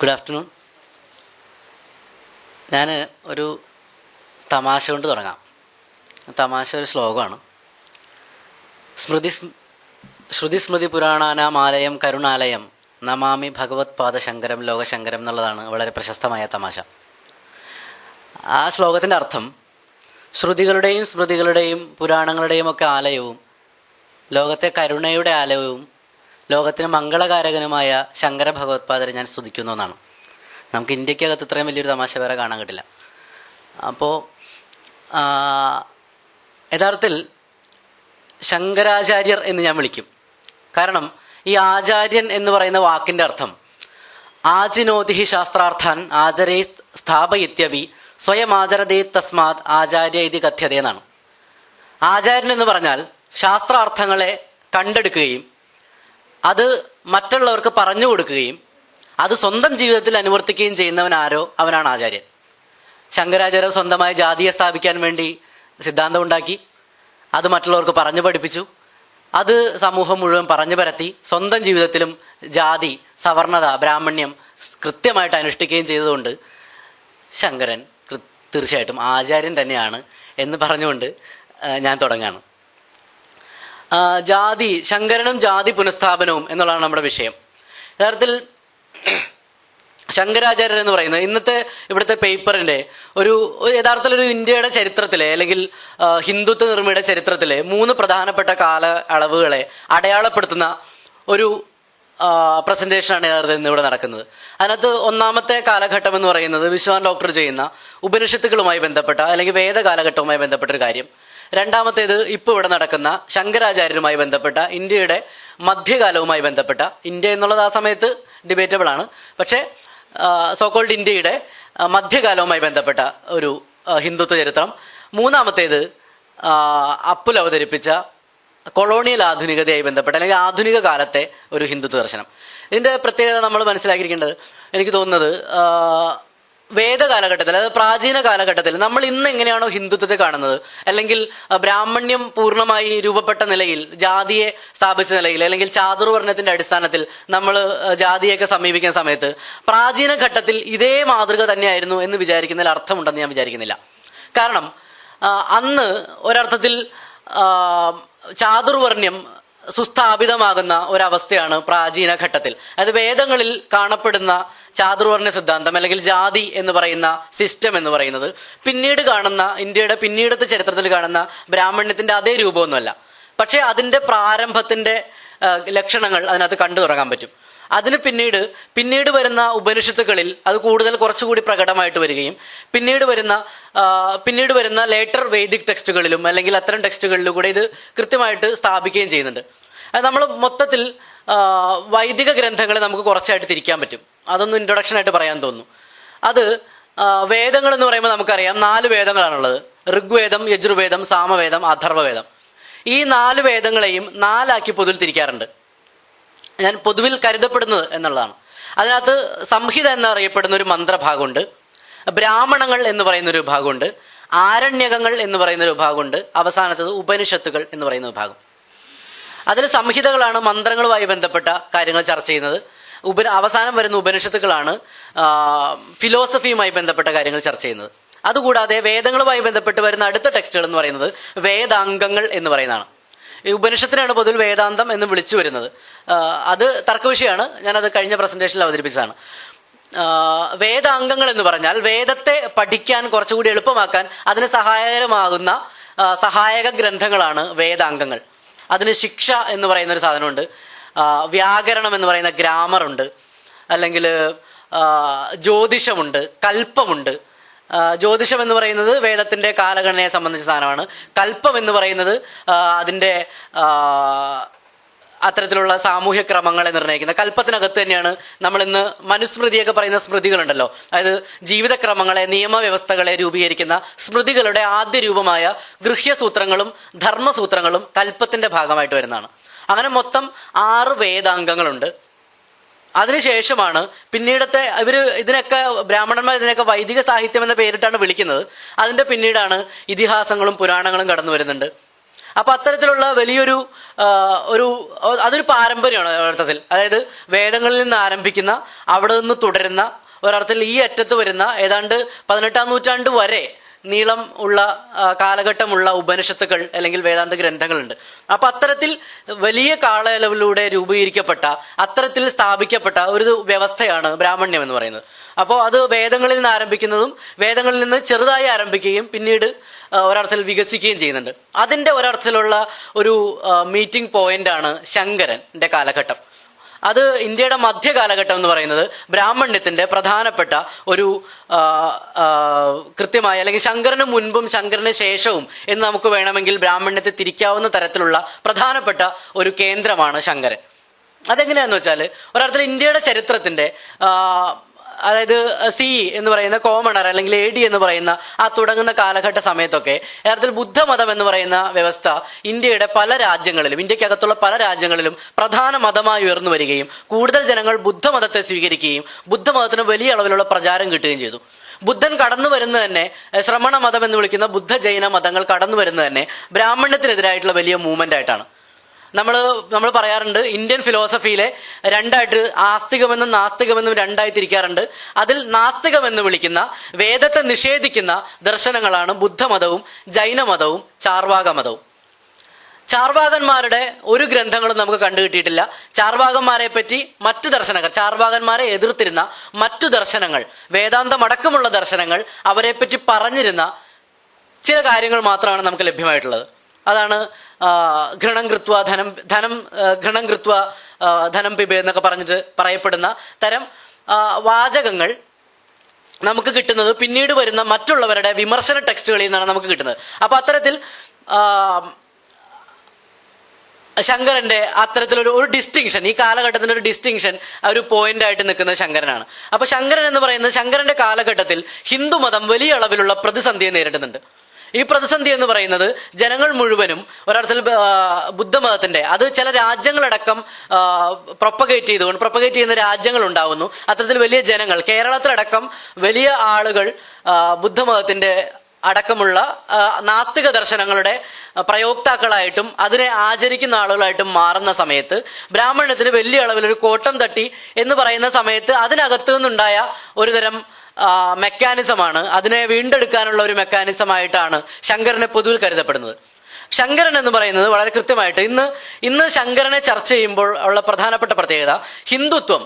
Good afternoon. ഞാൻ ഒരു തമാശ കൊണ്ട് തുടങ്ങാം. തമാശ ഒരു ശ്ലോകമാണ്. ശ്രുതി സ്മൃതി പുരാണാനാമാലയം കരുണാലയം നമാമി ഭഗവത് പാദശങ്കരം ലോകശങ്കരം എന്നുള്ളതാണ് വളരെ പ്രശസ്തമായ തമാശ. ആ ശ്ലോകത്തിൻ്റെ അർത്ഥം ശ്രുതികളുടെയും സ്മൃതികളുടെയും പുരാണങ്ങളുടെയും ഒക്കെ ആലയവും ലോകത്തെ കരുണയുടെ ആലയവും ലോകത്തിന് മംഗളകാരകനുമായ ശങ്കര ഭഗവത്പാദരെ ഞാൻ സ്തുതിക്കുന്നു എന്നാണ്. നമുക്ക് ഇന്ത്യക്കകത്ത് ഇത്രയും വലിയൊരു തമാശ വേറെ കാണാൻ കിട്ടില്ല. അപ്പോൾ യഥാർത്ഥത്തിൽ ശങ്കരാചാര്യർ എന്ന് ഞാൻ വിളിക്കും. കാരണം ഈ ആചാര്യൻ എന്ന് പറയുന്ന വാക്കിൻ്റെ അർത്ഥം ആചിനോതിഹി ശാസ്ത്രാർത്ഥാൻ ആചരേ സ്ഥാപയിത്യവി സ്വയം ആചരതേ തസ്മാത് ആചാര്യ ഇതി കഥ്യത എന്നാണ്. ആചാര്യൻ എന്ന് പറഞ്ഞാൽ ശാസ്ത്രാർത്ഥങ്ങളെ കണ്ടെടുക്കുകയും അത് മറ്റുള്ളവർക്ക് പറഞ്ഞു കൊടുക്കുകയും അത് സ്വന്തം ജീവിതത്തിൽ അനുവർത്തിക്കുകയും ചെയ്യുന്നവനാരോ അവനാണ് ആചാര്യൻ. ശങ്കരാചാര്യർ സ്വന്തമായി ജാതിയെ സ്ഥാപിക്കാൻ വേണ്ടി സിദ്ധാന്തം ഉണ്ടാക്കി, അത് മറ്റുള്ളവർക്ക് പറഞ്ഞു പഠിപ്പിച്ചു, അത് സമൂഹം മുഴുവൻ പറഞ്ഞു പരത്തി സ്വന്തം ജീവിതത്തിലും ജാതി, സവർണത, ബ്രാഹ്മണ്യം കൃത്യമായിട്ട് അനുഷ്ഠിക്കുകയും ചെയ്തതുകൊണ്ട് ശങ്കരൻ തീർച്ചയായിട്ടും ആചാര്യൻ തന്നെയാണ് എന്ന് പറഞ്ഞുകൊണ്ട് ഞാൻ തുടങ്ങാണ്. ജാതി, ശങ്കരനും ജാതി പുനഃസ്ഥാപനവും എന്നുള്ളതാണ് നമ്മുടെ വിഷയം. യഥാർത്ഥത്തിൽ ശങ്കരാചാര്യർ എന്ന് പറയുന്നത് ഇന്നത്തെ ഇവിടുത്തെ പേപ്പറിന്റെ ഒരു യഥാർത്ഥത്തിൽ ഒരു ഇന്ത്യയുടെ ചരിത്രത്തിലെ അല്ലെങ്കിൽ ഹിന്ദുത്വ നിർമ്മിതിയുടെ ചരിത്രത്തിലെ 3 പ്രധാനപ്പെട്ട കാല അളവുകളെ അടയാളപ്പെടുത്തുന്ന ഒരു പ്രസന്റേഷനാണ് യഥാർത്ഥത്തിൽ ഇന്നിവിടെ നടക്കുന്നത്. അതിനകത്ത് ഒന്നാമത്തെ കാലഘട്ടം എന്ന് പറയുന്നത് വിശ്വാൻ ഡോക്ടർ ചെയ്യുന്ന ഉപനിഷത്തുകളുമായി ബന്ധപ്പെട്ട അല്ലെങ്കിൽ വേദകാലഘട്ടവുമായി ബന്ധപ്പെട്ട ഒരു കാര്യം. രണ്ടാമത്തേത് ഇപ്പോൾ ഇവിടെ നടക്കുന്ന ശങ്കരാചാര്യരുമായി ബന്ധപ്പെട്ട ഇന്ത്യയുടെ മധ്യകാലവുമായി ബന്ധപ്പെട്ട, ഇന്ത്യ എന്നുള്ളത് ആ സമയത്ത് ഡിബേറ്റബിൾ ആണ്, പക്ഷേ സോക്കോൾഡ് ഇന്ത്യയുടെ മധ്യകാലവുമായി ബന്ധപ്പെട്ട ഒരു ഹിന്ദുത്വ ചരിത്രം. മൂന്നാമത്തേത് അപ്പുൽ അവതരിപ്പിച്ച കൊളോണിയൽ ആധുനികതയായി ബന്ധപ്പെട്ട അല്ലെങ്കിൽ ആധുനിക കാലത്തെ ഒരു ഹിന്ദുത്വ ദർശനം. ഇതിൻ്റെ പ്രത്യേകത നമ്മൾ മനസ്സിലാക്കിയിരിക്കേണ്ടത്, എനിക്ക് തോന്നുന്നത് വേദകാലഘട്ടത്തിൽ, അതായത് പ്രാചീന കാലഘട്ടത്തിൽ നമ്മൾ ഇന്ന് എങ്ങനെയാണോ ഹിന്ദുത്വത്തെ കാണുന്നത്, അല്ലെങ്കിൽ ബ്രാഹ്മണ്യം പൂർണ്ണമായി രൂപപ്പെട്ട നിലയിൽ, ജാതിയെ സ്ഥാപിച്ച നിലയിൽ, അല്ലെങ്കിൽ ചാതുർവർണ്ണത്തിന്റെ അടിസ്ഥാനത്തിൽ നമ്മൾ ജാതിയൊക്കെ സമീപിക്കുന്ന സമയത്ത് പ്രാചീന ഘട്ടത്തിൽ ഇതേ മാതൃക തന്നെയായിരുന്നു എന്ന് വിചാരിക്കുന്നതിൽ അർത്ഥമുണ്ടെന്ന് ഞാൻ വിചാരിക്കുന്നില്ല. കാരണം അന്ന് ഒരർത്ഥത്തിൽ ചാതുർവർണ്ണ്യം സുസ്ഥാപിതമാകുന്ന ഒരവസ്ഥയാണ് പ്രാചീന ഘട്ടത്തിൽ. അതായത് വേദങ്ങളിൽ കാണപ്പെടുന്ന ചാതുർവർണ്ണ സിദ്ധാന്തം അല്ലെങ്കിൽ ജാതി എന്ന് പറയുന്ന സിസ്റ്റം എന്ന് പറയുന്നത് പിന്നീട് കാണുന്ന ഇന്ത്യയുടെ പിന്നീടത്തെ ചരിത്രത്തിൽ കാണുന്ന ബ്രാഹ്മണ്യത്തിന്റെ അതേ രൂപമൊന്നുമല്ല. പക്ഷേ അതിന്റെ പ്രാരംഭത്തിന്റെ ലക്ഷണങ്ങൾ അതിനകത്ത് കണ്ടു തുടങ്ങാൻ പറ്റും. അതിന് പിന്നീട് വരുന്ന ഉപനിഷത്തുകളിൽ അത് കുറച്ചുകൂടി പ്രകടമായിട്ട് വരികയും പിന്നീട് വരുന്ന ലേറ്റർ വേദിക് ടെക്സ്റ്റുകളിലും അല്ലെങ്കിൽ അത്തരം ടെക്സ്റ്റുകളിലും കൂടെ ഇത് കൃത്യമായിട്ട് സ്ഥാപിക്കുകയും ചെയ്യുന്നുണ്ട്. അത് നമ്മൾ മൊത്തത്തിൽ വൈദിക ഗ്രന്ഥങ്ങളെ നമുക്ക് കുറച്ചായിട്ട് തിരിക്കാൻ പറ്റും. അതൊന്നും ഇൻട്രൊഡക്ഷൻ ആയിട്ട് പറയാൻ തോന്നുന്നു. അത് വേദങ്ങൾ എന്ന് പറയുമ്പോൾ നമുക്കറിയാം 4 വേദങ്ങളാണുള്ളത്: ഋഗ്വേദം, യജുർവേദം, സാമവേദം, അഥർവവേദം. ഈ 4 വേദങ്ങളെയും 4 ആക്കി പൊതുവിൽ തിരിക്കാറുണ്ട്. ഞാൻ പൊതുവിൽ കരുതപ്പെടുന്നത് എന്നുള്ളതാണ്. അതിനകത്ത് സംഹിത എന്നറിയപ്പെടുന്ന ഒരു മന്ത്രഭാഗമുണ്ട്, ബ്രാഹ്മണങ്ങൾ എന്ന് പറയുന്ന ഒരു വിഭാഗമുണ്ട്, ആരണ്യകങ്ങൾ എന്ന് പറയുന്ന ഒരു വിഭാഗമുണ്ട്, അവസാനത്തത് ഉപനിഷത്തുകൾ എന്ന് പറയുന്ന വിഭാഗം. അതിൽ സംഹിതകളാണ് മന്ത്രങ്ങളുമായി ബന്ധപ്പെട്ട കാര്യങ്ങൾ ചർച്ച ചെയ്യുന്നത്. അവസാനം വരുന്ന ഉപനിഷത്തുകളാണ് ഫിലോസഫിയുമായി ബന്ധപ്പെട്ട കാര്യങ്ങൾ ചർച്ച ചെയ്യുന്നത്. അതുകൂടാതെ വേദങ്ങളുമായി ബന്ധപ്പെട്ട് വരുന്ന അടുത്ത ടെക്സ്റ്റുകൾ എന്ന് പറയുന്നത് വേദാംഗങ്ങൾ എന്ന് പറയുന്നതാണ്. ഈ ഉപനിഷത്തിനാണ് പൊതുവിൽ വേദാന്തം എന്ന് വിളിച്ചു വരുന്നത്. അത് തർക്കവിഷയമാണ്, ഞാനത് കഴിഞ്ഞ പ്രസന്റേഷനിൽ അവതരിപ്പിച്ചതാണ്. വേദാംഗങ്ങൾ എന്ന് പറഞ്ഞാൽ വേദത്തെ പഠിക്കാൻ കുറച്ചുകൂടി എളുപ്പമാക്കാൻ അതിന് സഹായകരമാകുന്ന സഹായക ഗ്രന്ഥങ്ങളാണ് വേദാംഗങ്ങൾ. അതിന് ശിക്ഷ എന്ന് പറയുന്ന ഒരു സാധനമുണ്ട്, വ്യാകരണം എന്ന് പറയുന്ന ഗ്രാമറുണ്ട്, അല്ലെങ്കിൽ ജ്യോതിഷമുണ്ട്, കൽപ്പമുണ്ട്. ജ്യോതിഷം എന്ന് പറയുന്നത് വേദത്തിന്റെ കാലഗണനയെ സംബന്ധിച്ച സാധനമാണ്. കൽപ്പം എന്ന് പറയുന്നത് അതിൻ്റെ അത്തരത്തിലുള്ള സാമൂഹ്യ ക്രമങ്ങളെ നിർണ്ണയിക്കുന്ന, കൽപ്പത്തിനകത്ത് തന്നെയാണ് നമ്മൾ ഇന്ന് മനുസ്മൃതിയൊക്കെ പറയുന്ന സ്മൃതികളുണ്ടല്ലോ, അതായത് ജീവിതക്രമങ്ങളെ, നിയമവ്യവസ്ഥകളെ രൂപീകരിക്കുന്ന സ്മൃതികളുടെ ആദ്യ രൂപമായ ഗൃഹ്യസൂത്രങ്ങളും ധർമ്മസൂത്രങ്ങളും കൽപ്പത്തിന്റെ ഭാഗമായിട്ട് വരുന്നതാണ്. അങ്ങനെ മൊത്തം 6 വേദാംഗങ്ങളുണ്ട്. അതിനുശേഷമാണ് പിന്നീടത്തെ ഇതിനൊക്കെ ബ്രാഹ്മണന്മാർ ഇതിനൊക്കെ വൈദിക സാഹിത്യം എന്ന പേരിട്ടാണ് വിളിക്കുന്നത്. അതിന്റെ പിന്നീടാണ് ഇതിഹാസങ്ങളും പുരാണങ്ങളും കടന്നു വരുന്നുണ്ട്. അപ്പൊ അത്തരത്തിലുള്ള വലിയൊരു ഒരു അതൊരു പാരമ്പര്യമാണ് ഒരർത്ഥത്തിൽ. അതായത് വേദങ്ങളിൽ നിന്ന് ആരംഭിക്കുന്ന, അവിടെ നിന്ന് തുടരുന്ന, ഒരർത്ഥത്തിൽ ഈ അറ്റത്ത് വരുന്ന ഏതാണ്ട് 18-ാം നൂറ്റാണ്ട് വരെ നീളം ഉള്ള കാലഘട്ടമുള്ള ഉപനിഷത്തുക്കൾ അല്ലെങ്കിൽ വേദാന്ത ഗ്രന്ഥങ്ങളുണ്ട്. അപ്പൊ അത്തരത്തിൽ വലിയ കാലയളവിലൂടെ രൂപീകരിക്കപ്പെട്ട, അത്തരത്തിൽ സ്ഥാപിക്കപ്പെട്ട ഒരു വ്യവസ്ഥയാണ് ബ്രാഹ്മണ്യം എന്ന് പറയുന്നത്. അപ്പോൾ അത് വേദങ്ങളിൽ നിന്ന് ആരംഭിക്കുന്നതും വേദങ്ങളിൽ നിന്ന് ചെറുതായി ആരംഭിക്കുകയും പിന്നീട് ഒരർത്ഥത്തിൽ വികസിക്കുകയും ചെയ്യുന്നുണ്ട്. അതിന്റെ ഒരർത്ഥത്തിലുള്ള ഒരു മീറ്റിംഗ് പോയിന്റ് ആണ് ശങ്കരന്റെ കാലഘട്ടം. അത് ഇന്ത്യയുടെ മധ്യകാലഘട്ടം എന്ന് പറയുന്നത് ബ്രാഹ്മണ്യത്തിന്റെ പ്രധാനപ്പെട്ട ഒരു കൃത്യമായ, അല്ലെങ്കിൽ ശങ്കരന് മുൻപും ശങ്കരന് ശേഷവും എന്ന് നമുക്ക് വേണമെങ്കിൽ ബ്രാഹ്മണ്യത്തെ തിരിക്കാവുന്ന തരത്തിലുള്ള പ്രധാനപ്പെട്ട ഒരു കേന്ദ്രമാണ് ശങ്കരൻ. അതെങ്ങനെയാന്ന് വെച്ചാൽ ഒരർത്ഥത്തിൽ ഇന്ത്യയുടെ ചരിത്രത്തിന്റെ അതായത് സി എന്ന് പറയുന്ന കോമണർ അല്ലെങ്കിൽ AD എന്ന് പറയുന്ന ആ തുടങ്ങുന്ന കാലഘട്ട സമയത്തൊക്കെ യഥാർത്ഥത്തിൽ ബുദ്ധമതം എന്ന് പറയുന്ന വ്യവസ്ഥ ഇന്ത്യയുടെ പല രാജ്യങ്ങളിലും, ഇന്ത്യക്കകത്തുള്ള പല രാജ്യങ്ങളിലും പ്രധാന മതമായി ഉയർന്നു വരികയും കൂടുതൽ ജനങ്ങൾ ബുദ്ധമതത്തെ സ്വീകരിക്കുകയും ബുദ്ധമതത്തിന് വലിയ അളവിലുള്ള പ്രചാരം കിട്ടുകയും ചെയ്തു. ബുദ്ധൻ കടന്നു വരുന്നത് തന്നെ, ശ്രമണ മതം എന്ന് വിളിക്കുന്ന ബുദ്ധ ജൈന മതങ്ങൾ കടന്നു വരുന്നത് തന്നെ ബ്രാഹ്മണ്യത്തിനെതിരായിട്ടുള്ള വലിയ മൂവ്മെന്റ് ആയിട്ടാണ്. നമ്മൾ പറയാറുണ്ട്, ഇന്ത്യൻ ഫിലോസഫിയിലെ രണ്ടായിട്ട് ആസ്തികമെന്നും നാസ്തികമെന്നും രണ്ടായി തിരിക്കാറുണ്ട്. അതിൽ നാസ്തികമെന്ന് വിളിക്കുന്ന വേദത്തെ നിഷേധിക്കുന്ന ദർശനങ്ങളാണ് ബുദ്ധമതവും ജൈനമതവും ചാർവാക മതവും. ചാർവാകന്മാരുടെ ഒരു ഗ്രന്ഥങ്ങളും നമുക്ക് കണ്ടുകിട്ടിയിട്ടില്ല. ചാർവാകന്മാരെ പറ്റി മറ്റു ദർശനങ്ങൾ, ചാർവാകന്മാരെ എതിർത്തിരുന്ന മറ്റു ദർശനങ്ങൾ, വേദാന്തം അടക്കമുള്ള ദർശനങ്ങൾ, അവരെ പറ്റി പറഞ്ഞിരുന്ന ചില കാര്യങ്ങൾ മാത്രമാണ് നമുക്ക് ലഭ്യമായിട്ടുള്ളത്. അതാണ് ഘൃണം കൃത്വ ധനം പിബ എന്നൊക്കെ പറഞ്ഞിട്ട് പറയപ്പെടുന്ന തരം വാചകങ്ങൾ നമുക്ക് കിട്ടുന്നത് പിന്നീട് വരുന്ന മറ്റുള്ളവരുടെ വിമർശന ടെക്സ്റ്റുകളിൽ നിന്നാണ് നമുക്ക് കിട്ടുന്നത്. അപ്പൊ അത്തരത്തിൽ ശങ്കരന്റെ അത്തരത്തിലൊരു ഡിസ്റ്റിങ്ഷൻ, ഈ കാലഘട്ടത്തിന്റെ ഒരു ഡിസ്റ്റിങ്ഷൻ, ഒരു പോയിന്റ് ആയിട്ട് നിൽക്കുന്നത് ശങ്കരനാണ്. അപ്പൊ ശങ്കരൻ എന്ന് പറയുന്നത് ശങ്കരന്റെ കാലഘട്ടത്തിൽ ഹിന്ദുമതം വലിയ അളവിലുള്ള പ്രതിസന്ധിയെ നേരിടുന്നുണ്ട്. ഈ പ്രതിസന്ധി എന്ന് പറയുന്നത് ജനങ്ങൾ മുഴുവനും ഒരർത്ഥത്തിൽ ബുദ്ധമതത്തിന്റെ, അത് ചില രാജ്യങ്ങളടക്കം പ്രൊപ്പഗേറ്റ് ചെയ്യുന്ന രാജ്യങ്ങൾ ഉണ്ടാവുന്നു. അത്തരത്തിൽ വലിയ ജനങ്ങൾ, കേരളത്തിലടക്കം വലിയ ആളുകൾ ബുദ്ധമതത്തിന്റെ അടക്കമുള്ള നാസ്തിക ദർശനങ്ങളുടെ പ്രയോക്താക്കളായിട്ടും അതിനെ ആചരിക്കുന്ന ആളുകളായിട്ടും മാറുന്ന സമയത്ത് ബ്രാഹ്മണ്യത്തിന് വലിയ അളവിലൊരു കോട്ടം തട്ടി എന്ന് പറയുന്ന സമയത്ത് അതിനകത്തു നിന്നുണ്ടായ ഒരു തരം മെക്കാനിസമാണ്, അതിനെ വീണ്ടെടുക്കാനുള്ള ഒരു മെക്കാനിസമായിട്ടാണ് ശങ്കരനെ പൊതുവിൽ കരുതപ്പെടുന്നത്. ശങ്കരൻ എന്ന് പറയുന്നത് വളരെ കൃത്യമായിട്ട് ഇന്ന് ശങ്കരനെ ചർച്ച ചെയ്യുമ്പോൾ ഉള്ള പ്രധാനപ്പെട്ട പ്രത്യേകത ഹിന്ദുത്വം,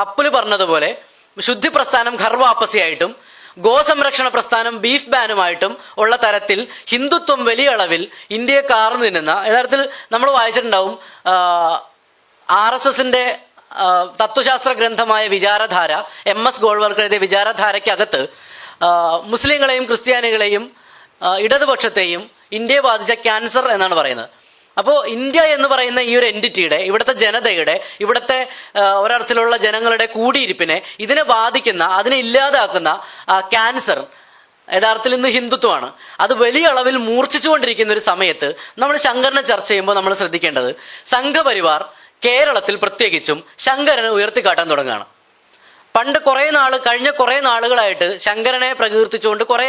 അപ്പുല് പറഞ്ഞതുപോലെ ശുദ്ധി പ്രസ്ഥാനം ഘർവാപ്പസിയായിട്ടും ഗോസംരക്ഷണ പ്രസ്ഥാനം ബീഫ് ബാനുമായിട്ടും ഉള്ള തരത്തിൽ ഹിന്ദുത്വം വലിയ അളവിൽ ഇന്ത്യയെ കാർന്നു നിന്നുന്ന, യഥാർത്ഥത്തിൽ നമ്മൾ വായിച്ചിട്ടുണ്ടാവും RSSന്റെ തത്വശാസ്ത്ര ഗ്രന്ഥമായ വിചാരധാര, MS ഗോൾവൽക്കർ എഴുതിയ വിചാരധാരയ്ക്കകത്ത് മുസ്ലിങ്ങളെയും ക്രിസ്ത്യാനികളെയും ഇടതുപക്ഷത്തെയും ഇന്ത്യയെ ബാധിച്ച ക്യാൻസർ എന്നാണ് പറയുന്നത്. അപ്പോൾ ഇന്ത്യ എന്ന് പറയുന്ന ഈ ഒരു എൻറ്റിറ്റിയുടെ, ഇവിടുത്തെ ജനതയുടെ, ഇവിടുത്തെ ഒരർത്ഥത്തിലുള്ള ജനങ്ങളുടെ കൂടിയിരിപ്പിനെ ഇതിനെ ബാധിക്കുന്ന, അതിനെ ഇല്ലാതാക്കുന്ന ക്യാൻസർ യഥാർത്ഥത്തിൽ ഇന്ന് ഹിന്ദുത്വമാണ്. അത് വലിയ അളവിൽ മൂർച്ഛിച്ചുകൊണ്ടിരിക്കുന്ന ഒരു സമയത്ത് നമ്മൾ ശങ്കരനെ ചർച്ച ചെയ്യുമ്പോൾ നമ്മൾ ശ്രദ്ധിക്കേണ്ടത് സംഘപരിവാർ കേരളത്തിൽ പ്രത്യേകിച്ചും ശങ്കരനെ ഉയർത്തിക്കാട്ടാൻ തുടങ്ങുകയാണ്. കഴിഞ്ഞ കുറെ നാളുകളായിട്ട് ശങ്കരനെ പ്രകീർത്തിച്ചുകൊണ്ട് കുറെ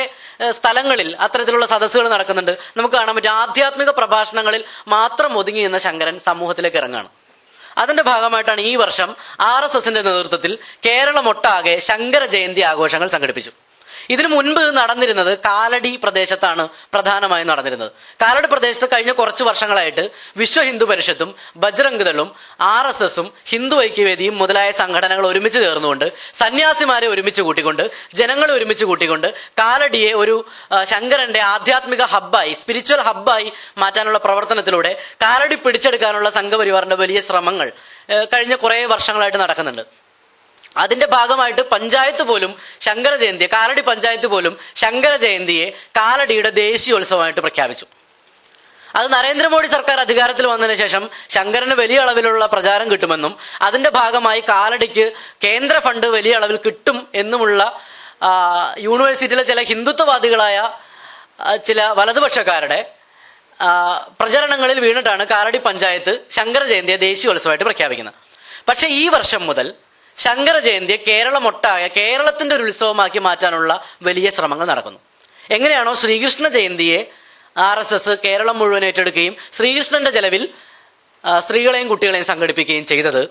സ്ഥലങ്ങളിൽ അത്തരത്തിലുള്ള സദസ്സുകൾ നടക്കുന്നുണ്ട്. നമുക്ക് കാണാൻ പറ്റും, ആധ്യാത്മിക പ്രഭാഷണങ്ങളിൽ മാത്രം ഒതുങ്ങി നിന്ന ശങ്കരൻ സമൂഹത്തിലേക്ക് ഇറങ്ങുകയാണ്. അതിന്റെ ഭാഗമായിട്ടാണ് ഈ വർഷം RSSന്റെ നേതൃത്വത്തിൽ കേരളമൊട്ടാകെ ശങ്കര ജയന്തി ആഘോഷങ്ങൾ സംഘടിപ്പിച്ചു. ഇതിനു മുൻപ് നടന്നിരുന്നത് കാലടി പ്രദേശത്താണ് പ്രധാനമായും നടന്നിരുന്നത്. കാലടി പ്രദേശത്ത് കഴിഞ്ഞ കുറച്ച് വർഷങ്ങളായിട്ട് വിശ്വ ഹിന്ദു പരിഷത്തും ബജ്രംഗ് ദളും RSSഉം ഹിന്ദു ഐക്യവേദിയും മുതലായ സംഘടനകൾ ഒരുമിച്ച് ചേർന്നുകൊണ്ട്, സന്യാസിമാരെ ഒരുമിച്ച് കൂട്ടിക്കൊണ്ട്, ജനങ്ങളെ ഒരുമിച്ച് കൂട്ടിക്കൊണ്ട് കാലടിയെ ഒരു ശങ്കരന്റെ ആധ്യാത്മിക ഹബ്ബായി, സ്പിരിച്വൽ ഹബ്ബായി മാറ്റാനുള്ള പ്രവർത്തനത്തിലൂടെ കാലടി പിടിച്ചെടുക്കാനുള്ള സംഘപരിവാറിന്റെ വലിയ ശ്രമങ്ങൾ കഴിഞ്ഞ കുറെ വർഷങ്ങളായിട്ട് നടക്കുന്നുണ്ട്. അതിന്റെ ഭാഗമായിട്ട് പഞ്ചായത്ത് പോലും ശങ്കര ജയന്തിയെ, കാലടി പഞ്ചായത്ത് പോലും ശങ്കര ജയന്തിയെ കാലടിയുടെ ദേശീയോത്സവമായിട്ട് പ്രഖ്യാപിച്ചു. അത് നരേന്ദ്രമോദി സർക്കാർ അധികാരത്തിൽ വന്നതിന് ശേഷം ശങ്കരന് വലിയ അളവിലുള്ള പ്രചാരം കിട്ടുമെന്നും അതിന്റെ ഭാഗമായി കാലടിക്ക് കേന്ദ്ര ഫണ്ട് വലിയ അളവിൽ കിട്ടും എന്നുമുള്ള യൂണിവേഴ്സിറ്റിയിലെ ചില ഹിന്ദുത്വവാദികളായ ചില വലതുപക്ഷക്കാരുടെ പ്രചരണങ്ങളിൽ വീണിട്ടാണ് കാലടി പഞ്ചായത്ത് ശങ്കര ജയന്തിയെ ദേശീയോത്സവമായിട്ട് പ്രഖ്യാപിക്കുന്നത്. പക്ഷെ ഈ വർഷം മുതൽ ശങ്കര ജയന്തിയെ കേരളത്തിന്റെ ഒരു ഉത്സവമാക്കി മാറ്റാനുള്ള വലിയ ശ്രമങ്ങൾ നടക്കുന്നു. എങ്ങനെയാണോ ശ്രീകൃഷ്ണ ജയന്തിയെ RSS കേരളം മുഴുവൻ ഏറ്റെടുക്കുകയും ശ്രീകൃഷ്ണന്റെ ചെലവിൽ സ്ത്രീകളെയും കുട്ടികളെയും സംഘടിപ്പിക്കുകയും ചെയ്തത്.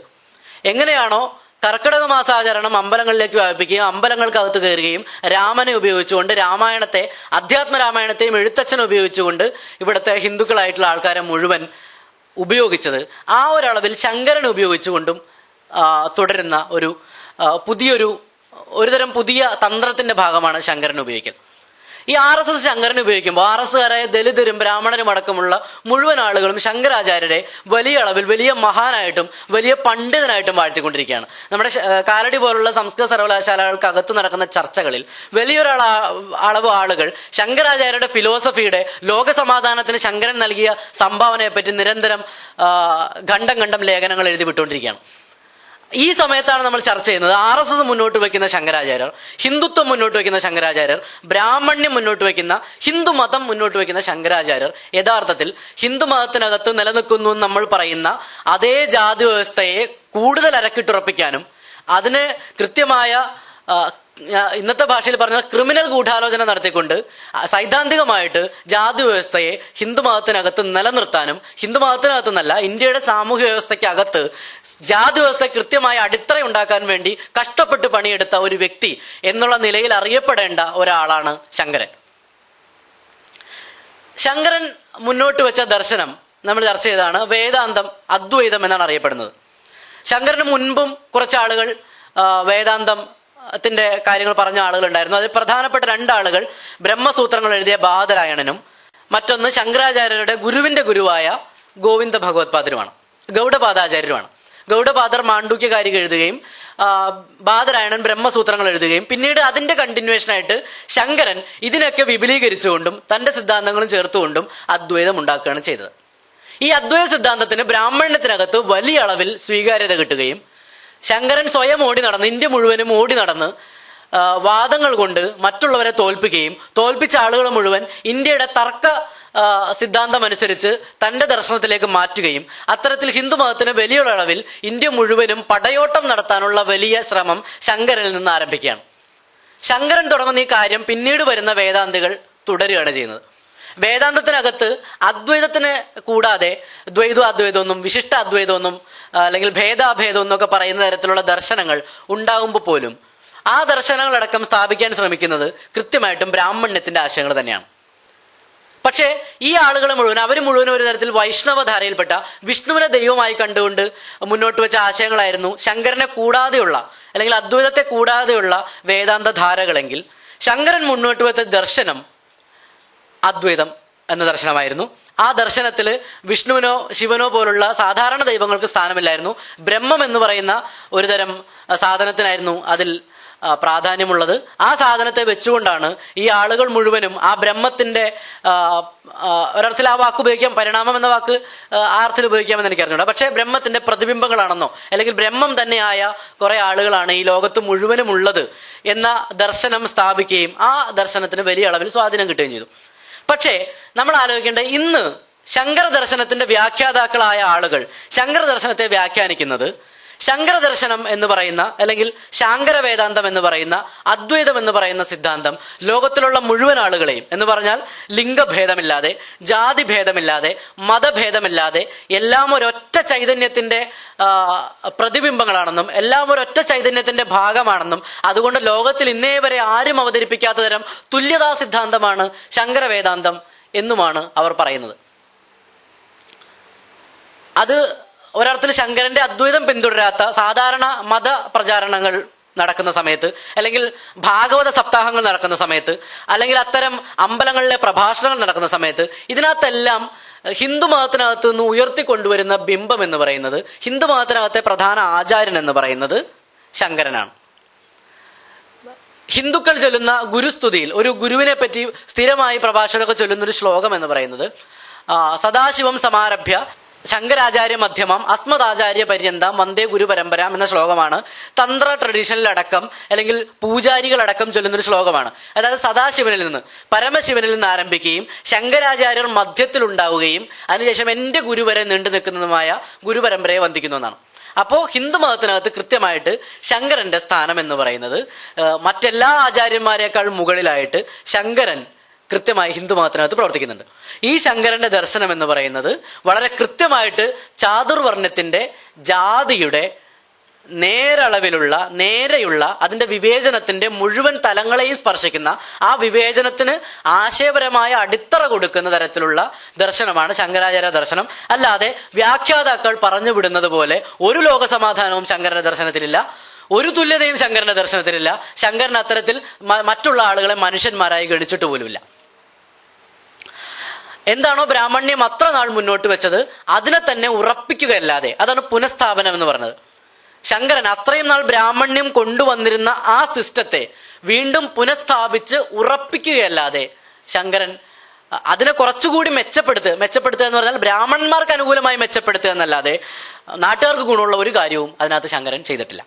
എങ്ങനെയാണോ കർക്കിടക മാസാചരണം അമ്പലങ്ങളിലേക്ക് വ്യാപിപ്പിക്കുകയും അമ്പലങ്ങൾക്കകത്ത് കയറുകയും രാമനെ ഉപയോഗിച്ചുകൊണ്ട് രാമായണത്തെ, അധ്യാത്മ രാമായണത്തെയും എഴുത്തച്ഛനെ ഉപയോഗിച്ചുകൊണ്ട് ഇവിടുത്തെ ഹിന്ദുക്കളായിട്ടുള്ള ആൾക്കാരെ മുഴുവൻ ഉപയോഗിച്ചത്, ആ ഒരളവിൽ ശങ്കരനെ ഉപയോഗിച്ചുകൊണ്ടും തുടരുന്ന ഒരുതരം പുതിയ തന്ത്രത്തിന്റെ ഭാഗമാണ് ശങ്കരൻ ഉപയോഗിക്കൽ. ഈ RSS ശങ്കരനെ ഉപയോഗിക്കുമ്പോൾ RSSകാരായ ദലിതരും ബ്രാഹ്മണരും അടക്കമുള്ള മുഴുവൻ ആളുകളും ശങ്കരാചാര്യരെ വലിയ അളവിൽ വലിയ മഹാനായിട്ടും വലിയ പണ്ഡിതനായിട്ടും വാഴ്ത്തിക്കൊണ്ടിരിക്കുകയാണ്. നമ്മുടെ കാലടി പോലുള്ള സംസ്കൃത സർവകലാശാലകൾക്കകത്ത് നടക്കുന്ന ചർച്ചകളിൽ വലിയൊരു അളവ് ആളുകൾ ശങ്കരാചാര്യരുടെ ഫിലോസഫിയുടെ ലോക സമാധാനത്തിന് ശങ്കരൻ നൽകിയ സംഭാവനയെപ്പറ്റി നിരന്തരം ഖണ്ഡം ലേഖനങ്ങൾ എഴുതി വിട്ടുകൊണ്ടിരിക്കുകയാണ്. ഈ സമയത്താണ് നമ്മൾ ചർച്ച ചെയ്യുന്നത് RSS മുന്നോട്ട് വയ്ക്കുന്ന ശങ്കരാചാര്യർ, ഹിന്ദുത്വം മുന്നോട്ട് വയ്ക്കുന്ന ശങ്കരാചാര്യർ, ബ്രാഹ്മണ്യം മുന്നോട്ട് വയ്ക്കുന്ന, ഹിന്ദു മതം മുന്നോട്ട് വയ്ക്കുന്ന ശങ്കരാചാര്യർ യഥാർത്ഥത്തിൽ ഹിന്ദു മതത്തിനകത്ത് നിലനിൽക്കുന്നു എന്ന് നമ്മൾ പറയുന്ന അതേ ജാതി വ്യവസ്ഥയെ കൂടുതൽ അരക്കിട്ടുറപ്പിക്കാനും അതിന് കൃത്യമായ ഇന്നത്തെ ഭാഷയിൽ പറഞ്ഞ ക്രിമിനൽ ഗൂഢാലോചന നടത്തിക്കൊണ്ട് സൈദ്ധാന്തികമായിട്ട് ജാതി വ്യവസ്ഥയെ ഹിന്ദു മതത്തിനകത്ത് നിലനിർത്താനും, ഹിന്ദു മതത്തിനകത്തുനിന്നല്ല ഇന്ത്യയുടെ സാമൂഹ്യ വ്യവസ്ഥയ്ക്കകത്ത് ജാതി വ്യവസ്ഥ കൃത്യമായ അടിത്തറയുണ്ടാക്കാൻ വേണ്ടി കഷ്ടപ്പെട്ട് പണിയെടുത്ത ഒരു വ്യക്തി എന്നുള്ള നിലയിൽ അറിയപ്പെടേണ്ട ഒരാളാണ് ശങ്കരൻ. ശങ്കരൻ മുന്നോട്ട് വെച്ച ദർശനം നമ്മൾ ചർച്ച ചെയ്തതാണ് വേദാന്തം, അദ്വൈതം എന്നാണ് അറിയപ്പെടുന്നത്. ശങ്കരന് മുൻപും കുറച്ചാളുകൾ വേദാന്തത്തിന്റെ കാര്യങ്ങൾ പറഞ്ഞ ആളുകളുണ്ടായിരുന്നു. അതിൽ പ്രധാനപ്പെട്ട രണ്ടാളുകൾ ബ്രഹ്മസൂത്രങ്ങൾ എഴുതിയ ബാദരായണനും മറ്റൊന്ന് ശങ്കരാചാര്യരുടെ ഗുരുവിന്റെ ഗുരുവായ ഗോവിന്ദ ഭഗവത്പാദരുമാണ്, ഗൗഡപാദാചാര്യരുമാണ്. ഗൗഡപാദർ മാണ്ഡൂക്യകാരിക എഴുതുകയും ബാദരായണൻ ബ്രഹ്മസൂത്രങ്ങൾ എഴുതുകയും പിന്നീട് അതിന്റെ കണ്ടിന്യൂവേഷനായിട്ട് ശങ്കരൻ ഇതിനൊക്കെ വിപുലീകരിച്ചുകൊണ്ടും തന്റെ സിദ്ധാന്തങ്ങളും ചേർത്തുകൊണ്ടും അദ്വൈതം ഉണ്ടാക്കുകയാണ് ചെയ്തത്. ഈ അദ്വൈത സിദ്ധാന്തത്തിന് ബ്രാഹ്മണ്യത്തിനകത്ത് വലിയ അളവിൽ സ്വീകാര്യത കിട്ടുകയും ശങ്കരൻ സ്വയം ഓടി നടന്ന്, ഇന്ത്യ മുഴുവനും ഓടി നടന്ന് വാദങ്ങൾ കൊണ്ട് മറ്റുള്ളവരെ തോൽപ്പിക്കുകയും തോൽപ്പിച്ച ആളുകൾ മുഴുവൻ ഇന്ത്യയുടെ തർക്ക സിദ്ധാന്തം അനുസരിച്ച് തന്റെ ദർശനത്തിലേക്ക് മാറ്റുകയും അത്തരത്തിൽ ഹിന്ദു മതത്തിന് വലിയ അളവിൽ ഇന്ത്യ മുഴുവനും പടയോട്ടം നടത്താനുള്ള വലിയ ശ്രമം ശങ്കരനിൽ നിന്ന് ആരംഭിക്കുകയാണ്. ശങ്കരൻ തുടങ്ങുന്ന ഈ കാര്യം പിന്നീട് വരുന്ന വേദാന്തികൾ തുടരുകയാണ് ചെയ്യുന്നത്. വേദാന്തത്തിനകത്ത് അദ്വൈതത്തിന് കൂടാതെ ദ്വൈതം അദ്വൈതമൊന്നും വിശിഷ്ട അദ്വൈതമൊന്നും അല്ലെങ്കിൽ ഭേദാഭേദം എന്നൊക്കെ പറയുന്ന തരത്തിലുള്ള ദർശനങ്ങൾ ഉണ്ടാകുമ്പോൾ പോലും ആ ദർശനങ്ങളടക്കം സ്ഥാപിക്കാൻ ശ്രമിക്കുന്നത് കൃത്യമായിട്ടും ബ്രാഹ്മണ്യത്തിന്റെ ആശയങ്ങൾ തന്നെയാണ്. പക്ഷേ ഈ ആളുകൾ മുഴുവൻ ഒരു തരത്തിൽ വൈഷ്ണവധാരയിൽപ്പെട്ട വിഷ്ണുവിനെ ദൈവമായി കണ്ടുകൊണ്ട് മുന്നോട്ട് വെച്ച ആശയങ്ങളായിരുന്നു ശങ്കരനെ കൂടാതെയുള്ള അല്ലെങ്കിൽ അദ്വൈതത്തെ കൂടാതെയുള്ള വേദാന്ത ധാരകളെങ്കിൽ ശങ്കരൻ മുന്നോട്ട് വെച്ച ദർശനം അദ്വൈതം എന്ന ദർശനമായിരുന്നു. ആ ദർശനത്തിൽ വിഷ്ണുവിനോ ശിവനോ പോലുള്ള സാധാരണ ദൈവങ്ങൾക്ക് സ്ഥാനമില്ലായിരുന്നു. ബ്രഹ്മം എന്ന് പറയുന്ന ഒരുതരം സാധനത്തിനായിരുന്നു അതിൽ പ്രാധാന്യമുള്ളത്. ആ സാധനത്തെ വെച്ചുകൊണ്ടാണ് ഈ ആളുകൾ മുഴുവനും ആ ബ്രഹ്മത്തിന്റെ ഒരർത്ഥത്തിൽ ആ വാക്ക് ഉപയോഗിക്കാം, പരിണാമം എന്ന വാക്ക് ആ അർത്ഥത്തിൽ ഉപയോഗിക്കാമെന്ന് എനിക്ക് അറിഞ്ഞൂടാ. പക്ഷേ ബ്രഹ്മത്തിന്റെ പ്രതിബിംബങ്ങളാണെന്നോ അല്ലെങ്കിൽ ബ്രഹ്മം തന്നെയായ കുറെ ആളുകളാണ് ഈ ലോകത്ത് മുഴുവനും ഉള്ളത് എന്ന ദർശനം സ്ഥാപിക്കുകയും ആ ദർശനത്തിന് വലിയ അളവിൽ സ്വാധീനം കിട്ടുകയും ചെയ്തു. പക്ഷേ നമ്മൾ ആലോചിക്കേണ്ടത് ഇന്ന് ശങ്കര ദർശനത്തിന്റെ വ്യാഖ്യാതാക്കളായ ആളുകൾ ശങ്കര ദർശനത്തെ വ്യാഖ്യാനിക്കുന്നത് ശങ്കര ദർശനം എന്ന് പറയുന്ന അല്ലെങ്കിൽ ശാങ്കര വേദാന്തം എന്ന് പറയുന്ന അദ്വൈതം എന്ന് പറയുന്ന സിദ്ധാന്തം ലോകത്തിലുള്ള മുഴുവൻ ആളുകളെയും എന്ന് പറഞ്ഞാൽ ലിംഗഭേദമില്ലാതെ, ജാതി ഭേദമില്ലാതെ, മതഭേദമില്ലാതെ എല്ലാം ഒരൊറ്റ ചൈതന്യത്തിന്റെ പ്രതിബിംബങ്ങളാണെന്നും എല്ലാം ഒരൊറ്റ ചൈതന്യത്തിന്റെ ഭാഗമാണെന്നും അതുകൊണ്ട് ലോകത്തിൽ ഇന്നേ വരെ ആരും അവതരിപ്പിക്കാത്ത തരം തുല്യതാ സിദ്ധാന്തമാണ് ശങ്കര വേദാന്തം എന്നുമാണ് അവർ പറയുന്നത്. അത് ഒരർത്ഥത്തിൽ ശങ്കരന്റെ അദ്വൈതം പിന്തുടരാത്ത സാധാരണ മത പ്രചാരണങ്ങൾ നടക്കുന്ന സമയത്ത് അല്ലെങ്കിൽ ഭാഗവത സപ്താഹങ്ങൾ നടക്കുന്ന സമയത്ത് അല്ലെങ്കിൽ അത്തരം അമ്പലങ്ങളിലെ പ്രഭാഷണങ്ങൾ നടക്കുന്ന സമയത്ത് ഇതിനകത്തെല്ലാം ഹിന്ദു മതത്തിനകത്ത് നിന്ന് ഉയർത്തിക്കൊണ്ടുവരുന്ന ബിംബം എന്ന് പറയുന്നത്, ഹിന്ദു മതത്തിനകത്തെ പ്രധാന ആചാര്യൻ എന്ന് പറയുന്നത് ശങ്കരനാണ്. ഹിന്ദുക്കൾ ചൊല്ലുന്ന ഗുരുസ്തുതിയിൽ ഒരു ഗുരുവിനെ പറ്റി സ്ഥിരമായി പ്രഭാഷകരൊക്കെ ചൊല്ലുന്ന ഒരു ശ്ലോകം എന്ന് പറയുന്നത് സദാശിവം സമാരഭ്യ ശങ്കരാചാര്യ മധ്യമം അസ്മദാചാര്യ പര്യന്തം വന്ദേ ഗുരു പരമ്പരാം എന്ന ശ്ലോകമാണ്. തന്ത്ര ട്രഡീഷനിലടക്കം അല്ലെങ്കിൽ പൂജാരികളടക്കം ചൊല്ലുന്നൊരു ശ്ലോകമാണ്. അതായത് സദാശിവനിൽ നിന്ന്, പരമശിവനിൽ നിന്ന് ആരംഭിക്കുകയും ശങ്കരാചാര്യർ മധ്യത്തിലുണ്ടാവുകയും അതിനുശേഷം എൻ്റെ ഗുരു വരെ നീണ്ടു നിൽക്കുന്നതുമായ ഗുരുപരമ്പരയെ വന്ദിക്കുന്നു എന്നാണ്. അപ്പോൾ ഹിന്ദു മതത്തിനകത്ത് കൃത്യമായിട്ട് ശങ്കരന്റെ സ്ഥാനം എന്ന് പറയുന്നത് മറ്റെല്ലാ ആചാര്യന്മാരെക്കാൾ മുകളിലായിട്ട് ശങ്കരൻ കൃത്യമായി ഹിന്ദു മതത്തിനകത്ത് പ്രവർത്തിക്കുന്നുണ്ട്. ഈ ശങ്കരന്റെ ദർശനം എന്ന് പറയുന്നത് വളരെ കൃത്യമായിട്ട് ചാതുർവർണ്ണത്തിന്റെ ജാതിയുടെ നേരെയുള്ള അതിന്റെ വിവേചനത്തിന്റെ മുഴുവൻ തലങ്ങളെയും സ്പർശിക്കുന്ന, ആ വിവേചനത്തിന് ആശയപരമായ അടിത്തറ കൊടുക്കുന്ന തരത്തിലുള്ള ദർശനമാണ് ശങ്കരാചാര്യ ദർശനം. അല്ലാതെ വ്യാഖ്യാതാക്കൾ പറഞ്ഞു വിടുന്നത് പോലെ ഒരു ലോക സമാധാനവും ശങ്കരന്റെ ദർശനത്തിലില്ല, ഒരു തുല്യതയും ശങ്കരന്റെ ദർശനത്തിലില്ല. ശങ്കരൻ അത്തരത്തിൽ മറ്റുള്ള ആളുകളെ മനുഷ്യന്മാരായി ഗണിച്ചിട്ട് പോലുമില്ല. എന്താണോ ബ്രാഹ്മണ്യം അത്ര നാൾ മുന്നോട്ട് വെച്ചത് അതിനെ തന്നെ ഉറപ്പിക്കുകയല്ലാതെ, അതാണ് പുനഃസ്ഥാപനം എന്ന് പറഞ്ഞത്. ശങ്കരൻ അത്രയും നാൾ ബ്രാഹ്മണ്യം കൊണ്ടുവന്നിരുന്ന ആ സിസ്റ്റത്തെ വീണ്ടും പുനഃസ്ഥാപിച്ച് ഉറപ്പിക്കുകയല്ലാതെ ശങ്കരൻ അതിനെ കുറച്ചുകൂടി മെച്ചപ്പെടുത്തുക എന്ന് പറഞ്ഞാൽ ബ്രാഹ്മണന്മാർക്ക് അനുകൂലമായി മെച്ചപ്പെടുത്തുക എന്നല്ലാതെ നാട്ടുകാർക്ക് ഗുണമുള്ള ഒരു കാര്യവും അതിനകത്ത് ശങ്കരൻ ചെയ്തിട്ടില്ല.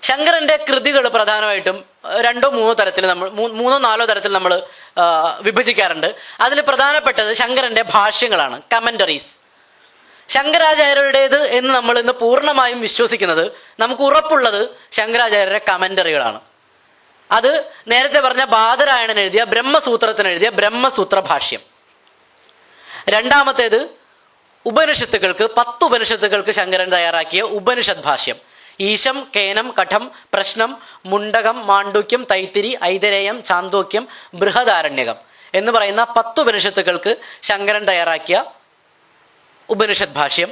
ശങ്കരന്റെ കൃതികൾ പ്രധാനമായിട്ടും മൂന്നോ നാലോ തരത്തിൽ നമ്മൾ വിഭജിക്കാറുണ്ട്. അതിൽ പ്രധാനപ്പെട്ടത് ശങ്കരന്റെ ഭാഷ്യങ്ങളാണ്, കമന്ററീസ്. ശങ്കരാചാര്യരുടേത് എന്ന് നമ്മൾ ഇന്ന് പൂർണ്ണമായും വിശ്വസിക്കുന്നത്, നമുക്ക് ഉറപ്പുള്ളത് ശങ്കരാചാര്യരുടെ കമന്ററികളാണ്. അത് നേരത്തെ പറഞ്ഞ ബാദരായണൻ എഴുതിയ ബ്രഹ്മസൂത്രത്തിന് എഴുതിയ ബ്രഹ്മസൂത്ര ഭാഷ്യം. രണ്ടാമത്തേത് ഉപനിഷത്തുകൾക്ക് 10 ഉപനിഷത്തുകൾക്ക് ശങ്കരൻ തയ്യാറാക്കിയ ഉപനിഷത് ഭാഷ്യം. ഈശം, കേനം, കഠം, പ്രശ്നം, മുണ്ടകം, മാണ്ഡൂക്യം, തൈത്തിരി, ഐതരേയം, ചാന്തോക്യം, ബൃഹദാരണ്യകം എന്ന് പറയുന്ന 10 ഉപനിഷത്തുകൾക്ക് ശങ്കരൻ തയ്യാറാക്കിയ ഉപനിഷത് ഭാഷ്യം.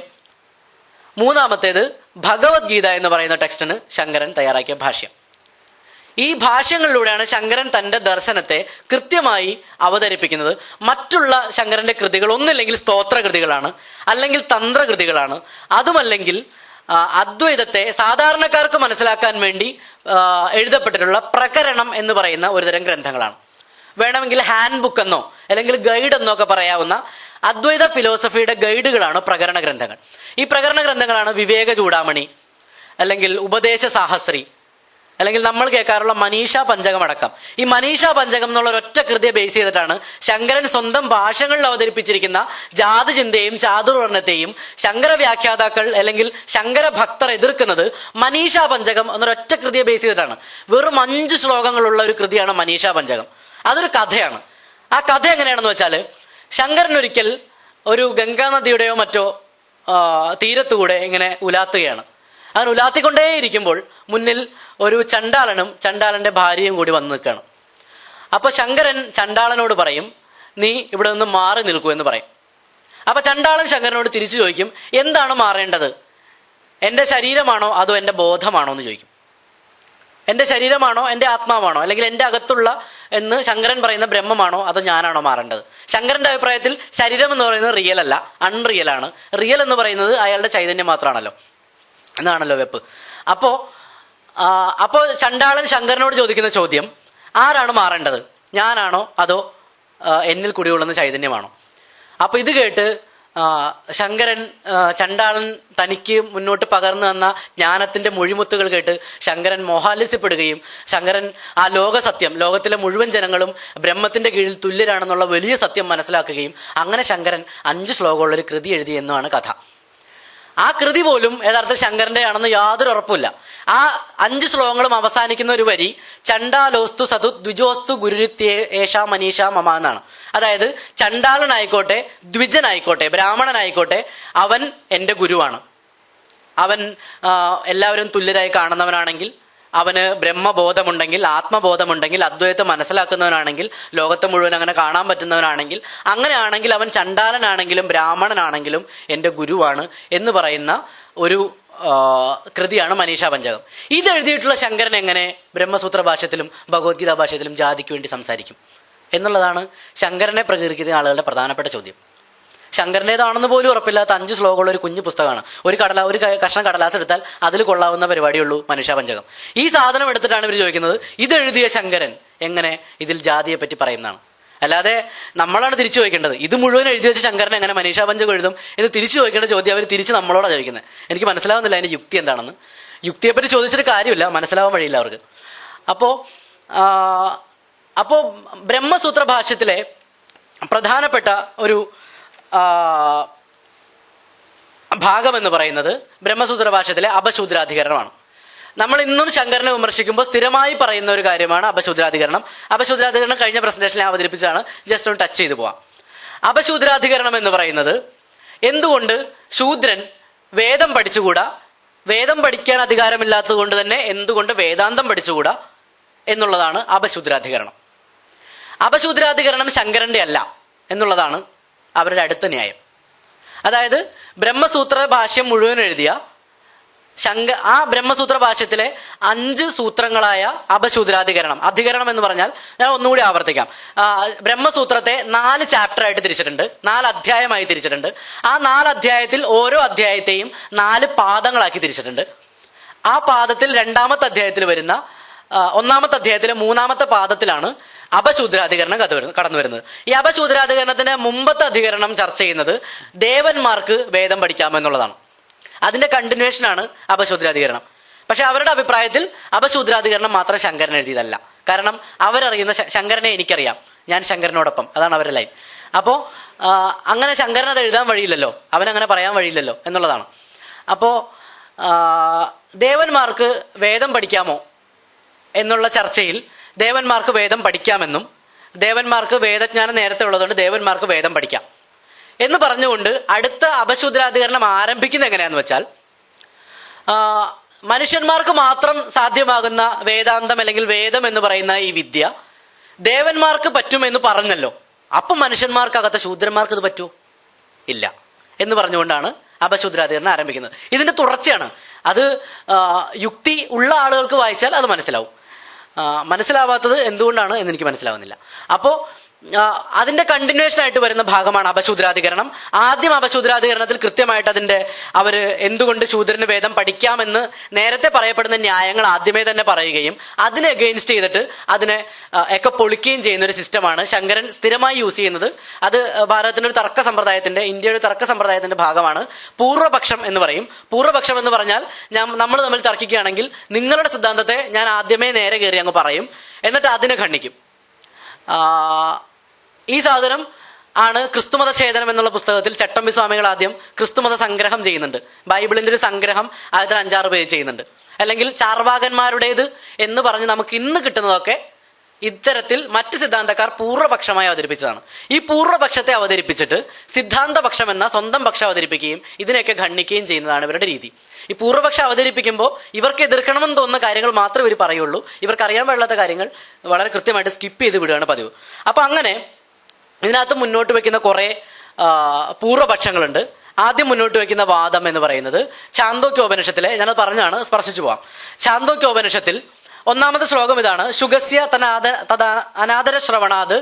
മൂന്നാമത്തേത് ഭഗവത്ഗീത എന്ന് പറയുന്ന ടെക്സ്റ്റിന് ശങ്കരൻ തയ്യാറാക്കിയ ഭാഷ്യം. ഈ ഭാഷ്യങ്ങളിലൂടെയാണ് ശങ്കരൻ തന്റെ ദർശനത്തെ കൃത്യമായി അവതരിപ്പിക്കുന്നത്. മറ്റുള്ള ശങ്കരന്റെ കൃതികൾ ഒന്നില്ലെങ്കിൽ സ്തോത്രകൃതികളാണ്, അല്ലെങ്കിൽ തന്ത്രകൃതികളാണ്, അതുമല്ലെങ്കിൽ അദ്വൈതത്തെ സാധാരണക്കാർക്ക് മനസ്സിലാക്കാൻ വേണ്ടി എഴുതപ്പെട്ടിട്ടുള്ള പ്രകരണം എന്ന് പറയുന്ന ഒരുതരം ഗ്രന്ഥങ്ങളാണ്. വേണമെങ്കിൽ ഹാൻഡ് ബുക്ക് എന്നോ അല്ലെങ്കിൽ ഗൈഡ് എന്നോ ഒക്കെ പറയാവുന്ന അദ്വൈത ഫിലോസഫിയുടെ ഗൈഡുകളാണ് പ്രകരണ ഗ്രന്ഥങ്ങൾ. ഈ പ്രകരണ ഗ്രന്ഥങ്ങളാണ് വിവേക ചൂടാമണി, അല്ലെങ്കിൽ ഉപദേശ സാഹസ്രി, അല്ലെങ്കിൽ നമ്മൾ കേൾക്കാറുള്ള മനീഷാ പഞ്ചകം അടക്കം. ഈ മനീഷാ പഞ്ചകം എന്നുള്ള ഒരൊറ്റ കൃതിയെ ബേസ് ചെയ്തിട്ടാണ് ശങ്കരൻ സ്വന്തം ഭാഷകളിൽ അവതരിപ്പിച്ചിരിക്കുന്ന ജാതി ചിന്തയും ചാതുർവർണ്ണത്തെയും ശങ്കര വ്യാഖ്യാതാക്കൾ അല്ലെങ്കിൽ ശങ്കര ഭക്തർ എതിർക്കുന്നത് മനീഷാ പഞ്ചകം എന്നൊരൊറ്റ കൃതിയെ ബേസ് ചെയ്തിട്ടാണ്. വെറും 5 ശ്ലോകങ്ങളുള്ള ഒരു കൃതിയാണ് മനീഷാ പഞ്ചകം. അതൊരു കഥയാണ്. ആ കഥ എങ്ങനെയാണെന്ന് വെച്ചാൽ, ശങ്കരൻ ഒരിക്കൽ ഒരു ഗംഗാനദിയുടെയോ മറ്റോ തീരത്തുകൂടെ ഇങ്ങനെ ഉലാത്തുകയാണ്. അങ്ങനെ ഉലാത്തിക്കൊണ്ടേയിരിക്കുമ്പോൾ മുന്നിൽ ഒരു ചണ്ടാളന്റെ ഭാര്യയും കൂടി വന്ന് നിൽക്കുകയാണ്. അപ്പൊ ശങ്കരൻ ചണ്ടാളനോട് പറയും, നീ ഇവിടെ നിന്ന് മാറി നിൽക്കൂ എന്ന് പറയും. അപ്പൊ ചണ്ടാളൻ ശങ്കരനോട് തിരിച്ചു ചോദിക്കും, എന്താണ് മാറേണ്ടത്, എൻ്റെ ശരീരമാണോ അതോ എൻ്റെ ബോധമാണോ എന്ന് ചോദിക്കും. എൻ്റെ ശരീരമാണോ എൻ്റെ ആത്മാവാണോ അല്ലെങ്കിൽ എൻ്റെ അകത്തുള്ള എന്ന് ശങ്കരൻ പറയുന്ന ബ്രഹ്മമാണോ അതോ ഞാനാണോ മാറേണ്ടത്? ശങ്കരന്റെ അഭിപ്രായത്തിൽ ശരീരം എന്ന് പറയുന്നത് റിയൽ അല്ല, അൺറിയൽ ആണ്. റിയൽ എന്ന് പറയുന്നത് അയാളുടെ ചൈതന്യം മാത്രമാണല്ലോ എന്നാണല്ലോ വെപ്പ്. അപ്പോ ചണ്ടാളൻ ശങ്കരനോട് ചോദിക്കുന്ന ചോദ്യം, ആരാണ് മാറേണ്ടത്, ഞാനാണോ അതോ എന്നിൽ കുടികൊള്ളുന്ന ചൈതന്യമാണോ? അപ്പൊ ഇത് കേട്ട് ശങ്കരൻ ചണ്ടാളൻ തനിക്ക് മുന്നോട്ട് പകർന്നു തന്ന ജ്ഞാനത്തിന്റെ മൊഴിമുത്തുകൾ കേട്ട് ശങ്കരൻ മോഹാലസ്യപ്പെടുകയും ശങ്കരൻ ആ ലോകത്തിലെ മുഴുവൻ ജനങ്ങളും ബ്രഹ്മത്തിന്റെ കീഴിൽ തുല്യരാണെന്നുള്ള വലിയ സത്യം മനസ്സിലാക്കുകയും അങ്ങനെ ശങ്കരൻ 5 ശ്ലോകമുള്ളൊരു കൃതി എഴുതി എന്നാണ് കഥ. ആ കൃതി പോലും യഥാർത്ഥത്തിൽ ശങ്കരന്റെ ആണെന്ന് യാതൊരു ഉറപ്പില്ല. ആ 5 ശ്ലോകങ്ങളും അവസാനിക്കുന്ന ഒരു വരി ചണ്ടാലോസ്തു സതു ദ്വിജോസ്തു ഗുരുരിത്യേ ഏഷാ മനീഷാ മമ എന്നാണ്. അതായത് ചണ്ടാളനായിക്കോട്ടെ ദ്വിജനായിക്കോട്ടെ ബ്രാഹ്മണനായിക്കോട്ടെ അവൻ എൻ്റെ ഗുരുവാണ്. അവൻ എല്ലാവരും തുല്യരായി കാണുന്നവനാണെങ്കിൽ, അവന് ബ്രഹ്മബോധമുണ്ടെങ്കിൽ, ആത്മബോധമുണ്ടെങ്കിൽ, അദ്വൈതത്തെ മനസ്സിലാക്കുന്നവനാണെങ്കിൽ, ലോകത്തെ മുഴുവൻ അങ്ങനെ കാണാൻ പറ്റുന്നവനാണെങ്കിൽ, അങ്ങനെയാണെങ്കിൽ അവൻ ചണ്ടാലനാണെങ്കിലും ബ്രാഹ്മണനാണെങ്കിലും എൻ്റെ ഗുരുവാണ് എന്ന് പറയുന്ന ഒരു കൃതിയാണ് മനീഷാ പഞ്ചകം. ഇതെഴുതിയിട്ടുള്ള ശങ്കരൻ എങ്ങനെ ബ്രഹ്മസൂത്ര ഭാഷ്യത്തിലും ഭഗവത്ഗീതാ ഭാഷ്യത്തിലും ജാതിക്ക് വേണ്ടി സംസാരിക്കും എന്നുള്ളതാണ് ശങ്കരനെ പ്രകീർത്തിക്കുന്ന ആളുകളുടെ പ്രധാനപ്പെട്ട ചോദ്യം. ശങ്കരനേതാണെന്ന് പോലും ഉറപ്പില്ലാത്ത 5 ശ്ലോകമുള്ള ഒരു കുഞ്ഞു പുസ്തകമാണ്. ഒരു കഷ്ണം കടലാസ് എടുത്താൽ അതിൽ കൊള്ളാവുന്ന പരിപാടിയുള്ളൂ മനീഷാ പഞ്ചകം. ഈ സാധനം എടുത്തിട്ടാണ് ഇവർ ചോദിക്കുന്നത്, ഇതെഴുതിയ ശങ്കരൻ എങ്ങനെ ഇതിൽ ജാതിയെ പറ്റി പറയുന്നതാണ്. അല്ലാതെ നമ്മളാണ് തിരിച്ചു ചോദിക്കേണ്ടത്, ഇത് മുഴുവൻ എഴുതി വെച്ച ശങ്കരൻ എങ്ങനെ മനീഷാ പഞ്ചകം എഴുതും എന്ന് തിരിച്ചു ചോദിക്കേണ്ട ചോദ്യം അവർ തിരിച്ച് നമ്മളോടാണ് ചോദിക്കുന്നത്. എനിക്ക് മനസ്സിലാവുന്നില്ല അതിന്റെ യുക്തി എന്താണെന്ന്. യുക്തിയെപ്പറ്റി ചോദിച്ചിട്ട് കാര്യമില്ല, മനസ്സിലാവാൻ വഴിയില്ല അവർക്ക്. അപ്പോ ബ്രഹ്മസൂത്ര ഭാഷ്യത്തിലെ പ്രധാനപ്പെട്ട ഒരു ഭാഗം എന്ന് പറയുന്നത് ബ്രഹ്മസൂത്ര ഭാഷ്യത്തിലെ അപശൂദ്രാധികരണമാണ്. നമ്മൾ ഇന്നും ശങ്കരനെ വിമർശിക്കുമ്പോൾ സ്ഥിരമായി പറയുന്ന ഒരു കാര്യമാണ് അപശൂദ്രാധികരണം. അപശൂദ്രാധികരണം കഴിഞ്ഞ പ്രസന്റേഷനിൽ അവതരിപ്പിച്ചാണ്, ജസ്റ്റ് ഒന്ന് ടച്ച് ചെയ്തു പോവാം. അപശൂദ്രാധികരണം എന്ന് പറയുന്നത് എന്തുകൊണ്ട് ശൂദ്രൻ വേദം പഠിച്ചുകൂടാ, വേദം പഠിക്കാൻ അധികാരമില്ലാത്തത് കൊണ്ട് തന്നെ എന്തുകൊണ്ട് വേദാന്തം പഠിച്ചുകൂടാ എന്നുള്ളതാണ് അപശൂദ്രാധികരണം. അപശൂദ്രാധികരണം ശങ്കരന്റെ അല്ല എന്നുള്ളതാണ് അവരുടെ അടുത്ത ന്യായം. അതായത് ബ്രഹ്മസൂത്ര ഭാഷ്യം മുഴുവൻ എഴുതിയ ആ ബ്രഹ്മസൂത്ര ഭാഷ്യത്തിലെ 5 സൂത്രങ്ങളായ അപശൂദ്രാധികരണം, അധികരണം എന്ന് പറഞ്ഞാൽ, ഞാൻ ഒന്നുകൂടി ആവർത്തിക്കാം, ബ്രഹ്മസൂത്രത്തെ 4 ചാപ്റ്ററായിട്ട് തിരിച്ചിട്ടുണ്ട്, 4 അധ്യായമായി തിരിച്ചിട്ടുണ്ട്. ആ 4 അധ്യായത്തിൽ ഓരോ അധ്യായത്തെയും 4 പാദങ്ങളാക്കി തിരിച്ചിട്ടുണ്ട്. ആ പാദത്തിൽ 2ാമത്തെ അധ്യായത്തിൽ വരുന്ന 1ാമത്തെ അധ്യായത്തിലെ 3ാമത്തെ പാദത്തിലാണ് അപശൂദ്രാധികരണം കടന്നു വരുന്നത്. ഈ അപശൂദ്രാധികരണത്തിന് മുമ്പത്തെ അധികരണം ചർച്ച ചെയ്യുന്നത് ദേവന്മാർക്ക് വേദം പഠിക്കാമെന്നുള്ളതാണ്. അതിന്റെ കണ്ടിന്യൂഷനാണ് അപശൂദ്രാധികരണം. പക്ഷെ അവരുടെ അഭിപ്രായത്തിൽ അപശൂദ്രാധികരണം മാത്രം ശങ്കരൻ എഴുതിയതല്ല. കാരണം അവരറിയുന്ന ശങ്കരനെ എനിക്കറിയാം, ഞാൻ ശങ്കരനോടൊപ്പം, അതാണ് അവരുടെ ലൈൻ. അപ്പോ അങ്ങനെ ശങ്കരൻ അത് എഴുതാൻ വഴിയില്ലല്ലോ, അവനങ്ങനെ പറയാൻ വഴിയില്ലല്ലോ എന്നുള്ളതാണ്. അപ്പോ ദേവന്മാർക്ക് വേദം പഠിക്കാമോ എന്നുള്ള ചർച്ചയിൽ ദേവന്മാർക്ക് വേദം പഠിക്കാമെന്നും ദേവന്മാർക്ക് വേദജ്ഞാനം നേരത്തെ ഉള്ളതുകൊണ്ട് ദേവന്മാർക്ക് വേദം പഠിക്കാം എന്ന് പറഞ്ഞുകൊണ്ട് അടുത്ത അപശൂദ്രാധികരണം ആരംഭിക്കുന്നത് എങ്ങനെയാന്ന് വെച്ചാൽ, മനുഷ്യന്മാർക്ക് മാത്രം സാധ്യമാകുന്ന വേദാന്തം അല്ലെങ്കിൽ വേദം എന്ന് പറയുന്ന ഈ വിദ്യ ദേവന്മാർക്ക് പറ്റുമെന്ന് പറഞ്ഞല്ലോ, അപ്പം മനുഷ്യന്മാർക്കകത്ത ശൂദ്രന്മാർക്ക് ഇത് പറ്റുമോ? ഇല്ല എന്ന് പറഞ്ഞുകൊണ്ടാണ് അപശൂദ്രാധികരണം ആരംഭിക്കുന്നത്. ഇതിന്റെ തുടർച്ചയാണ്. അത് യുക്തി ഉള്ള ആളുകൾക്ക് വായിച്ചാൽ അത് മനസ്സിലാവും. മനസ്സിലാവാത്തത് എന്തുകൊണ്ടാണ് എന്ന് എനിക്ക് മനസ്സിലാവുന്നില്ല. അപ്പോൾ അതിന്റെ കണ്ടിന്യൂഷൻ ആയിട്ട് വരുന്ന ഭാഗമാണ് അപശൂദ്രാധികരണം. ആദ്യം അപശൂദ്രാധികരണത്തിൽ കൃത്യമായിട്ട് അവര് എന്തുകൊണ്ട് ശൂദ്രന് വേദം പഠിക്കാമെന്ന് നേരത്തെ പറയപ്പെടുന്ന ന്യായങ്ങൾ ആദ്യമേ തന്നെ പറയുകയും അതിനെ അഗെയിൻസ്റ്റ് ചെയ്തിട്ട് അതിനെ ഒക്കെ പൊളിക്കുകയും ചെയ്യുന്ന ഒരു സിസ്റ്റമാണ് ശങ്കരൻ സ്ഥിരമായി യൂസ് ചെയ്യുന്നത്. അത് ഭാരതത്തിന്റെ ഒരു തർക്ക സമ്പ്രദായത്തിന്റെ, ഇന്ത്യയുടെ തർക്ക സമ്പ്രദായത്തിന്റെ ഭാഗമാണ്. പൂർവ്വപക്ഷം എന്ന് പറയും. പൂർവ്വപക്ഷം എന്ന് പറഞ്ഞാൽ നമ്മൾ തമ്മിൽ തർക്കിക്കുകയാണെങ്കിൽ നിങ്ങളുടെ സിദ്ധാന്തത്തെ ഞാൻ ആദ്യമേ നേരെ കയറി അങ്ങ് പറയും, എന്നിട്ട് അതിനെ ഖണ്ഡിക്കും. ഈ സാധനം ആണ് ക്രിസ്തുമത ഛേദനം എന്നുള്ള പുസ്തകത്തിൽ ചട്ടമ്പി സ്വാമികൾ ആദ്യം ക്രിസ്തുമത സംഗ്രഹം ചെയ്യുന്നുണ്ട്. ബൈബിളിന്റെ ഒരു സംഗ്രഹം അതിൽ 5-6 പേജ് ചെയ്യുന്നുണ്ട്. അല്ലെങ്കിൽ ചാർവാകന്മാരുടേത് എന്ന് പറഞ്ഞ് നമുക്ക് ഇന്ന് കിട്ടുന്നതൊക്കെ ഇത്തരത്തിൽ മറ്റ് സിദ്ധാന്തക്കാർ പൂർവ്വപക്ഷമായി അവതരിപ്പിച്ചതാണ്. ഈ പൂർവ്വപക്ഷത്തെ അവതരിപ്പിച്ചിട്ട് സിദ്ധാന്തപക്ഷം എന്ന സ്വന്തം പക്ഷം അവതരിപ്പിക്കുകയും ഇതിനെയൊക്കെ ഖണ്ഡിക്കുകയും ചെയ്യുന്നതാണ് ഇവരുടെ രീതി. ഈ പൂർവ്വപക്ഷം അവതരിപ്പിക്കുമ്പോൾ ഇവർക്ക് എതിർക്കണമെന്ന് തോന്നുന്ന കാര്യങ്ങൾ മാത്രമേ ഇവർ പറയുള്ളൂ. ഇവർക്ക് അറിയാൻ പാടില്ലാത്ത കാര്യങ്ങൾ വളരെ കൃത്യമായിട്ട് സ്കിപ്പ് ചെയ്ത് വിടുകയാണ് പതിവ്. അപ്പൊ അങ്ങനെ ഇതിനകത്ത് മുന്നോട്ട് വെക്കുന്ന കുറെ പൂർവ്വപക്ഷങ്ങളുണ്ട്. ആദ്യം മുന്നോട്ട് വെക്കുന്ന വാദം എന്ന് പറയുന്നത് ഛാന്തോക്യോപനിഷത്തിലെ, ഞാനത് പറഞ്ഞാണ് സ്പർശിച്ചു പോവാം. ഛാന്തോക്യോപനിഷത്തിൽ 1ാമത്തെ ശ്ലോകം ഇതാണ്: ശുഗസ്യ അനാദര ശ്രവണാത്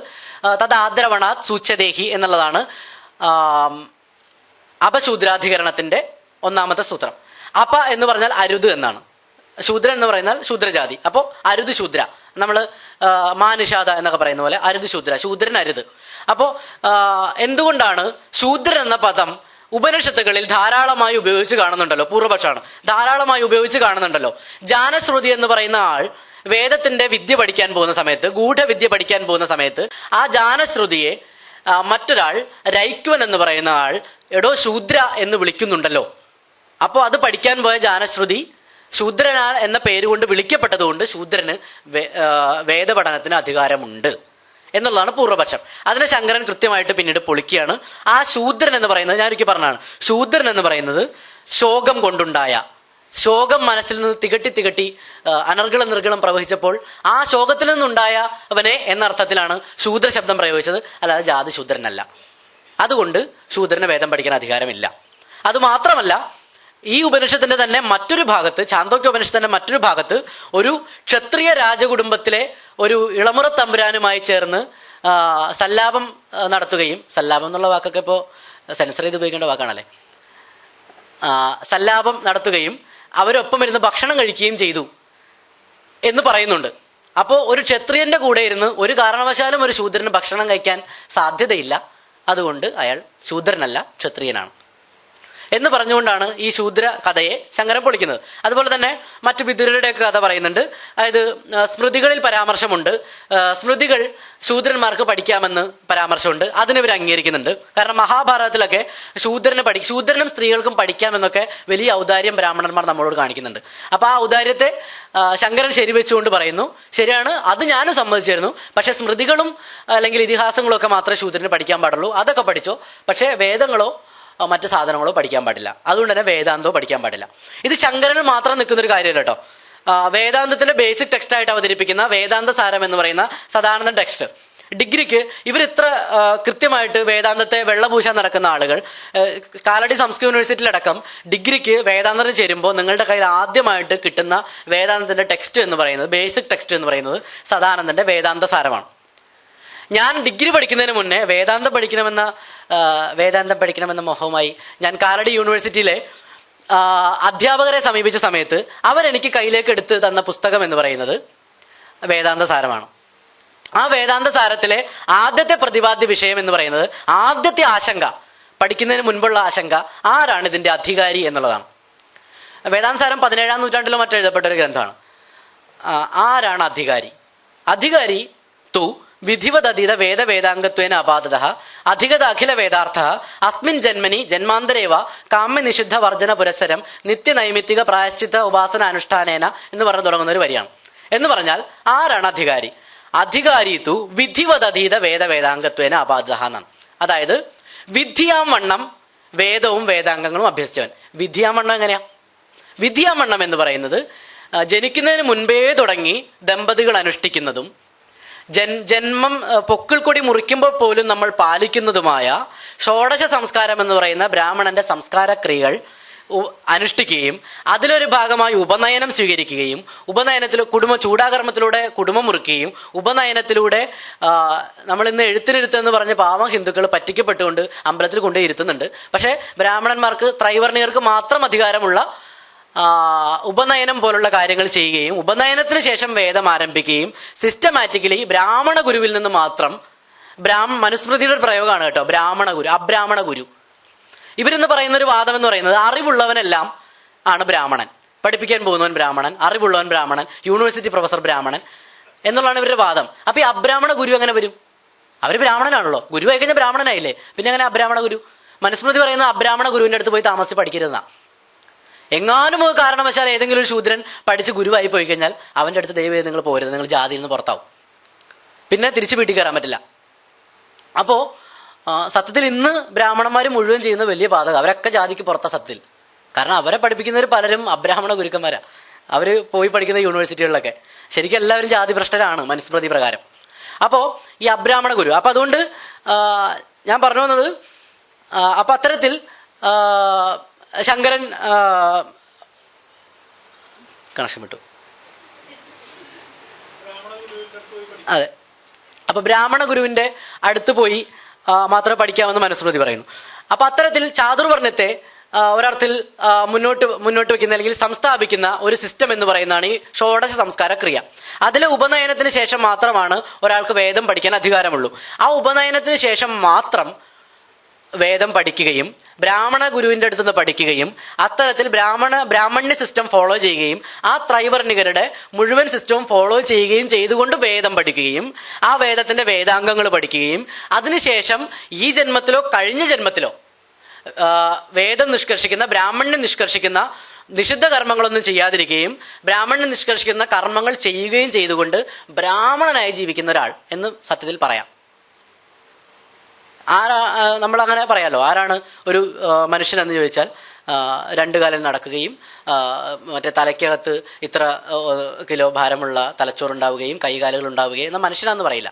തദാദരവണാത് സൂച്യദേഹി എന്നുള്ളതാണ് അപശൂദ്രാധികരണത്തിന്റെ 1ാമത്തെ സൂത്രം. അപ എന്ന് പറഞ്ഞാൽ അരുത് എന്നാണ്, ശൂദ്രൻ എന്ന് പറയുന്നാൽ ശൂദ്രജാതി. അപ്പോൾ അരുത് ശൂദ്ര, നമ്മൾ മാനുഷാദ എന്നൊക്കെ പറയുന്ന പോലെ അരുത് ശൂദ്ര, ശൂദ്രൻ അരുത്. അപ്പോ എന്തുകൊണ്ടാണ് ശൂദ്രൻ എന്ന പദം ഉപനിഷത്തുകളിൽ ധാരാളമായി ഉപയോഗിച്ച് കാണുന്നുണ്ടല്ലോ? പൂർവ്വപക്ഷമാണ്, ധാരാളമായി ഉപയോഗിച്ച് കാണുന്നുണ്ടല്ലോ. ജാനശ്രുതി എന്ന് പറയുന്ന ആൾ വേദത്തിന്റെ വിദ്യ പഠിക്കാൻ പോകുന്ന സമയത്ത്, ഗൂഢവിദ്യ പഠിക്കാൻ പോകുന്ന സമയത്ത് ആ ജാനശ്രുതിയെ മറ്റൊരാൾ രൈക്വൻ എന്ന് പറയുന്ന ആൾ എടോ ശൂദ്ര എന്ന് വിളിക്കുന്നുണ്ടല്ലോ. അപ്പോൾ അത് പഠിക്കാൻ പോയ ജാനശ്രുതി ശൂദ്രനാ എന്ന പേരുകൊണ്ട് വിളിക്കപ്പെട്ടതുകൊണ്ട് ശൂദ്രന് വേദപഠനത്തിന് അധികാരമുണ്ട് എന്നുള്ളതാണ് പൂർവ്വപക്ഷം. അതിനെ ശങ്കരൻ കൃത്യമായിട്ട് പിന്നീട് പൊളിക്കുകയാണ്. ആ ശൂദ്രൻ എന്ന് പറയുന്നത്, ഞാൻ ഒരിക്കൽ പറഞ്ഞാണ്, ശൂദ്രൻ എന്ന് പറയുന്നത് ശോകം കൊണ്ടുണ്ടായ, ശോകം മനസ്സിൽ നിന്ന് തികട്ടി അനർഗളം നിർഗളം പ്രവഹിച്ചപ്പോൾ ആ ശോകത്തിൽ നിന്നുണ്ടായവനെ എന്ന അർത്ഥത്തിലാണ് ശൂദ്ര ശബ്ദം പ്രയോഗിച്ചത്, അല്ലാതെ ജാതി ശൂദ്രനല്ല. അതുകൊണ്ട് ശൂദ്രന് വേദം പഠിക്കാൻ അധികാരമില്ല. അതുമാത്രമല്ല, ഈ ഉപനിഷത്തിന്റെ തന്നെ മറ്റൊരു ഭാഗത്ത്, ഛാന്തോക്യ ഉപനിഷത്തിന്റെ മറ്റൊരു ഭാഗത്ത് ഒരു ക്ഷത്രിയ രാജകുടുംബത്തിലെ ഒരു ഇളമുറ തമ്പുരാനുമായി ചേർന്ന് സല്ലാപം നടത്തുകയും, സല്ലാപം എന്നുള്ള വാക്കൊക്കെ ഇപ്പോൾ സെൻസർ ചെയ്ത് ഉപയോഗിക്കേണ്ട വാക്കാണല്ലേ, സല്ലാപം നടത്തുകയും അവരൊപ്പം ഇരുന്ന് ഭക്ഷണം കഴിക്കുകയും ചെയ്തു എന്ന് പറയുന്നുണ്ട്. അപ്പോൾ ഒരു ക്ഷത്രിയന്റെ കൂടെ ഇരുന്ന് ഒരു കാരണവശാലും ഒരു ശൂദ്രന് ഭക്ഷണം കഴിക്കാൻ സാധ്യതയില്ല. അതുകൊണ്ട് അയാൾ ശൂദ്രനല്ല, ക്ഷത്രിയനാണ്. എന്ന് പറഞ്ഞുകൊണ്ടാണ് ഈ ശൂദ്ര കഥയെ ശങ്കരൻ പൊളിക്കുന്നത്. അതുപോലെ തന്നെ മറ്റു വിദുരരുടെയൊക്കെ കഥ പറയുന്നുണ്ട്. അതായത് സ്മൃതികളിൽ പരാമർശമുണ്ട്, സ്മൃതികൾ ശൂദ്രന്മാർക്ക് പഠിക്കാമെന്ന് പരാമർശമുണ്ട്. അതിന് ഇവർ അംഗീകരിക്കുന്നുണ്ട്. കാരണം മഹാഭാരതത്തിലൊക്കെ ശൂദ്രനും സ്ത്രീകൾക്കും പഠിക്കാമെന്നൊക്കെ വലിയ ഔദാര്യം ബ്രാഹ്മണന്മാർ നമ്മളോട് കാണിക്കുന്നുണ്ട്. അപ്പൊ ആ ഔദാര്യത്തെ ശങ്കരൻ ശരിവെച്ചുകൊണ്ട് പറയുന്നു, ശരിയാണ്, അത് ഞാനും സമ്മതിച്ചിരുന്നു, പക്ഷെ സ്മൃതികളും അല്ലെങ്കിൽ ഇതിഹാസങ്ങളും ഒക്കെ മാത്രമേ ശൂദ്രന് പഠിക്കാൻ പാടുള്ളൂ. അതൊക്കെ പഠിച്ചോ, പക്ഷേ വേദങ്ങളോ മറ്റു സാധനങ്ങളോ പഠിക്കാൻ പാടില്ല. അതുകൊണ്ട് തന്നെ വേദാന്തോ പഠിക്കാൻ പാടില്ല. ഇത് ശങ്കരനിൽ മാത്രം നിൽക്കുന്ന ഒരു കാര്യമല്ല കേട്ടോ. വേദാന്തത്തിന്റെ ബേസിക് ടെക്സ്റ്റ് ആയിട്ട് അവതരിപ്പിക്കുന്ന വേദാന്ത സാരം എന്ന് പറയുന്ന സദാനന്ദ ടെക്സ്റ്റ് ഡിഗ്രിക്ക് ഇവർ ഇത്ര കൃത്യമായിട്ട് വേദാന്തത്തെ വെള്ളപൂശാൻ നടക്കുന്ന ആളുകൾ, കാലടി സംസ്കൃത യൂണിവേഴ്സിറ്റിയിലടക്കം ഡിഗ്രിക്ക് വേദാന്തത്തിന് ചേരുമ്പോൾ നിങ്ങളുടെ കയ്യിൽ ആദ്യമായിട്ട് കിട്ടുന്ന വേദാന്തത്തിന്റെ ടെക്സ്റ്റ് എന്ന് പറയുന്നത്, ബേസിക് ടെക്സ്റ്റ് എന്ന് പറയുന്നത് സദാനന്ദന്റെ വേദാന്ത സാരമാണ്. ഞാൻ ഡിഗ്രി പഠിക്കുന്നതിന് മുന്നേ വേദാന്തം പഠിക്കണമെന്ന മോഹവുമായി ഞാൻ കാലടി യൂണിവേഴ്സിറ്റിയിലെ അധ്യാപകരെ സമീപിച്ച സമയത്ത് അവരെനിക്ക് കയ്യിലേക്ക് എടുത്ത് തന്ന പുസ്തകം എന്ന് പറയുന്നത് വേദാന്ത സാരമാണ്. ആ വേദാന്ത സാരത്തിലെ ആദ്യത്തെ പ്രതിപാദ്യ വിഷയം എന്ന് പറയുന്നത്, ആദ്യത്തെ ആശങ്ക, പഠിക്കുന്നതിന് മുൻപുള്ള ആശങ്ക, ആരാണ് ഇതിന്റെ അധികാരി എന്നുള്ളതാണ്. വേദാന്ത സാരം 17-ാം നൂറ്റാണ്ടിലോ മറ്റോ എഴുതപ്പെട്ട ഒരു ഗ്രന്ഥമാണ്. ആരാണ് അധികാരി? അധികാരി തു വിധിവതീത വേദവേദാംഗത്വേന അപാദത അധികത അഖില വേദാർത്ഥ അസ്മിൻ ജന്മനി ജന്മാന്തരേവ കാമ്യനിഷിദ്ധ വർജന പുരസ്സരം നിത്യനൈമിത്തിക പ്രായശ്ചിത്ത ഉപാസന അനുഷ്ഠാനേന എന്ന് പറഞ്ഞു തുടങ്ങുന്ന ഒരു വരിയാണ്. എന്ന് പറഞ്ഞാൽ ആരാണ് അധികാരി? അധികാരി തു വിധിവതീത വേദവേദാംഗത്വേന അപാദത എന്നാണ്. അതായത് വിധിയാം വണ്ണം വേദവും വേദാംഗങ്ങളും അഭ്യസിച്ചവൻ. വിധിയാം വണ്ണം എങ്ങനെയാ? വിധിയാം വണ്ണം എന്ന് പറയുന്നത് ജനിക്കുന്നതിന് മുൻപേ തുടങ്ങി ദമ്പതികൾ അനുഷ്ഠിക്കുന്നതും ജന്മം പൊക്കിൾ കൊടി മുറിക്കുമ്പോൾ പോലും നമ്മൾ പാലിക്കുന്നതുമായ ഷോഡശ സംസ്കാരം എന്ന് പറയുന്ന ബ്രാഹ്മണന്റെ സംസ്കാര ക്രിയകൾ അനുഷ്ഠിക്കുകയും അതിലൊരു ഭാഗമായി ഉപനയനം സ്വീകരിക്കുകയും ഉപനയനത്തിൽ ചൂടാകർമ്മത്തിലൂടെ കുടുംബം മുറിക്കുകയും ഉപനയനത്തിലൂടെ നമ്മൾ ഇന്ന് എഴുത്തിനിരുത്തെന്ന് പറഞ്ഞ് പാവം ഹിന്ദുക്കൾ പറ്റിക്കപ്പെട്ടുകൊണ്ട് അമ്പലത്തിൽ കൊണ്ടുപോയി ഇരുത്തുന്നുണ്ട്. പക്ഷെ ബ്രാഹ്മണന്മാർക്ക് ത്രൈവർണികർക്ക് മാത്രം അധികാരമുള്ള ഉപനയനം പോലുള്ള കാര്യങ്ങൾ ചെയ്യുകയും ഉപനയനത്തിന് ശേഷം വേദം ആരംഭിക്കുകയും സിസ്റ്റമാറ്റിക്കലി ബ്രാഹ്മണ ഗുരുവിൽ നിന്ന് മാത്രം മനുസ്മൃതിയുടെ ഒരു പ്രയോഗമാണ് കേട്ടോ, ബ്രാഹ്മണ ഗുരു, അബ്രാഹ്മണ ഗുരു. ഇവരെന്ന് പറയുന്ന ഒരു വാദം എന്ന് പറയുന്നത് അറിവുള്ളവനെല്ലാം ആണ് ബ്രാഹ്മണൻ, പഠിപ്പിക്കാൻ പോകുന്നവൻ ബ്രാഹ്മണൻ, അറിവുള്ളവൻ ബ്രാഹ്മണൻ, യൂണിവേഴ്സിറ്റി പ്രൊഫസർ ബ്രാഹ്മണൻ എന്നുള്ളതാണ് ഇവരുടെ വാദം. അപ്പൊ ഈ അബ്രാഹ്മണ ഗുരു എങ്ങനെ വരും? അവര് ബ്രാഹ്മണനാണല്ലോ, ഗുരു ആയി കഴിഞ്ഞാൽ ബ്രാഹ്മണനായില്ലേ, പിന്നെ അങ്ങനെ അബ്രാഹ്മണ ഗുരു? മനുസ്മൃതി പറയുന്ന അബ്രാഹ്മണ ഗുരുവിന്റെ അടുത്ത് പോയി താമസിച്ച് പഠിക്കരുതെന്നാ. എങ്ങാനും ഒരു കാരണവശാൽ ഏതെങ്കിലും ഒരു ശൂദ്രൻ പഠിച്ച് ഗുരുവായി പോയി കഴിഞ്ഞാൽ അവന്റെ അടുത്ത് ദൈവം നിങ്ങൾ പോരുത്, നിങ്ങൾ ജാതിയിൽ നിന്ന് പുറത്താവും, പിന്നെ തിരിച്ചു വീട്ടിൽ കയറാൻ പറ്റില്ല. അപ്പോ സത്യത്തിൽ ഇന്ന് ബ്രാഹ്മണന്മാർ മുഴുവൻ ചെയ്യുന്ന വലിയ പാതകം, അവരൊക്കെ ജാതിക്ക് പുറത്താ സത്യത്തിൽ. കാരണം അവരെ പഠിപ്പിക്കുന്നവർ പലരും അബ്രാഹ്മണ ഗുരുക്കന്മാരാ, അവര് പോയി പഠിക്കുന്ന യൂണിവേഴ്സിറ്റികളിലൊക്കെ. ശരിക്കും എല്ലാവരും ജാതി ഭ്രഷ്ടരാണ് മനുസ്മൃതി പ്രകാരം. അപ്പോ ഈ അബ്രാഹ്മണ ഗുരു, അപ്പൊ അതുകൊണ്ട് ഞാൻ പറഞ്ഞു വന്നത്, അപ്പൊ അത്തരത്തിൽ ശങ്കരൻ കണക്ഷൻ വിട്ടു. അതെ, അപ്പൊ ബ്രാഹ്മണ ഗുരുവിന്റെ അടുത്ത് പോയി മാത്രമേ പഠിക്കാമെന്ന് മനുസ്മൃതി പറയുന്നു. അപ്പൊ അത്തരത്തിൽ ചാതുർവർണ്ണത്തെ ഒരർത്ഥത്തിൽ മുന്നോട്ട് വെക്കുന്ന അല്ലെങ്കിൽ സംസ്ഥാപിക്കുന്ന ഒരു സിസ്റ്റം എന്ന് പറയുന്നതാണ് ഈ ഷോഡശ സംസ്കാര ക്രിയ. അതിലെ ഉപനയനത്തിന് ശേഷം മാത്രമാണ് ഒരാൾക്ക് വേദം പഠിക്കാൻ അധികാരമുള്ളൂ. ആ ഉപനയനത്തിന് ശേഷം മാത്രം വേദം പഠിക്കുകയും ബ്രാഹ്മണ ഗുരുവിന്റെ അടുത്ത് നിന്ന് പഠിക്കുകയും അത്തരത്തിൽ ബ്രാഹ്മണ്യ സിസ്റ്റം ഫോളോ ചെയ്യുകയും ആ ത്രൈവർണികരുടെ മുഴുവൻ സിസ്റ്റവും ഫോളോ ചെയ്യുകയും ചെയ്തുകൊണ്ട് വേദം പഠിക്കുകയും ആ വേദത്തിന്റെ വേദാംഗങ്ങൾ പഠിക്കുകയും അതിനുശേഷം ഈ ജന്മത്തിലോ കഴിഞ്ഞ ജന്മത്തിലോ വേദം നിഷ്കർഷിക്കുന്ന ബ്രാഹ്മണ്യം നിഷ്കർഷിക്കുന്ന നിഷിദ്ധ കർമ്മങ്ങളൊന്നും ചെയ്യാതിരിക്കുകയും ബ്രാഹ്മണ്യം നിഷ്കർഷിക്കുന്ന കർമ്മങ്ങൾ ചെയ്യുകയും ചെയ്തുകൊണ്ട് ബ്രാഹ്മണനായി ജീവിക്കുന്ന ഒരാൾ എന്ന് സത്യത്തിൽ പറയാം. നമ്മളങ്ങനെ പറയാലോ, ആരാണ് ഒരു മനുഷ്യനെന്ന് ചോദിച്ചാൽ രണ്ടു കാലിൽ നടക്കുകയും മറ്റേ തലയ്ക്കകത്ത് ഇത്ര കിലോ ഭാരമുള്ള തലച്ചോറുണ്ടാവുകയും കൈകാലുകൾ ഉണ്ടാവുകയും എന്ന മനുഷ്യനാന്ന് പറയില്ല.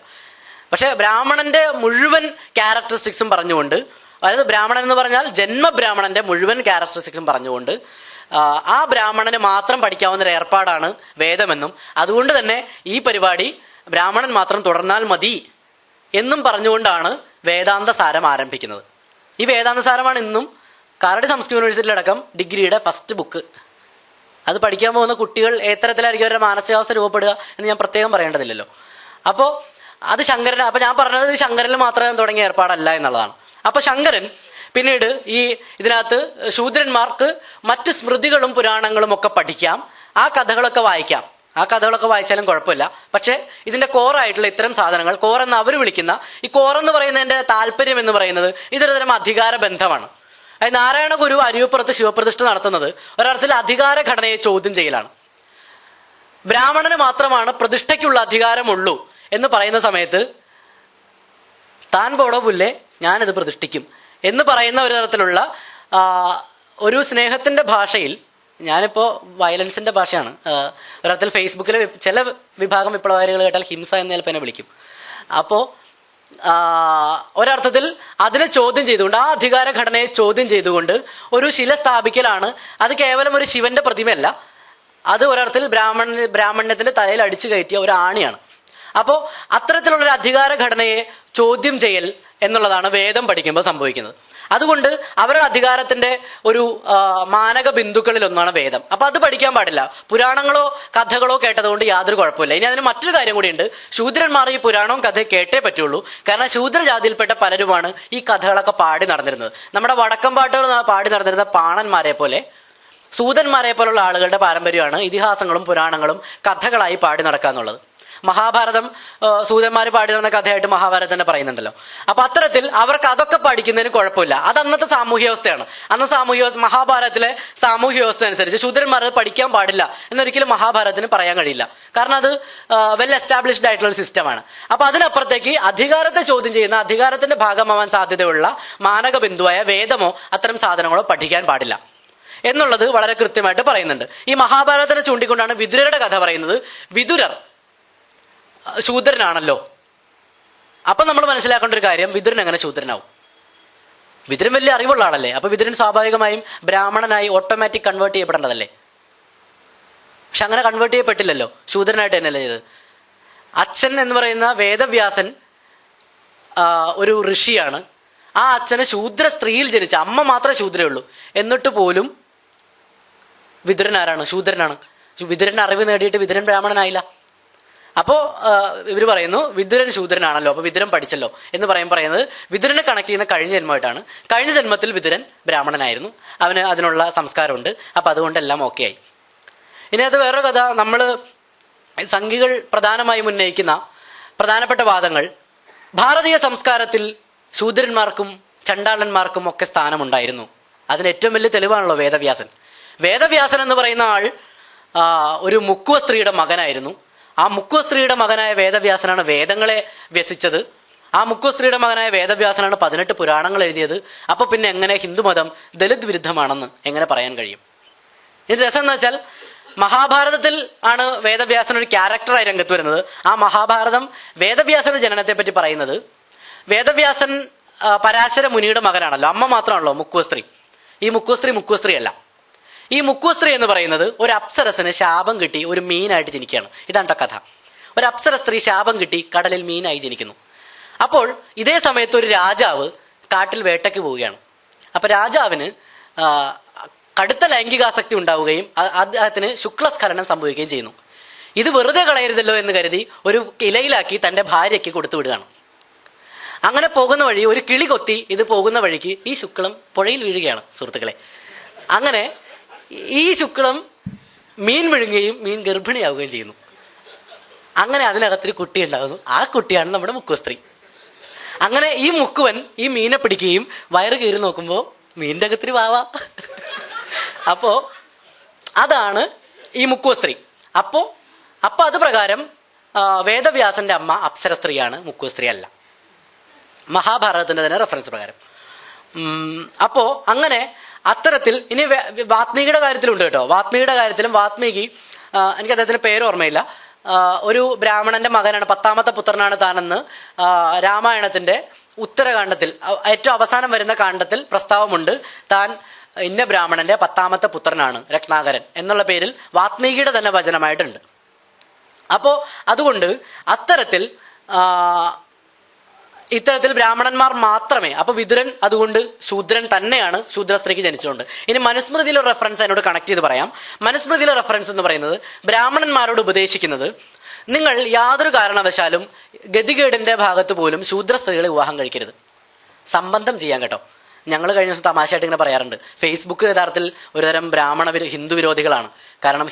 പക്ഷെ ബ്രാഹ്മണന്റെ മുഴുവൻ ക്യാരക്ടറിസ്റ്റിക്സും പറഞ്ഞുകൊണ്ട്, അതായത് ബ്രാഹ്മണൻ എന്ന് പറഞ്ഞാൽ ജന്മബ്രാഹ്മണന്റെ മുഴുവൻ ക്യാരക്ടറിസ്റ്റിക്സും പറഞ്ഞുകൊണ്ട് ആ ബ്രാഹ്മണന് മാത്രം പഠിക്കാവുന്ന ഒരു ഏർപ്പാടാണ് വേദമെന്നും അതുകൊണ്ട് തന്നെ ഈ പരിപാടി ബ്രാഹ്മണൻ മാത്രം തുടർന്നാൽ മതി എന്നും പറഞ്ഞുകൊണ്ടാണ് വേദാന്ത സാരം ആരംഭിക്കുന്നത്. ഈ വേദാന്ത സാരമാണ് ഇന്നും കാലടി സംസ്കൃത യൂണിവേഴ്സിറ്റിയിലടക്കം ഡിഗ്രിയുടെ ഫസ്റ്റ് ബുക്ക്. അത് പഠിക്കാൻ പോകുന്ന കുട്ടികൾ എത്തരത്തിലായിരിക്കും അവരുടെ മാനസികാവസ്ഥ രൂപപ്പെടുക എന്ന് ഞാൻ പ്രത്യേകം പറയേണ്ടതില്ലല്ലോ. അപ്പോൾ അത് ശങ്കരൻ, അപ്പൊ ഞാൻ പറഞ്ഞത് ശങ്കരനിൽ മാത്രമേ തുടങ്ങിയ ഏർപ്പാടല്ല എന്നുള്ളതാണ്. അപ്പൊ ശങ്കരൻ പിന്നീട് ഇതിനകത്ത് ശൂദ്രന്മാർക്ക് മറ്റ് സ്മൃതികളും പുരാണങ്ങളും ഒക്കെ പഠിക്കാം, ആ കഥകളൊക്കെ വായിക്കാം. ആ കഥകളൊക്കെ വായിച്ചാലും കുഴപ്പമില്ല. പക്ഷെ ഇതിന്റെ കോറായിട്ടുള്ള ഇത്തരം സാധനങ്ങൾ, കോർ എന്ന് അവർ വിളിക്കുന്ന ഈ കോർ എന്ന് പറയുന്നതിന്റെ താല്പര്യം എന്ന് പറയുന്നത് ഇതൊരു തരം അധികാര ബന്ധമാണ്. അതായത് നാരായണ ഗുരു അരുവിപ്പുറത്ത് ശിവപ്രതിഷ്ഠ നടത്തുന്നത് ഒരർത്ഥത്തിൽ അധികാര ഘടനയെ ചോദ്യം ചെയ്യലാണ്. ബ്രാഹ്മണന് മാത്രമാണ് പ്രതിഷ്ഠയ്ക്കുള്ള അധികാരമുള്ളൂ എന്ന് പറയുന്ന സമയത്ത് താൻ പോടോ പുല്ലേ, ഞാനിത് പ്രതിഷ്ഠിക്കും എന്ന് പറയുന്ന ഒരു തരത്തിലുള്ള ഒരു സ്നേഹത്തിന്റെ ഭാഷയിൽ, ഞാനിപ്പോ വയലൻസിന്റെ ഭാഷയാണ്, ഒരർത്ഥത്തിൽ ഫേസ്ബുക്കിലെ ചില വിഭാഗം വിപ്ലവകാരികൾ കേട്ടാൽ ഹിംസ എന്ന് ചിലപ്പോൾ എന്നെ വിളിക്കും. അപ്പോ ഒരർത്ഥത്തിൽ അതിനെ ചോദ്യം ചെയ്തുകൊണ്ട്, ആ അധികാര ഘടനയെ ചോദ്യം ചെയ്തുകൊണ്ട് ഒരു ശില സ്ഥാപിക്കലാണ്. അത് കേവലം ഒരു ശിവന്റെ പ്രതിമയല്ല, അത് ഒരർത്ഥത്തിൽ ബ്രാഹ്മണ്യത്തിന്റെ തലയിൽ അടിച്ചു കയറ്റിയ ഒരു ആണിയാണ്. അപ്പോ അത്തരത്തിലുള്ള ഒരു അധികാര ഘടനയെ ചോദ്യം ചെയ്യൽ എന്നുള്ളതാണ് വേദം പഠിക്കുമ്പോൾ സംഭവിക്കുന്നത്. അതുകൊണ്ട് അവരുടെ അധികാരത്തിന്റെ ഒരു മാനക ബിന്ദുക്കളിൽ ഒന്നാണ് വേദം. അപ്പൊ അത് പഠിക്കാൻ പാടില്ല. പുരാണങ്ങളോ കഥകളോ കേട്ടതുകൊണ്ട് യാതൊരു കുഴപ്പമില്ല. ഇനി അതിന് മറ്റൊരു കാര്യം കൂടിയുണ്ട്. ശൂദ്രന്മാർ ഈ പുരാണവും കഥയും കേട്ടേ പറ്റുള്ളൂ. കാരണം ശൂദ്രജാതിയിൽപ്പെട്ട പലരുമാണ് ഈ കഥകളൊക്കെ പാടി നടന്നിരുന്നത്. നമ്മുടെ വടക്കം പാട്ടുകൾ പാടി നടന്നിരുന്ന പാണന്മാരെ പോലെ, സൂതന്മാരെ പോലുള്ള ആളുകളുടെ പാരമ്പര്യമാണ് ഇതിഹാസങ്ങളും പുരാണങ്ങളും കഥകളായി പാടി നടക്കുക എന്നുള്ളത്. മഹാഭാരതം സൂതന്മാർ പാടി നടന്ന കഥയായിട്ട് മഹാഭാരതം തന്നെ പറയുന്നുണ്ടല്ലോ. അപ്പൊ അത്തരത്തിൽ അവർക്ക് അതൊക്കെ പഠിക്കുന്നതിന് കുഴപ്പമില്ല. അത് അന്നത്തെ സാമൂഹ്യ വ്യവസ്ഥയാണ്. അന്ന് മഹാഭാരതത്തിലെ സാമൂഹ്യ വ്യവസ്ഥ അനുസരിച്ച് ശൂദ്രന്മാർ അത് പഠിക്കാൻ പാടില്ല എന്നൊരിക്കലും മഹാഭാരതത്തിന് പറയാൻ കഴിയില്ല. കാരണം അത് വെൽ എസ്റ്റാബ്ലിഷ്ഡ് ആയിട്ടുള്ള ഒരു സിസ്റ്റമാണ്. അപ്പൊ അതിനപ്പുറത്തേക്ക് അധികാരത്തെ ചോദ്യം ചെയ്യുന്ന, അധികാരത്തിന്റെ ഭാഗമാവാൻ സാധ്യതയുള്ള മാനക ബിന്ദുവായ വേദമോ അത്തരം സാധനങ്ങളോ പഠിക്കാൻ പാടില്ല എന്നുള്ളത് വളരെ കൃത്യമായിട്ട് പറയുന്നുണ്ട്. ഈ മഹാഭാരതത്തിനെ ചൂണ്ടിക്കൊണ്ടാണ് വിതുരരുടെ കഥ പറയുന്നത്. വിതുരർ ശൂദ്രനാണല്ലോ. അപ്പൊ നമ്മൾ മനസ്സിലാക്കേണ്ട ഒരു കാര്യം, വിതുരൻ എങ്ങനെ ശൂദ്രനാവും? വിതുരൻ വലിയ അറിവുള്ള ആളല്ലേ. അപ്പൊ വിതുരൻ സ്വാഭാവികമായും ബ്രാഹ്മണനായി ഓട്ടോമാറ്റിക് കൺവേർട്ട് ചെയ്യപ്പെടേണ്ടതല്ലേ. പക്ഷെ അങ്ങനെ കൺവേർട്ട് ചെയ്യപ്പെട്ടില്ലല്ലോ, ശൂദ്രനായിട്ട് തന്നെയല്ലേ ചെയ്തത്. അച്ഛൻ എന്ന് പറയുന്ന വേദവ്യാസൻ ഒരു ഋഷിയാണ്. ആ അച്ഛന് ശൂദ്ര സ്ത്രീയിൽ ജനിച്ച, അമ്മ മാത്രമേ ശൂദ്രയുള്ളൂ. എന്നിട്ട് പോലും വിതുരൻ ആരാണ്? ശൂദ്രനാണ്. വിതുരൻ അറിവ് നേടിയിട്ട് വിതുരൻ ബ്രാഹ്മണനായില്ല. അപ്പോ ഇവര് പറയുന്നു വിതുരൻ ശൂദ്രനാണല്ലോ, അപ്പൊ വിതുരൻ പഠിച്ചല്ലോ എന്ന് പറയുന്നത് വിതുരനെ കണക്ട് ചെയ്യുന്ന കഴിഞ്ഞ ജന്മമായിട്ടാണ്. കഴിഞ്ഞ ജന്മത്തിൽ വിതുരൻ ബ്രാഹ്മണനായിരുന്നു, അവന് അതിനുള്ള സംസ്കാരമുണ്ട്. അപ്പൊ അതുകൊണ്ട് എല്ലാം ഓക്കെ ആയി. ഇനി അത് വേറൊരു കഥ. നമ്മള് സംഘികൾ പ്രധാനമായും ഉന്നയിക്കുന്ന പ്രധാനപ്പെട്ട വാദങ്ങൾ, ഭാരതീയ സംസ്കാരത്തിൽ ശൂദ്രന്മാർക്കും ചണ്ടാളന്മാർക്കും ഒക്കെ സ്ഥാനമുണ്ടായിരുന്നു. അതിന് ഏറ്റവും വലിയ തെളിവാണല്ലോ വേദവ്യാസൻ. വേദവ്യാസൻ എന്ന് പറയുന്ന ആൾ ഒരു മുക്കുവ സ്ത്രീയുടെ മകനായിരുന്നു. ആ മുക്കുവ സ്ത്രീയുടെ മകനായ വേദവ്യാസനാണ് വേദങ്ങളെ വ്യസിച്ചത്. ആ മുക്കുവ സ്ത്രീയുടെ മകനായ വേദവ്യാസനാണ് 18 പുരാണങ്ങൾ എഴുതിയത്. അപ്പൊ പിന്നെ എങ്ങനെ ഹിന്ദുമതം ദലിത് വിരുദ്ധമാണെന്ന് എങ്ങനെ പറയാൻ കഴിയും? ഇതിന്റെ രസം എന്ന് വെച്ചാൽ, മഹാഭാരതത്തിൽ ആണ് വേദവ്യാസൻ ഒരു ക്യാരക്ടറായി രംഗത്ത് വരുന്നത്. ആ മഹാഭാരതം വേദവ്യാസന്റെ ജനനത്തെ പറ്റി പറയുന്നത്, വേദവ്യാസൻ പരാശര മുനിയുടെ മകനാണല്ലോ, അമ്മ മാത്രമാണല്ലോ മുക്കുവ സ്ത്രീ. ഈ മുക്കുവ സ്ത്രീ അല്ല. ഈ മുക്കുവ സ്ത്രീ എന്ന് പറയുന്നത് ഒരു അപ്സരസിന് ശാപം കിട്ടി ഒരു മീനായിട്ട് ജനിക്കുകയാണ്. ഇതാണ് കഥ. ഒരു അപ്സര സ്ത്രീ ശാപം കിട്ടി കടലിൽ മീനായി ജനിക്കുന്നു. അപ്പോൾ ഇതേ സമയത്ത് ഒരു രാജാവ് കാട്ടിൽ വേട്ടയ്ക്ക് പോവുകയാണ്. അപ്പൊ രാജാവിന് കടുത്ത ലൈംഗികാസക്തി ഉണ്ടാവുകയും അദ്ദേഹത്തിന് ശുക്ലസ്ഖലനം സംഭവിക്കുകയും ചെയ്യുന്നു. ഇത് വെറുതെ കളയരുതല്ലോ എന്ന് കരുതി ഒരു ഇലയിലാക്കി തന്റെ ഭാര്യയ്ക്ക് കൊടുത്തു വിടുകയാണ്. അങ്ങനെ പോകുന്ന വഴി ഒരു കിളി കൊത്തി ഇത് പോകുന്ന വഴിക്ക് ഈ ശുക്ലം പുഴയിൽ വീഴുകയാണ് സുഹൃത്തുക്കളെ. അങ്ങനെ ഈ ശുക്ലം മീൻ വിഴുങ്ങുകയും മീൻ ഗർഭിണിയാവുകയും ചെയ്യുന്നു. അങ്ങനെ അതിനകത്തൊരു കുട്ടി ഉണ്ടാകുന്നു. ആ കുട്ടിയാണ് നമ്മുടെ മുക്കുവ സ്ത്രീ. അങ്ങനെ ഈ മുക്കുവൻ ഈ മീനെ പിടിക്കുകയും വയറ് കീറി നോക്കുമ്പോൾ മീനിന്റെ അകത്തിരി വാവാ. അപ്പോ അതാണ് ഈ മുക്കുവ സ്ത്രീ. അപ്പൊ അത് പ്രകാരം വേദവ്യാസന്റെ അമ്മ അപ്സര സ്ത്രീയാണ്, മുക്കുവ സ്ത്രീ അല്ല, മഹാഭാരതത്തിന്റെ തന്നെ റെഫറൻസ് പ്രകാരം. അപ്പോ അങ്ങനെ അത്തരത്തിൽ ഇനി വാത്മീകിയുടെ കാര്യത്തിലുണ്ട് കേട്ടോ. വാത്മീകിയുടെ കാര്യത്തിലും വാത്മീകി, എനിക്ക് അദ്ദേഹത്തിന്റെ പേര് ഓർമ്മയില്ല, ഒരു ബ്രാഹ്മണന്റെ മകനാണ്, 10ാമത്തെ പുത്രനാണ് താനെന്ന് രാമായണത്തിന്റെ ഉത്തരകാണ്ഡത്തിൽ ഏറ്റവും അവസാനം വരുന്ന കാണ്ഡത്തിൽ പ്രസ്താവമുണ്ട്. താൻ ഇന്ന ബ്രാഹ്മണന്റെ 10ാമത്തെ പുത്രനാണ് രത്നാകരൻ എന്നുള്ള പേരിൽ വാത്മീകിയുടെ തന്നെ വചനമായിട്ടുണ്ട്. അപ്പോ അതുകൊണ്ട് ഇത്തരത്തിൽ ബ്രാഹ്മണന്മാർ മാത്രമേ, അപ്പൊ വിതുരൻ അതുകൊണ്ട് ശൂദ്രൻ തന്നെയാണ്, ശൂദ്ര സ്ത്രീക്ക് ജനിച്ചുകൊണ്ട്. ഇനി മനുസ്മൃതിയിലെ റെഫറൻസ് അതിനോട് കണക്ട് ചെയ്ത് പറയാം. മനുസ്മൃതിയിലെ റെഫറൻസ് എന്ന് പറയുന്നത് ബ്രാഹ്മണന്മാരോട് ഉപദേശിക്കുന്നത്, നിങ്ങൾ യാതൊരു കാരണവശാലും ഗതികേടിന്റെ ഭാഗത്ത് പോലും ശൂദ്ര സ്ത്രീകളെ വിവാഹം കഴിക്കരുത്, സംബന്ധം ചെയ്യാൻ കേട്ടോ. ഞങ്ങൾ കഴിഞ്ഞ ദിവസം തമാശയായിട്ട് ഇങ്ങനെ പറയാറുണ്ട്, ഫേസ്ബുക്ക് യഥാർത്ഥത്തിൽ ഒരുതരം ഹിന്ദു വിരോധികളാണ്. കാരണം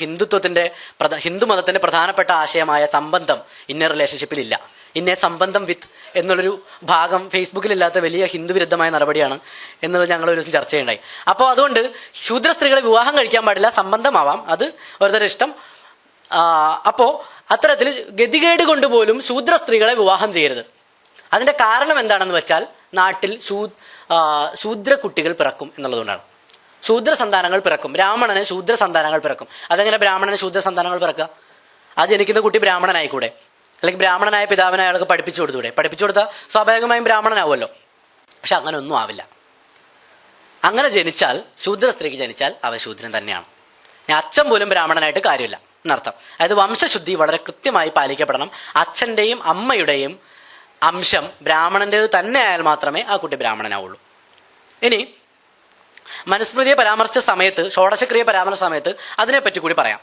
ഹിന്ദു മതത്തിന്റെ പ്രധാനപ്പെട്ട ആശയമായ സംബന്ധം ഇന്ന റിലേഷൻഷിപ്പിൽ ഇല്ല. ഇന്നെ സംബന്ധം വിത്ത് എന്നുള്ളൊരു ഭാഗം ഫേസ്ബുക്കിലില്ലാത്ത വലിയ ഹിന്ദു വിരുദ്ധമായ നടപടിയാണ് എന്നുള്ളത് ഞങ്ങൾ ഒരു ദിവസം ചർച്ച ചെയ്യുണ്ടായി. അപ്പോൾ അതുകൊണ്ട് ശൂദ്ര സ്ത്രീകളെ വിവാഹം കഴിക്കാൻ പാടില്ല, സംബന്ധമാവാം, അത് ഓരോരുത്തരുടെ ഇഷ്ടം. അപ്പോൾ അത്തരത്തിൽ ഗതികേട് കൊണ്ടുപോലും ശൂദ്ര സ്ത്രീകളെ വിവാഹം ചെയ്യരുത്. അതിന്റെ കാരണം എന്താണെന്ന് വെച്ചാൽ നാട്ടിൽ ശൂദ്ര കുട്ടികൾ പിറക്കും എന്നുള്ളതുകൊണ്ടാണ്. ശൂദ്ര സന്താനങ്ങൾ പിറക്കും. ബ്രാഹ്മണന് ശൂദ്ര സന്താനങ്ങൾ പിറക്കും. അതെങ്ങനെ ബ്രാഹ്മണന് ശൂദ്ര സന്താനങ്ങൾ പിറക്കുക? അത് ജനിക്കുന്ന കുട്ടി ബ്രാഹ്മണനായിക്കൂടെ? അല്ലെങ്കിൽ ബ്രാഹ്മണനായ പിതാവിനെ അയാൾക്ക് പഠിപ്പിച്ചു കൊടുത്തൂടെ? പഠിപ്പിച്ചു കൊടുത്താൽ സ്വാഭാവികമായും ബ്രാഹ്മണനാവുമല്ലോ. പക്ഷെ അങ്ങനെ ഒന്നും ആവില്ല. അങ്ങനെ ജനിച്ചാൽ, ശൂദ്ര സ്ത്രീക്ക് ജനിച്ചാൽ അവൻ ശൂദ്രൻ തന്നെയാണ്. അച്ഛൻ പോലും ബ്രാഹ്മണനായിട്ട് കാര്യമില്ല എന്നർത്ഥം. അതായത് വംശശുദ്ധി വളരെ കൃത്യമായി പാലിക്കപ്പെടണം. അച്ഛന്റെയും അമ്മയുടെയും അംശം ബ്രാഹ്മണന്റേത് തന്നെ ആയാൽ മാത്രമേ ആ കുട്ടി ബ്രാഹ്മണനാവുള്ളൂ. ഇനി മനുസ്മൃതിയെ പരാമർശിച്ച സമയത്ത്, ഷോഡശക്രിയെ പരാമർശിച്ച സമയത്ത് അതിനെപ്പറ്റി കൂടി പറയാം.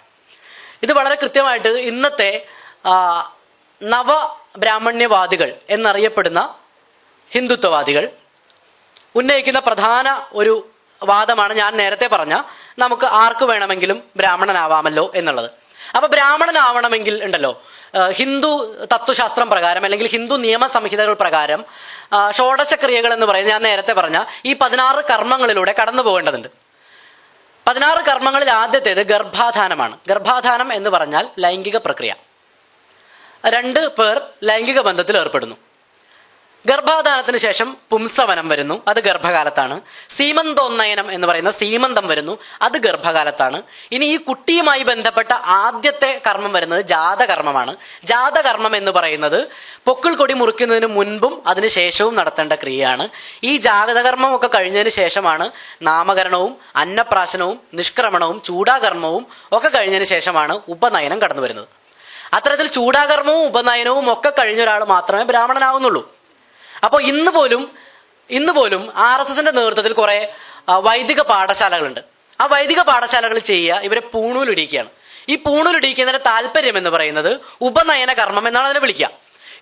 ഇത് വളരെ കൃത്യമായിട്ട് ഇന്നത്തെ നവ ബ്രാഹ്മണ്യവാദികൾ എന്നറിയപ്പെടുന്ന ഹിന്ദുത്വവാദികൾ ഉന്നയിക്കുന്ന പ്രധാന ഒരു വാദമാണ് ഞാൻ നേരത്തെ പറഞ്ഞ നമുക്ക് ആർക്ക് വേണമെങ്കിലും ബ്രാഹ്മണനാവാമല്ലോ എന്നുള്ളത്. അപ്പൊ ബ്രാഹ്മണനാവണമെങ്കിൽ ഉണ്ടല്ലോ, ഹിന്ദു തത്വശാസ്ത്രം പ്രകാരം അല്ലെങ്കിൽ ഹിന്ദു നിയമസംഹിതകൾ പ്രകാരം ഷോഡശക്രിയകൾ എന്ന് പറയുന്നത് ഞാൻ നേരത്തെ പറഞ്ഞ ഈ 16 കർമ്മങ്ങളിലൂടെ കടന്നു പോകേണ്ടതുണ്ട്. 16 കർമ്മങ്ങളിൽ ആദ്യത്തേത് ഗർഭാധാനമാണ്. ഗർഭാധാനം എന്ന് പറഞ്ഞാൽ ലൈംഗിക പ്രക്രിയ. 2 പേർ ലൈംഗിക ബന്ധത്തിൽ ഏർപ്പെടുന്നു. ഗർഭാധാനത്തിന് ശേഷം പുംസവനം വരുന്നു, അത് ഗർഭകാലത്താണ്. സീമന്തോന്നയനം എന്ന് പറയുന്ന സീമന്തം വരുന്നു, അത് ഗർഭകാലത്താണ്. ഇനി ഈ കുട്ടിയുമായി ബന്ധപ്പെട്ട ആദ്യത്തെ കർമ്മം വരുന്നത് ജാതകർമ്മമാണ്. ജാതകർമ്മം എന്ന് പറയുന്നത് പൊക്കിൾ കൊടി മുറിക്കുന്നതിന് മുൻപും അതിന് ശേഷവും നടത്തേണ്ട ക്രിയയാണ്. ഈ ജാതകർമ്മം ഒക്കെ കഴിഞ്ഞതിന് ശേഷമാണ് നാമകരണവും അന്നപ്രാശനവും നിഷ്ക്രമണവും ചൂടാകർമ്മവും ഒക്കെ കഴിഞ്ഞതിന് ശേഷമാണ് ഉപനയനം കടന്നു വരുന്നത്. അത്തരത്തിൽ ചൂടാകർമ്മവും ഉപനയനവും ഒക്കെ കഴിഞ്ഞ ഒരാൾ മാത്രമേ ബ്രാഹ്മണനാവുന്നുള്ളൂ. അപ്പോൾ ഇന്ന് പോലും RSSന്റെ നേതൃത്വത്തിൽ കുറെ വൈദിക പാഠശാലകളുണ്ട്. ആ വൈദിക പാഠശാലകൾ ചെയ്യുക ഇവരെ പൂണൂലിടിക്കുകയാണ്. ഈ പൂണൂലിടിക്കുന്നതിന്റെ താല്പര്യം എന്ന് പറയുന്നത് ഉപനയന കർമ്മം എന്നാണ് അതിനെ വിളിക്കുക.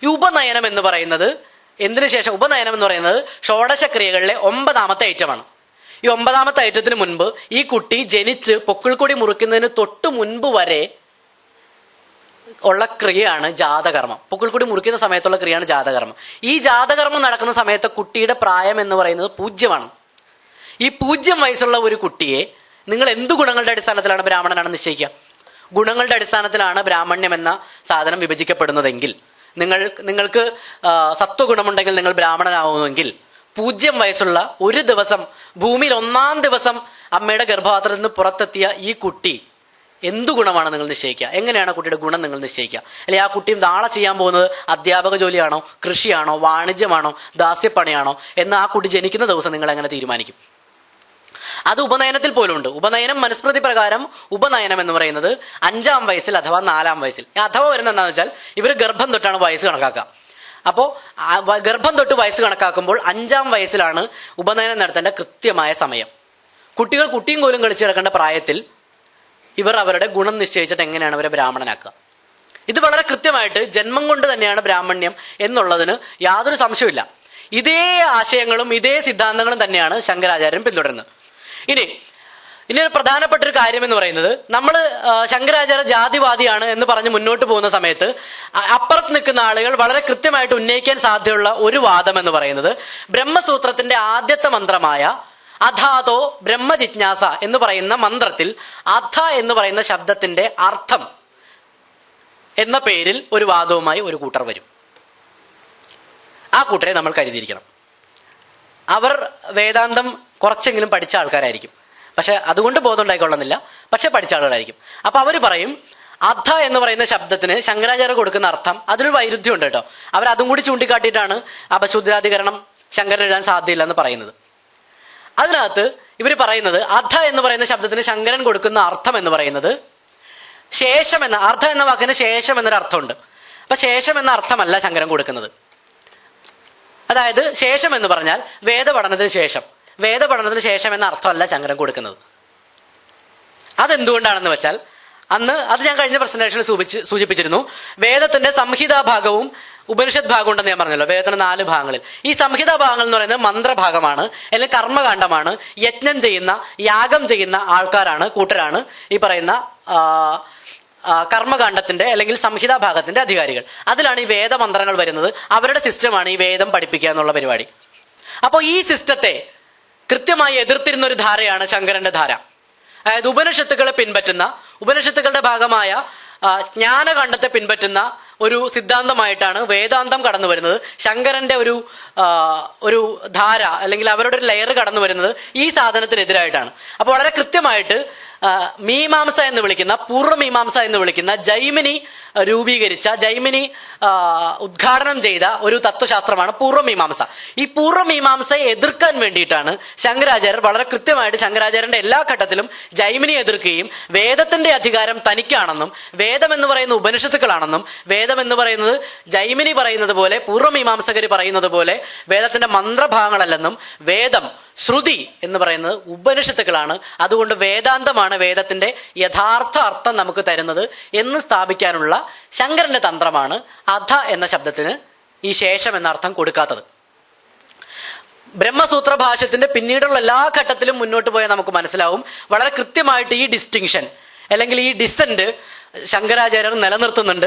ഈ ഉപനയനം എന്ന് പറയുന്നത് എന്തിനു ശേഷം, ഉപനയനം എന്ന് പറയുന്നത് ഷോഡശക്രിയകളിലെ 9ാമത്തെ ഐറ്റമാണ്. ഈ 9ാമത്തെ ഐറ്റത്തിന് മുൻപ് ഈ കുട്ടി ജനിച്ച് പൊക്കിൾക്കൊടി മുറിക്കുന്നതിന് തൊട്ട് മുൻപ് വരെ ഉള്ള ക്രിയയാണ് ജാതകർമ്മം. പൊക്കിൾക്കൊടി മുറിക്കുന്ന സമയത്തുള്ള ക്രിയയാണ് ജാതകർമ്മം. ഈ ജാതകർമ്മം നടക്കുന്ന സമയത്ത് കുട്ടിയുടെ പ്രായം എന്ന് പറയുന്നത് 0 ഈ 0 വയസ്സുള്ള ഒരു കുട്ടിയെ നിങ്ങൾ എന്ത് ഗുണങ്ങളുടെ അടിസ്ഥാനത്തിലാണ് ബ്രാഹ്മണനാണെന്ന് നിശ്ചയിക്കുക? ഗുണങ്ങളുടെ അടിസ്ഥാനത്തിലാണ് ബ്രാഹ്മണ്യം എന്ന സാധനം വിഭജിക്കപ്പെടുന്നതെങ്കിൽ, നിങ്ങൾക്ക് സത്വഗുണമുണ്ടെങ്കിൽ നിങ്ങൾ ബ്രാഹ്മണനാവുമെങ്കിൽ 0 വയസ്സുള്ള ഒരു ദിവസം ഭൂമിയിൽ 1ാം ദിവസം അമ്മയുടെ ഗർഭപാത്രത്തിൽ നിന്ന് പുറത്തെത്തിയ ഈ കുട്ടി എന്തു ഗുണമാണ് നിങ്ങൾ നിശ്ചയിക്കുക? എങ്ങനെയാണ് കുട്ടിയുടെ ഗുണം നിങ്ങൾ നിശ്ചയിക്കുക? അല്ലെങ്കിൽ ആ കുട്ടിയും നാളെ ചെയ്യാൻ പോകുന്നത് അധ്യാപക ജോലിയാണോ, കൃഷിയാണോ, വാണിജ്യമാണോ, ദാസ്യപ്പണിയാണോ എന്ന് ആ കുട്ടി ജനിക്കുന്ന ദിവസം നിങ്ങൾ എങ്ങനെ തീരുമാനിക്കും? അത് ഉപനയനത്തിൽ പോലും ഉണ്ട്. ഉപനയനം മനുസ്മൃതി പ്രകാരം ഉപനയനം എന്ന് പറയുന്നത് 5ാം വയസ്സിൽ അഥവാ 4ാം വയസ്സിൽ. അഥവാ വരുന്നത് എന്താണെന്ന് വെച്ചാൽ ഇവർ ഗർഭം തൊട്ടാണ് വയസ്സ് കണക്കാക്കുക. അപ്പോൾ ഗർഭം തൊട്ട് വയസ്സ് കണക്കാക്കുമ്പോൾ 5ാം വയസ്സിലാണ് ഉപനയനം നടത്തേണ്ട കൃത്യമായ സമയം. കുട്ടിയും കോലും കളിച്ച് കിടക്കേണ്ട പ്രായത്തിൽ ഇവർ അവരുടെ ഗുണം നിശ്ചയിച്ചിട്ട് എങ്ങനെയാണ് അവരെ ബ്രാഹ്മണനാക്കുക? ഇത് വളരെ കൃത്യമായിട്ട് ജന്മം കൊണ്ട് തന്നെയാണ് ബ്രാഹ്മണ്യം എന്നുള്ളതിന് യാതൊരു സംശയമില്ല. ഇതേ ആശയങ്ങളും ഇതേ സിദ്ധാന്തങ്ങളും തന്നെയാണ് ശങ്കരാചാര്യൻ പിന്തുടരുന്നത്. ഇനി ഒരു പ്രധാനപ്പെട്ട ഒരു കാര്യം എന്ന് പറയുന്നത്, നമ്മൾ ശങ്കരാചാര്യ ജാതിവാദിയാണ് എന്ന് പറഞ്ഞ് മുന്നോട്ട് പോകുന്ന സമയത്ത് അപ്പുറത്ത് നിൽക്കുന്ന ആളുകൾ വളരെ കൃത്യമായിട്ട് ഉന്നയിക്കാൻ സാധ്യതയുള്ള ഒരു വാദം എന്ന് പറയുന്നത്, ബ്രഹ്മസൂത്രത്തിന്റെ ആദ്യത്തെ മന്ത്രമായ അധാതോ ബ്രഹ്മജിജ്ഞാസ എന്ന് പറയുന്ന മന്ത്രത്തിൽ അധ എന്ന് പറയുന്ന ശബ്ദത്തിന്റെ അർത്ഥം എന്ന പേരിൽ ഒരു വാദവുമായി ഒരു കൂട്ടർ വരും. ആ കൂട്ടരെ നമ്മൾ കരുതിയിരിക്കണം. അവർ വേദാന്തം കുറച്ചെങ്കിലും പഠിച്ച ആൾക്കാരായിരിക്കും. പക്ഷെ അതുകൊണ്ട് ബോധം ഉണ്ടായിക്കൊള്ളുന്നില്ല, പക്ഷെ പഠിച്ച ആളുകളായിരിക്കും. അപ്പൊ അവർ പറയും അധ എന്ന് പറയുന്ന ശബ്ദത്തിന് ശങ്കരാചാര്യ കൊടുക്കുന്ന അർത്ഥം അതിനൊരു വൈരുദ്ധ്യം ഉണ്ട് കേട്ടോ. അവരതും കൂടി ചൂണ്ടിക്കാട്ടിയിട്ടാണ് അപശുദ്രാധികരണം ശങ്കരൻ എഴുതാൻ സാധ്യതയില്ല എന്ന് പറയുന്നത്. അതിനകത്ത് ഇവർ പറയുന്നത് അധ എന്ന് പറയുന്ന ശബ്ദത്തിന് ശങ്കരൻ കൊടുക്കുന്ന അർത്ഥം എന്ന് പറയുന്നത് ശേഷം എന്ന, അർദ്ധ എന്ന വാക്കിന് ശേഷം എന്നൊരു അർത്ഥമുണ്ട്. അപ്പൊ ശേഷം എന്ന അർത്ഥമല്ല ശങ്കരൻ കൊടുക്കുന്നത്. അതായത് ശേഷം എന്ന് പറഞ്ഞാൽ വേദപഠനത്തിന് ശേഷം എന്ന അർത്ഥമല്ല ശങ്കരൻ കൊടുക്കുന്നത്. അതെന്തുകൊണ്ടാണെന്ന് വെച്ചാൽ, അത് ഞാൻ കഴിഞ്ഞ പ്രസന്റേഷനിൽ സൂചിപ്പിച്ചിരുന്നു. വേദത്തിന്റെ സംഹിതാഭാഗവും ഉപനിഷത്ത് ഭാഗം ഉണ്ടെന്ന് ഞാൻ പറഞ്ഞല്ലോ, വേദത്തിന് 4 ഭാഗങ്ങളിൽ. ഈ സംഹിതാ ഭാഗങ്ങൾ എന്ന് പറയുന്നത് മന്ത്രഭാഗമാണ്, അല്ലെങ്കിൽ കർമ്മകാണ്ഡമാണ്. യജ്ഞം ചെയ്യുന്ന, യാഗം ചെയ്യുന്ന ആൾക്കാരാണ്, കൂട്ടരാണ് ഈ പറയുന്ന കർമ്മകാണ്ഡത്തിന്റെ അല്ലെങ്കിൽ സംഹിതാ ഭാഗത്തിന്റെ അധികാരികൾ. അതിലാണ് ഈ വേദമന്ത്രങ്ങൾ വരുന്നത്. അവരുടെ സിസ്റ്റമാണ് ഈ വേദം പഠിപ്പിക്കുക എന്നുള്ള പരിപാടി. അപ്പോൾ ഈ സിസ്റ്റത്തെ കൃത്യമായി എതിർത്തിരുന്ന ഒരു ധാരയാണ് ശങ്കരന്റെ ധാര. അതായത് ഉപനിഷത്തുക്കളെ പിൻപറ്റുന്ന, ഉപനിഷത്തുക്കളുടെ ഭാഗമായ ജ്ഞാനകാണ്ഡത്തെ പിൻപറ്റുന്ന ഒരു സിദ്ധാന്തമായിട്ടാണ് വേദാന്തം കടന്നു വരുന്നത്. ശങ്കരന്റെ ഒരു ധാര അല്ലെങ്കിൽ അവരുടെ ഒരു ലെയർ കടന്നു വരുന്നത് ഈ സാധനത്തിനെതിരായിട്ടാണ്. അപ്പോൾ വളരെ കൃത്യമായിട്ട് മീമാംസ എന്ന് വിളിക്കുന്ന, പൂർവ്വമീമാംസ എന്ന് വിളിക്കുന്ന ജൈമിനി രൂപീകരിച്ച, ജൈമിനി ഉദ്ഘാടനം ചെയ്ത ഒരു തത്വശാസ്ത്രമാണ് പൂർവ്വമീമാംസ. ഈ പൂർവ്വമീമാംസയെ എതിർക്കാൻ വേണ്ടിയിട്ടാണ് ശങ്കരാചാര്യർ വളരെ കൃത്യമായിട്ട്, ശങ്കരാചാര്യന്റെ എല്ലാ ഘട്ടത്തിലും ജൈമിനി എതിർക്കുകയും വേദത്തിന്റെ അധികാരം തനിക്കാണെന്നും വേദം എന്ന് പറയുന്ന ഉപനിഷത്തുക്കളാണെന്നും വേദം എന്ന് പറയുന്നത് ജൈമിനി പറയുന്നത് പോലെ, പൂർവ്വമീമാംസകർ പറയുന്നത് പോലെ വേദത്തിന്റെ മന്ത്രഭാഗങ്ങളല്ലെന്നും വേദം, ശ്രുതി എന്ന് പറയുന്നത് ഉപനിഷത്തുക്കളാണ്, അതുകൊണ്ട് വേദാന്തമാണ് വേദത്തിന്റെ യഥാർത്ഥ അർത്ഥം നമുക്ക് തരുന്നത് എന്ന് സ്ഥാപിക്കാനുള്ള ശങ്കരന്റെ തന്ത്രമാണ് അധ എന്ന ശബ്ദത്തിന് ഈ ശേഷം എന്ന അർത്ഥം കൊടുക്കാത്തത്. ബ്രഹ്മസൂത്ര ഭാഷ്യത്തിന്റെ പിന്നീടുള്ള എല്ലാ ഘട്ടത്തിലും മുന്നോട്ട് പോയാൽ നമുക്ക് മനസ്സിലാവും വളരെ കൃത്യമായിട്ട് ഈ ഡിസ്റ്റിങ്ഷൻ അല്ലെങ്കിൽ ഈ ഡിസന്റ് ശങ്കരാചാര്യർ നിലനിർത്തുന്നുണ്ട്.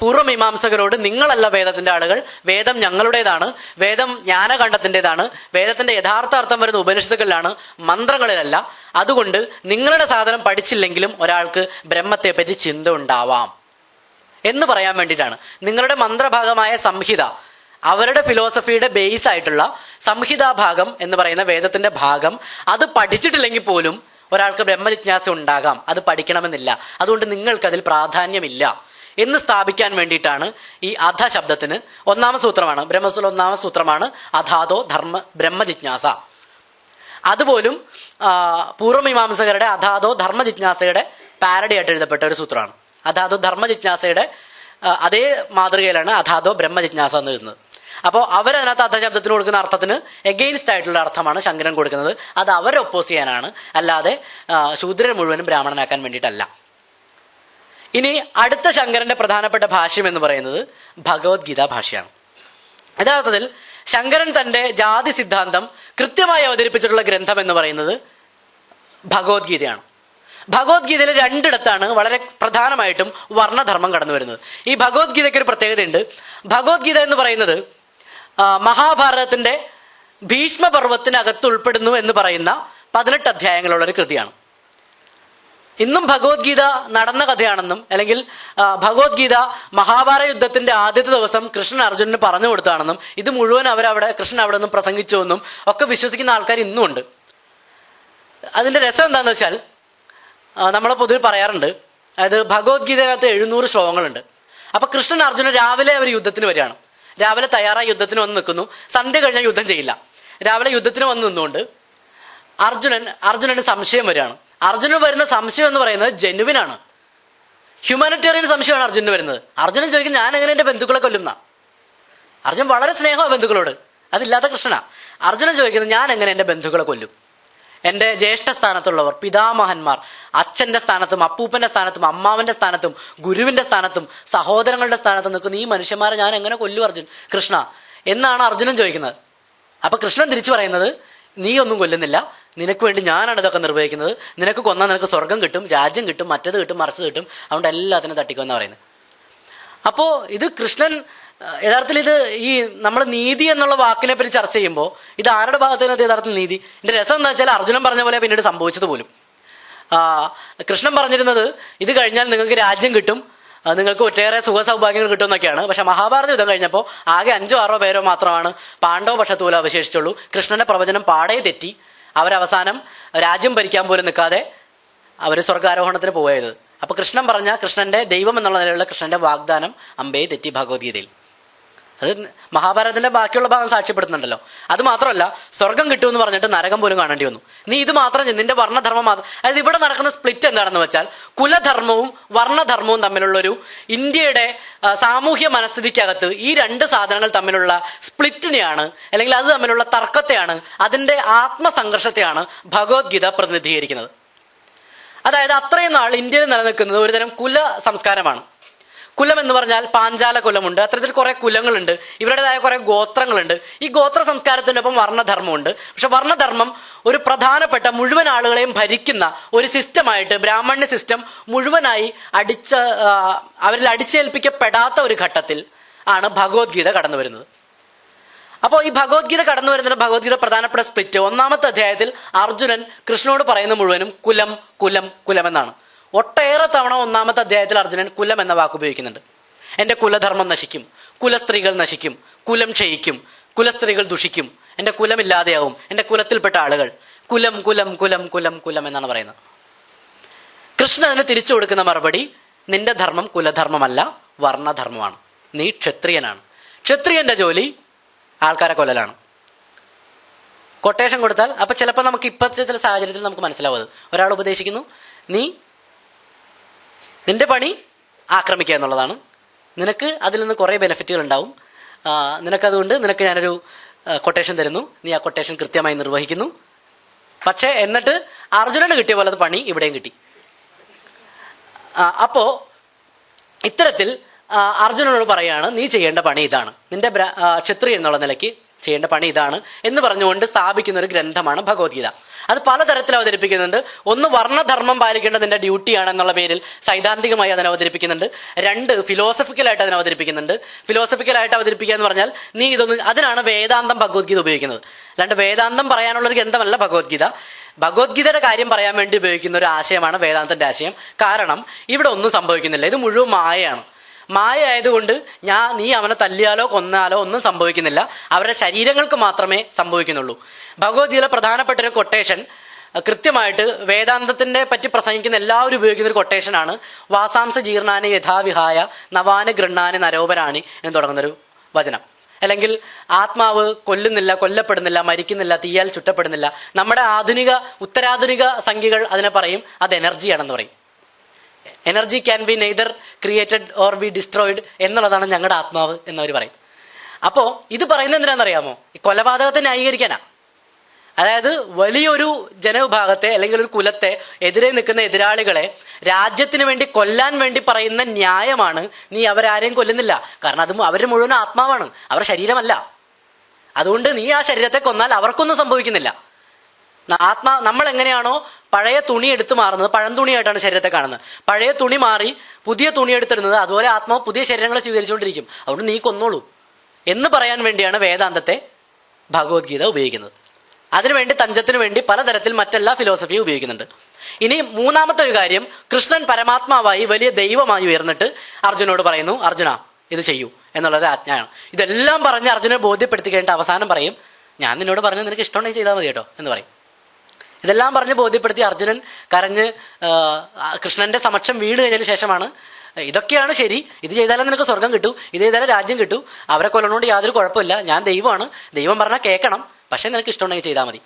പൂർവ്വമീമാംസകരോട് നിങ്ങളല്ല വേദത്തിന്റെ ആളുകൾ, വേദം ഞങ്ങളുടേതാണ്, വേദം ജ്ഞാനകാണ്ഡത്തിൻ്റെതാണ്, വേദത്തിന്റെ യഥാർത്ഥ അർത്ഥം വരുന്ന ഉപനിഷത്തുകളിലാണ്, മന്ത്രങ്ങളിലല്ല. അതുകൊണ്ട് നിങ്ങളുടെ സാധനം പഠിച്ചില്ലെങ്കിലും ഒരാൾക്ക് ബ്രഹ്മത്തെ പറ്റി ചിന്ത ഉണ്ടാവാം എന്ന് പറയാൻ വേണ്ടിയിട്ടാണ്. നിങ്ങളുടെ മന്ത്രഭാഗമായ സംഹിത, അവരുടെ ഫിലോസഫിയുടെ ബേസ് ആയിട്ടുള്ള സംഹിതാഭാഗം എന്ന് പറയുന്ന വേദത്തിന്റെ ഭാഗം, അത് പഠിച്ചിട്ടില്ലെങ്കിൽ പോലും ഒരാൾക്ക് ബ്രഹ്മജിജ്ഞാസ ഉണ്ടാകാം, അത് പഠിക്കണമെന്നില്ല, അതുകൊണ്ട് നിങ്ങൾക്കതിൽ പ്രാധാന്യമില്ല എന്ന് സ്ഥാപിക്കാൻ വേണ്ടിയിട്ടാണ് ഈ അധ ശബ്ദത്തിന് 1-ാമത്തെ സൂത്രമാണ്, ബ്രഹ്മസൂത്ര 1-ാമത്തെ സൂത്രമാണ് അധാതോ ബ്രഹ്മജിജ്ഞാസ. അതുപോലും പൂർവ്വമീമാംസകരുടെ അധാതോ ധർമ്മജിജ്ഞാസയുടെ പാരഡി ആയിട്ട് എഴുതപ്പെട്ട ഒരു സൂത്രമാണ്. അധാതോ ധർമ്മജിജ്ഞാസയുടെ അതേ മാതൃകയിലാണ് അധാതോ ബ്രഹ്മജിജ്ഞാസ എന്ന് എഴുതുന്നത്. അപ്പോൾ അവരതിനകത്ത് അധശബ്ദത്തിന് കൊടുക്കുന്ന അർത്ഥത്തിന് എഗെയിൻസ്റ്റ് ആയിട്ടുള്ള അർത്ഥമാണ് ശങ്കരൻ കൊടുക്കുന്നത്. അത് അവരെ ഒപ്പോസ് ചെയ്യാനാണ്, അല്ലാതെ ശൂദ്രരെ മുഴുവനും ബ്രാഹ്മണനാക്കാൻ വേണ്ടിയിട്ടല്ല. ഇനി അടുത്ത ശങ്കരന്റെ പ്രധാനപ്പെട്ട ഭാഷ്യം എന്ന് പറയുന്നത് ഭഗവത്ഗീത ഭാഷ്യമാണ്. യഥാർത്ഥത്തിൽ ശങ്കരൻ തന്റെ ജാതി സിദ്ധാന്തം കൃത്യമായി അവതരിപ്പിച്ചിട്ടുള്ള ഗ്രന്ഥം എന്ന് പറയുന്നത് ഭഗവത്ഗീതയാണ്. ഭഗവത്ഗീതയിൽ 2 വളരെ പ്രധാനമായിട്ടും വർണ്ണധർമ്മം കടന്നു വരുന്നത്. ഈ ഭഗവത്ഗീതയ്ക്ക് ഒരു പ്രത്യേകതയുണ്ട്. ഭഗവത്ഗീത എന്ന് പറയുന്നത് മഹാഭാരതത്തിന്റെ ഭീഷ്മപർവത്തിനകത്ത് ഉൾപ്പെടുന്നു എന്ന് പറയുന്ന 18 അധ്യായങ്ങളുള്ള ഒരു കൃതിയാണ്. ഇന്നും ഭഗവത്ഗീത നടന്ന കഥയാണെന്നും, അല്ലെങ്കിൽ ഭഗവത്ഗീത മഹാഭാരത യുദ്ധത്തിന്റെ ആദ്യത്തെ ദിവസം കൃഷ്ണൻ അർജുനന് പറഞ്ഞു കൊടുത്താണെന്നും, ഇത് മുഴുവൻ കൃഷ്ണൻ അവിടെ നിന്നും പ്രസംഗിച്ചുവെന്നും ഒക്കെ വിശ്വസിക്കുന്ന ആൾക്കാർ ഇന്നും ഉണ്ട്. അതിന്റെ രസം എന്താണെന്ന് വെച്ചാൽ, നമ്മൾ പൊതുവെ പറയാറുണ്ട്, അതായത് ഭഗവത്ഗീതകത്ത് 700 ശ്ലോകങ്ങളുണ്ട്. അപ്പൊ കൃഷ്ണൻ അർജുനൻ രാവിലെ അവർ യുദ്ധത്തിന് വരികയാണ്. രാവിലെ തയ്യാറായി യുദ്ധത്തിന് വന്ന് നിൽക്കുന്നു. സന്ധ്യ കഴിഞ്ഞാൽ യുദ്ധം ചെയ്യില്ല. രാവിലെ യുദ്ധത്തിന് വന്ന് നിന്നുകൊണ്ട് അർജുനന് സംശയം വരികയാണ്. അർജുനന് വരുന്ന സംശയം എന്ന് പറയുന്നത് ജെനുവിനാണ്, ഹ്യൂമാനിറ്റേറിയൻ സംശയമാണ് അർജുനന് വരുന്നത്. അർജുനൻ ചോദിക്കും, ഞാൻ എങ്ങനെ എന്റെ ബന്ധുക്കളെ കൊല്ലുന്ന? അർജുൻ വളരെ സ്നേഹമാണ് ബന്ധുക്കളോട്, അതില്ലാത്ത കൃഷ്ണനാ. അർജുനൻ ചോദിക്കുന്നത്, ഞാൻ എങ്ങനെ എന്റെ ബന്ധുക്കളെ കൊല്ലും? എൻ്റെ ജ്യേഷ്ഠ സ്ഥാനത്തുള്ളവർ, പിതാമഹന്മാർ, അച്ഛന്റെ സ്ഥാനത്തും അപ്പൂപ്പന്റെ സ്ഥാനത്തും അമ്മാവന്റെ സ്ഥാനത്തും ഗുരുവിന്റെ സ്ഥാനത്തും സഹോദരങ്ങളുടെ സ്ഥാനത്തും നിൽക്കുന്ന ഈ മനുഷ്യന്മാരെ ഞാൻ എങ്ങനെ കൊല്ലും കൃഷ്ണ എന്നാണ് അർജുനൻ ചോദിക്കുന്നത്. അപ്പൊ കൃഷ്ണൻ തിരിച്ചു പറയുന്നത്, നീ ഒന്നും കൊല്ലുന്നില്ല, നിനക്ക് വേണ്ടി ഞാനാണ് ഇതൊക്കെ നിർവഹിക്കുന്നത്. നിനക്ക് കൊന്നാൽ നിനക്ക് സ്വർഗം കിട്ടും, രാജ്യം കിട്ടും, മറ്റത് കിട്ടും, മറിച്ചത് കിട്ടും, അതുകൊണ്ട് എല്ലാത്തിനും തട്ടിക്കുമെന്ന് പറയുന്നത്. അപ്പോ ഇത് കൃഷ്ണൻ യഥാർത്ഥത്തിൽ ഇത് ഈ നമ്മൾ നീതി എന്നുള്ള വാക്കിനെ പറ്റി ചർച്ച ചെയ്യുമ്പോൾ ഇത് ആരുടെ ഭാഗത്തുനിന്ന് യഥാർത്ഥത്തിൽ നീതി? ഇതിന്റെ രസം എന്താ വെച്ചാൽ അർജുനൻ പറഞ്ഞ പോലെ പിന്നീട് സംഭവിച്ചത് പോലും. കൃഷ്ണൻ പറഞ്ഞിരുന്നത് ഇത് കഴിഞ്ഞാൽ നിങ്ങൾക്ക് രാജ്യം കിട്ടും, നിങ്ങൾക്ക് ഒറ്റേറെ സുഖ സൗഭാഗ്യങ്ങൾ കിട്ടും എന്നൊക്കെയാണ്. പക്ഷെ മഹാഭാരത യുദ്ധം കഴിഞ്ഞപ്പോൾ ആകെ 5-6 പേരോ മാത്രമാണ് പാണ്ഡവ പക്ഷത്ത് പോലും അവശേഷിച്ചുള്ളൂ. കൃഷ്ണന്റെ പ്രവചനം പാടേ തെറ്റി. അവരവസാനം രാജ്യം ഭരിക്കാൻ പോലും നിൽക്കാതെ അവർ സ്വർഗാരോഹണത്തിന് പോയത്. അപ്പൊ കൃഷ്ണൻ പറഞ്ഞ കൃഷ്ണന്റെ ദൈവം എന്നുള്ള നിലയിലുള്ള കൃഷ്ണന്റെ വാഗ്ദാനം അമ്പേ തെറ്റി ഭഗവത്ഗീതയിൽ. അത് മഹാഭാരതത്തിന്റെ ബാക്കിയുള്ള ഭാഗം സാക്ഷ്യപ്പെടുത്തുന്നുണ്ടല്ലോ. അത് മാത്രമല്ല, സ്വർഗം കിട്ടുമെന്ന് പറഞ്ഞിട്ട് നരകം പോലും കാണേണ്ടി വന്നു. നീ ഇത് മാത്രം നിന്റെ വർണ്ണധർമ്മം മാത്രം. അതായത് ഇവിടെ നടക്കുന്ന സ്പ്ലിറ്റ് എന്താണെന്ന് വെച്ചാൽ, കുലധർമ്മവും വർണ്ണധർമ്മവും തമ്മിലുള്ളൊരു ഇന്ത്യയുടെ സാമൂഹ്യ മനസ്ഥിതിക്കകത്ത് ഈ 2 സാധനങ്ങൾ തമ്മിലുള്ള സ്പ്ലിറ്റിനെയാണ്, അല്ലെങ്കിൽ അത് തമ്മിലുള്ള തർക്കത്തെയാണ്, അതിന്റെ ആത്മസംഘർഷത്തെയാണ് ഭഗവത്ഗീത പ്രതിനിധീകരിക്കുന്നത്. അതായത് അത്രയും നാൾ ഇന്ത്യയിൽ നിലനിൽക്കുന്നത് ഒരുതരം കുല സംസ്കാരമാണ്. കുലം എന്ന് പറഞ്ഞാൽ പാഞ്ചാല കുലമുണ്ട്, അത്തരത്തിൽ കുറെ കുലങ്ങളുണ്ട്, ഇവരുടേതായ കുറെ ഗോത്രങ്ങളുണ്ട്. ഈ ഗോത്ര സംസ്കാരത്തിനൊപ്പം വർണ്ണധർമ്മമുണ്ട്. പക്ഷെ വർണ്ണധർമ്മം ഒരു പ്രധാനപ്പെട്ട മുഴുവൻ ആളുകളെയും ഭരിക്കുന്ന ഒരു സിസ്റ്റമായിട്ട്, ബ്രാഹ്മണ്യ സിസ്റ്റം മുഴുവനായി അവരിൽ അടിച്ചേൽപ്പിക്കപ്പെടാത്ത ഒരു ഘട്ടത്തിൽ ആണ് ഭഗവത്ഗീത കടന്നു വരുന്നത്. അപ്പോൾ ഈ ഭഗവത്ഗീത കടന്നു വരുന്ന ഭഗവത്ഗീത പ്രധാനപ്പെട്ട സ്പ്ലിറ്റ്, ഒന്നാമത്തെ അധ്യായത്തിൽ അർജുനൻ കൃഷ്ണനോട് പറയുന്ന മുഴുവനും കുലം കുലം കുലം എന്നാണ്. ഒട്ടേറെ തവണ ഒന്നാമത്തെ അധ്യായത്തിൽ അർജുനൻ കുലം എന്ന വാക്ക് ഉപയോഗിക്കുന്നുണ്ട്. എന്റെ കുലധർമ്മം നശിക്കും, കുലസ്ത്രീകൾ നശിക്കും, കുലം ക്ഷയിക്കും, കുലസ്ത്രീകൾ ദുഷിക്കും, എന്റെ കുലമില്ലാതെയാവും, എന്റെ കുലത്തിൽപ്പെട്ട ആളുകൾ, കുലം കുലം കുലം കുലം കുലം എന്നാണ് പറയുന്നത്. കൃഷ്ണൻ അതിന് തിരിച്ചു കൊടുക്കുന്ന മറുപടി, നിന്റെ ധർമ്മം കുലധർമ്മമല്ല, വർണ്ണധർമ്മമാണ്. നീ ക്ഷത്രിയനാണ്. ക്ഷത്രിയന്റെ ജോലി ആൾക്കാരെ കൊല്ലലാണ്. കൊട്ടേഷൻ കൊടുത്താൽ അപ്പൊ ചിലപ്പോൾ നമുക്ക് ഇപ്പോഴത്തെ ചില സാഹചര്യത്തിൽ നമുക്ക് മനസ്സിലാവും. അത് ഒരാൾ ഉപദേശിക്കുന്നു, നിന്റെ പണി ആക്രമിക്കുക എന്നുള്ളതാണ്, നിനക്ക് അതിൽ നിന്ന് കുറേ ബെനിഫിറ്റുകൾ ഉണ്ടാവും, നിനക്കതുകൊണ്ട് നിനക്ക് ഞാനൊരു കൊട്ടേഷൻ തരുന്നു, നീ ആ കൊട്ടേഷൻ കൃത്യമായി നിർവഹിക്കുന്നു. പക്ഷേ എന്നിട്ട് അർജുനന് കിട്ടിയ പോലത്തെ പണി ഇവിടെയും കിട്ടി. അപ്പോ ഇത്തരത്തിൽ അർജുനനോട് പറയാണ്, നീ ചെയ്യേണ്ട പണി ഇതാണ്, നിന്റെ ക്ഷത്രിയ എന്നുള്ള നിലയ്ക്ക് ചെയ്യേണ്ട പണി ഇതാണ് എന്ന് പറഞ്ഞുകൊണ്ട് സ്ഥാപിക്കുന്ന ഒരു ഗ്രന്ഥമാണ് ഭഗവത്ഗീത. അത് പലതരത്തിൽ അവതരിപ്പിക്കുന്നുണ്ട്. ഒന്ന്, വർണ്ണധർമ്മം പാലിക്കേണ്ടത് നിന്റെ ഡ്യൂട്ടിയാണ് എന്നുള്ള പേരിൽ സൈദ്ധാന്തികമായി അതിനെ അവതരിപ്പിക്കുന്നുണ്ട്. രണ്ട്, ഫിലോസഫിക്കലായിട്ട് അതിനെ അവതരിപ്പിക്കുന്നുണ്ട്. ഫിലോസഫിക്കലായിട്ട് അവതരിപ്പിക്കുക എന്ന് പറഞ്ഞാൽ നീ ഇതൊന്നും, അതിനാണ് വേദാന്തം ഭഗവത്ഗീത ഉപയോഗിക്കുന്നത്. അല്ലാണ്ട് വേദാന്തം പറയാനുള്ള ഒരു ഗ്രന്ഥമല്ല ഭഗവത്ഗീത. ഭഗവത്ഗീതയുടെ കാര്യം പറയാൻ വേണ്ടി ഉപയോഗിക്കുന്ന ഒരു ആശയമാണ് വേദാന്തത്തിന്റെ ആശയം. കാരണം ഇവിടെ ഒന്നും സംഭവിക്കുന്നില്ല, ഇത് മുഴുവൻ മായയാണ്. മായ ആയതുകൊണ്ട് നീ അവനെ തല്ലിയാലോ കൊന്നാലോ ഒന്നും സംഭവിക്കുന്നില്ല, അവരുടെ ശരീരങ്ങൾക്ക് മാത്രമേ സംഭവിക്കുന്നുള്ളൂ. ഭഗവത്ഗീതയിലെ പ്രധാനപ്പെട്ട ഒരു കൊട്ടേഷൻ, കൃത്യമായിട്ട് വേദാന്തത്തിന്റെ പറ്റി പ്രസംഗിക്കുന്ന എല്ലാവരും ഉപയോഗിക്കുന്ന ഒരു കൊട്ടേഷനാണ്, വാസാംസ ജീർണാനി യഥാവിഹായ നവാന് ഗൃണ്ണാനി നരോപരാണി എന്ന് തുടങ്ങുന്നൊരു വചനം. അല്ലെങ്കിൽ ആത്മാവ് കൊല്ലുന്നില്ല, കൊല്ലപ്പെടുന്നില്ല, മരിക്കുന്നില്ല, തീയാൽ ചുട്ടപ്പെടുന്നില്ല. നമ്മുടെ ഉത്തരാധുനിക സംഖ്യകൾ അതിനെ പറയും അത് എനർജിയാണെന്ന് പറയും. Energy can be neither created or B destroyed എന്നുള്ളതാണ് ഞങ്ങളുടെ ആത്മാവ് എന്നവർ പറയും. അപ്പോ ഇത് പറയുന്നത് എന്തിനാണെന്നറിയാമോ? ഈ കൊലപാതകത്തെ ന്യായീകരിക്കാനാ. അതായത് വലിയൊരു ജനവിഭാഗത്തെ അല്ലെങ്കിൽ ഒരു കുലത്തെ എതിരെ നിൽക്കുന്ന എതിരാളികളെ രാജ്യത്തിന് വേണ്ടി കൊല്ലാൻ വേണ്ടി പറയുന്ന ന്യായമാണ്, നീ അവരാരെയും കൊല്ലുന്നില്ല, കാരണം അത് അവരുടെ മുഴുവൻ ആത്മാവാണ്, അവരുടെ ശരീരമല്ല. അതുകൊണ്ട് നീ ആ ശരീരത്തെ കൊന്നാൽ അവർക്കൊന്നും സംഭവിക്കുന്നില്ല. നമ്മൾ എങ്ങനെയാണോ പഴയ തുണി എടുത്ത് മാറുന്നത്, പഴം തുണിയായിട്ടാണ് ശരീരത്തെ കാണുന്നത്, പഴയ തുണി മാറി പുതിയ തുണി എടുത്തിരുന്നത്, അതുപോലെ ആത്മാവ് പുതിയ ശരീരങ്ങളെ സ്വീകരിച്ചുകൊണ്ടിരിക്കും. അതുകൊണ്ട് നീ കൊന്നോളൂ എന്ന് പറയാൻ വേണ്ടിയാണ് വേദാന്തത്തെ ഭഗവത്ഗീത ഉപയോഗിക്കുന്നത്. അതിനുവേണ്ടി തഞ്ചത്തിന് വേണ്ടി പലതരത്തിൽ മറ്റെല്ലാ ഫിലോസഫിയും ഉപയോഗിക്കുന്നുണ്ട്. ഇനി മൂന്നാമത്തെ ഒരു കാര്യം, കൃഷ്ണൻ പരമാത്മാവായി വലിയ ദൈവമായി ഉയർന്നിട്ട് അർജുനോട് പറയുന്നു, അർജുന ഇത് ചെയ്യൂ എന്നുള്ളത് ആജ്ഞയാണ്. ഇതെല്ലാം പറഞ്ഞ് അർജുനെ ബോധ്യപ്പെടുത്തി കഴിഞ്ഞിട്ട് അവസാനം പറയും, ഞാൻ നിന്നോട് പറഞ്ഞു നിനക്ക് ഇഷ്ടമുണ്ടെങ്കിൽ ചെയ്താൽ മതി കേട്ടോ എന്ന് പറയും. ഇതെല്ലാം പറഞ്ഞ് ബോധ്യപ്പെടുത്തി അർജുനൻ കരഞ്ഞ് കൃഷ്ണന്റെ സമക്ഷം വീണ് കഴിഞ്ഞതിന് ശേഷമാണ്, ഇതൊക്കെയാണ് ശരി, ഇത് ചെയ്താലും നിനക്ക് സ്വർഗം കിട്ടും, ഇത് ചെയ്താലും രാജ്യം കിട്ടും, അവരെ കൊല്ലണോണ്ട് യാതൊരു കുഴപ്പമില്ല, ഞാൻ ദൈവമാണ്, ദൈവം പറഞ്ഞാൽ കേൾക്കണം, പക്ഷെ നിനക്ക് ഇഷ്ടമുണ്ടെങ്കിൽ ചെയ്താൽ മതി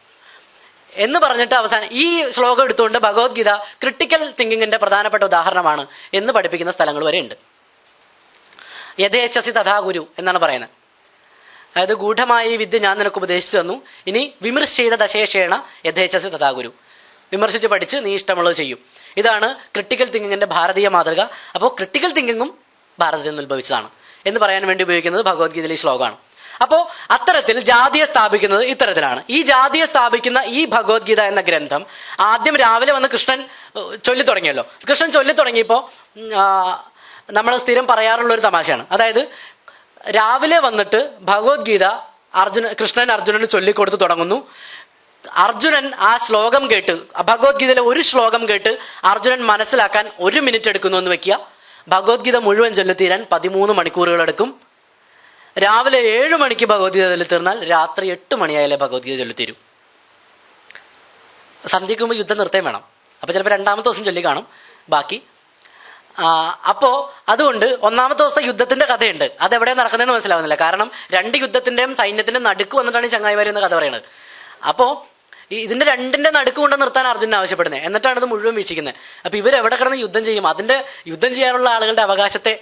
എന്ന് പറഞ്ഞിട്ട് അവസാനം ഈ ശ്ലോകം എടുത്തുകൊണ്ട് ഭഗവത്ഗീത ക്രിട്ടിക്കൽ തിങ്കിങ്ങിന്റെ പ്രധാനപ്പെട്ട ഉദാഹരണമാണ് എന്ന് പഠിപ്പിക്കുന്ന സ്ഥലങ്ങൾ വരെ ഉണ്ട്. യഥേച്ഛസി തഥാ ഗുരു എന്നാണ് പറയുന്നത്. അതായത് ഗൂഢമായ ഈ വിദ്യ ഞാൻ നിനക്ക് ഉപദേശിച്ചു തന്നു, ഇനി വിമർശിത ദശേഷേണ യഥേച്ഛസി തഥാ ഗുരു, വിമർശിച്ച് പഠിച്ച് നീ ഇഷ്ടമുള്ളത് ചെയ്യും. ഇതാണ് ക്രിട്ടിക്കൽ തിങ്കിങ്ങിന്റെ ഭാരതീയ മാതൃക. അപ്പോൾ ക്രിട്ടിക്കൽ തിങ്കിങ്ങും ഭാരതത്തിൽ നിന്ന് ഉത്ഭവിച്ചതാണ് എന്ന് പറയാൻ വേണ്ടി ഉപയോഗിക്കുന്നത് ഭഗവത്ഗീതയിലെ ശ്ലോകമാണ്. അപ്പോൾ അത്തരത്തിൽ ജാതിയെ സ്ഥാപിക്കുന്നത് ഇത്തരത്തിലാണ്. ഈ ജാതിയെ സ്ഥാപിക്കുന്ന ഈ ഭഗവത്ഗീത എന്ന ഗ്രന്ഥം ആദ്യം രാവിലെ വന്ന് കൃഷ്ണൻ ചൊല്ലി തുടങ്ങിയല്ലോ. കൃഷ്ണൻ ചൊല്ലി തുടങ്ങിയപ്പോൾ നമ്മൾ സ്ഥിരം പറയാറുള്ള ഒരു തമാശയാണ്. അതായത് രാവിലെ വന്നിട്ട് ഭഗവത്ഗീത കൃഷ്ണൻ അർജുനന് ചൊല്ലിക്കൊടുത്ത് തുടങ്ങുന്നു. അർജുനൻ ആ ശ്ലോകം കേട്ട്, ഭഗവത്ഗീതയിലെ ഒരു ശ്ലോകം കേട്ട് അർജുനൻ മനസ്സിലാക്കാൻ 1 മിനിറ്റ് എടുക്കുന്നു എന്ന് വെക്കുക. ഭഗവത്ഗീത മുഴുവൻ ചൊല്ലിത്തീരാൻ 13 മണിക്കൂറുകൾ എടുക്കും. രാവിലെ 7 മണിക്ക് ഭഗവത്ഗീത ചൊല്ലിത്തീർന്നാൽ രാത്രി 8 മണിയായാലേ ഭഗവത്ഗീത ചൊല്ലിത്തീരും. സന്ധ്യയ്ക്ക് മുമ്പ് യുദ്ധം നിർത്തേം വേണം. അപ്പൊ ചിലപ്പോൾ 2ാമത്തെ ദിവസം ചൊല്ലി കാണും ബാക്കി. അപ്പോ അതുകൊണ്ട് 1ാമത്തെ ദിവസത്തെ യുദ്ധത്തിന്റെ കഥയുണ്ട്, അതെവിടെ നടക്കുന്നതെന്ന് മനസ്സിലാവുന്നില്ല. കാരണം 2 യുദ്ധത്തിന്റെയും സൈന്യത്തിന്റെ നടുക്ക് വന്നിട്ടാണ് ഈ ചങ്ങായിമാർ എന്ന കഥ പറയുന്നത്. അപ്പോ ഇതിന്റെ 2ന്റെ നടുക്ക് കൊണ്ട് നിർത്താൻ അർജുനൻ ആവശ്യപ്പെടുന്നത്, എന്നിട്ടാണ് ഇത് മുഴുവൻ വീക്ഷിക്കുന്നത്. അപ്പൊ ഇവരെവിടെ കിടന്ന് യുദ്ധം ചെയ്യും? അതിന്റെ യുദ്ധം ചെയ്യാനുള്ള ആളുകളുടെ അവകാശത്തെ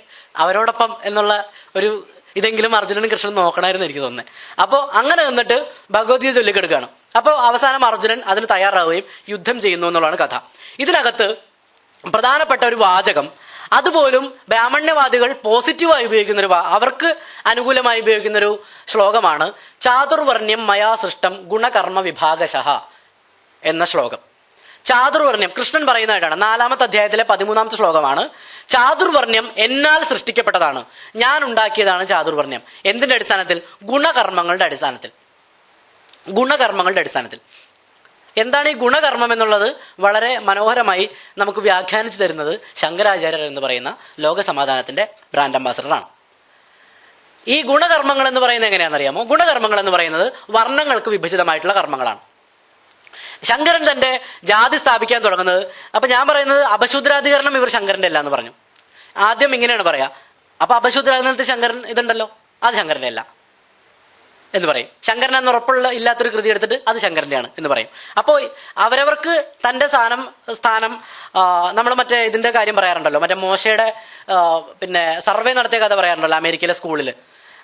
അവരോടൊപ്പം എന്നുള്ള ഒരു ഇതെങ്കിലും അർജുനനും കൃഷ്ണനും നോക്കണമായിരുന്നു എനിക്ക് തോന്നുന്നത്. അപ്പോൾ അങ്ങനെ നിന്നിട്ട് ഭഗവത്ഗീത ചൊല്ലിക്കെടുക്കുകയാണ്. അപ്പോൾ അവസാനം അർജുനൻ അതിന് തയ്യാറാവുകയും യുദ്ധം ചെയ്യുന്നു എന്നുള്ളതാണ് കഥ. ഇതിനകത്ത് പ്രധാനപ്പെട്ട ഒരു വാചകം അതുപോലും ബ്രാഹ്മണ്യവാദികൾ പോസിറ്റീവായി ഉപയോഗിക്കുന്നൊരു അവർക്ക് അനുകൂലമായി ഉപയോഗിക്കുന്നൊരു ശ്ലോകമാണ് ചാതുർവർണ്ണ്യം മയാ സൃഷ്ടം ഗുണകർമ്മ വിഭാഗശഃ എന്ന ശ്ലോകം. ചാതുർവർണ്ണ്യം കൃഷ്ണൻ പറയുന്നതായിട്ടാണ്. 4-ാമത്തെ അധ്യായത്തിലെ 13-ാമത്തെ ശ്ലോകമാണ്. ചാതുർവർണ്ണ്യം എന്നാൽ സൃഷ്ടിക്കപ്പെട്ടതാണ്, ഞാൻ ഉണ്ടാക്കിയതാണ് ചാതുർവർണ്ണ്യം. എന്തിന്റെ അടിസ്ഥാനത്തിൽ? ഗുണകർമ്മങ്ങളുടെ അടിസ്ഥാനത്തിൽ. ഗുണകർമ്മങ്ങളുടെ അടിസ്ഥാനത്തിൽ. എന്താണ് ഈ ഗുണകർമ്മം എന്നുള്ളത് വളരെ മനോഹരമായി നമുക്ക് വ്യാഖ്യാനിച്ചു തരുന്നത് ശങ്കരാചാര്യർ എന്ന് പറയുന്ന ലോക സമാധാനത്തിന്റെ ബ്രാൻഡ് അംബാസഡറാണ്. ഈ ഗുണകർമ്മങ്ങൾ എന്ന് പറയുന്നത് എങ്ങനെയാണെന്നറിയാമോ? ഗുണകർമ്മങ്ങൾ എന്ന് പറയുന്നത് വർണ്ണങ്ങൾക്ക് വിഭജിതമായിട്ടുള്ള കർമ്മങ്ങളാണ്. ശങ്കരൻ തന്റെ ജാതി സ്ഥാപിക്കാൻ തുടങ്ങുന്നത്, അപ്പൊ ഞാൻ പറയുന്നത് അപശൂദ്രാധികരണം ഇവർ ശങ്കരന്റെ അല്ല എന്ന് പറഞ്ഞു. ആദ്യം ഇങ്ങനെയാണ് പറയാ. അപ്പൊ അപശൂദ്രാധികരണത്തിൽ ശങ്കരൻ ഇതുണ്ടല്ലോ, അത് ശങ്കരന്റെ അല്ല എന്ന് പറയും. ശങ്കരൻ എന്ന് ഉറപ്പുള്ള ഇല്ലാത്തൊരു കൃതി എടുത്തിട്ട് അത് ശങ്കരന്റെയാണ് എന്ന് പറയും. അപ്പോൾ അവരവർക്ക് തന്റെ സ്ഥാനം നമ്മൾ മറ്റേ ഇതിന്റെ കാര്യം പറയാറുണ്ടല്ലോ, മറ്റേ മോശയുടെ പിന്നെ സർവേ നടത്തിയ കഥ പറയാറുണ്ടല്ലോ അമേരിക്കയിലെ സ്കൂളിൽ.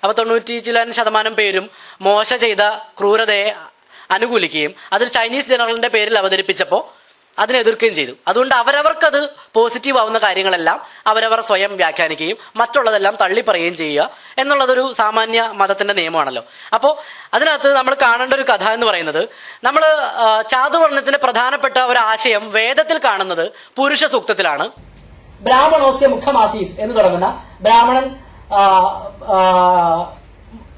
അപ്പൊ 90% പേരും മോശ ചെയ്ത ക്രൂരതയെ അനുകൂലിക്കുകയും അതൊരു ചൈനീസ് ജനറലിന്റെ പേരിൽ അവതരിപ്പിച്ചപ്പോൾ അതിനെ എതിർക്കുകയും ചെയ്തു. അതുകൊണ്ട് അവരവർക്കത് പോസിറ്റീവ് ആവുന്ന കാര്യങ്ങളെല്ലാം അവരവർ സ്വയം വ്യാഖ്യാനിക്കുകയും മറ്റുള്ളതെല്ലാം തള്ളിപ്പറയുകയും ചെയ്യുക എന്നുള്ളതൊരു സാമാന്യ മതത്തിന്റെ നിയമമാണല്ലോ. അപ്പോൾ അതിനകത്ത് നമ്മൾ കാണേണ്ട ഒരു കഥ എന്ന് പറയുന്നത്, നമ്മൾ ചാതുർവർണ്ണത്തിന്റെ പ്രധാനപ്പെട്ട ഒരു ആശയം വേദത്തിൽ കാണുന്നത് പുരുഷ സൂക്തത്തിലാണ്. ബ്രാഹ്മണോസ്യ മുഖമാസീത് എന്ന് തുടങ്ങുന്ന ബ്രാഹ്മണൻ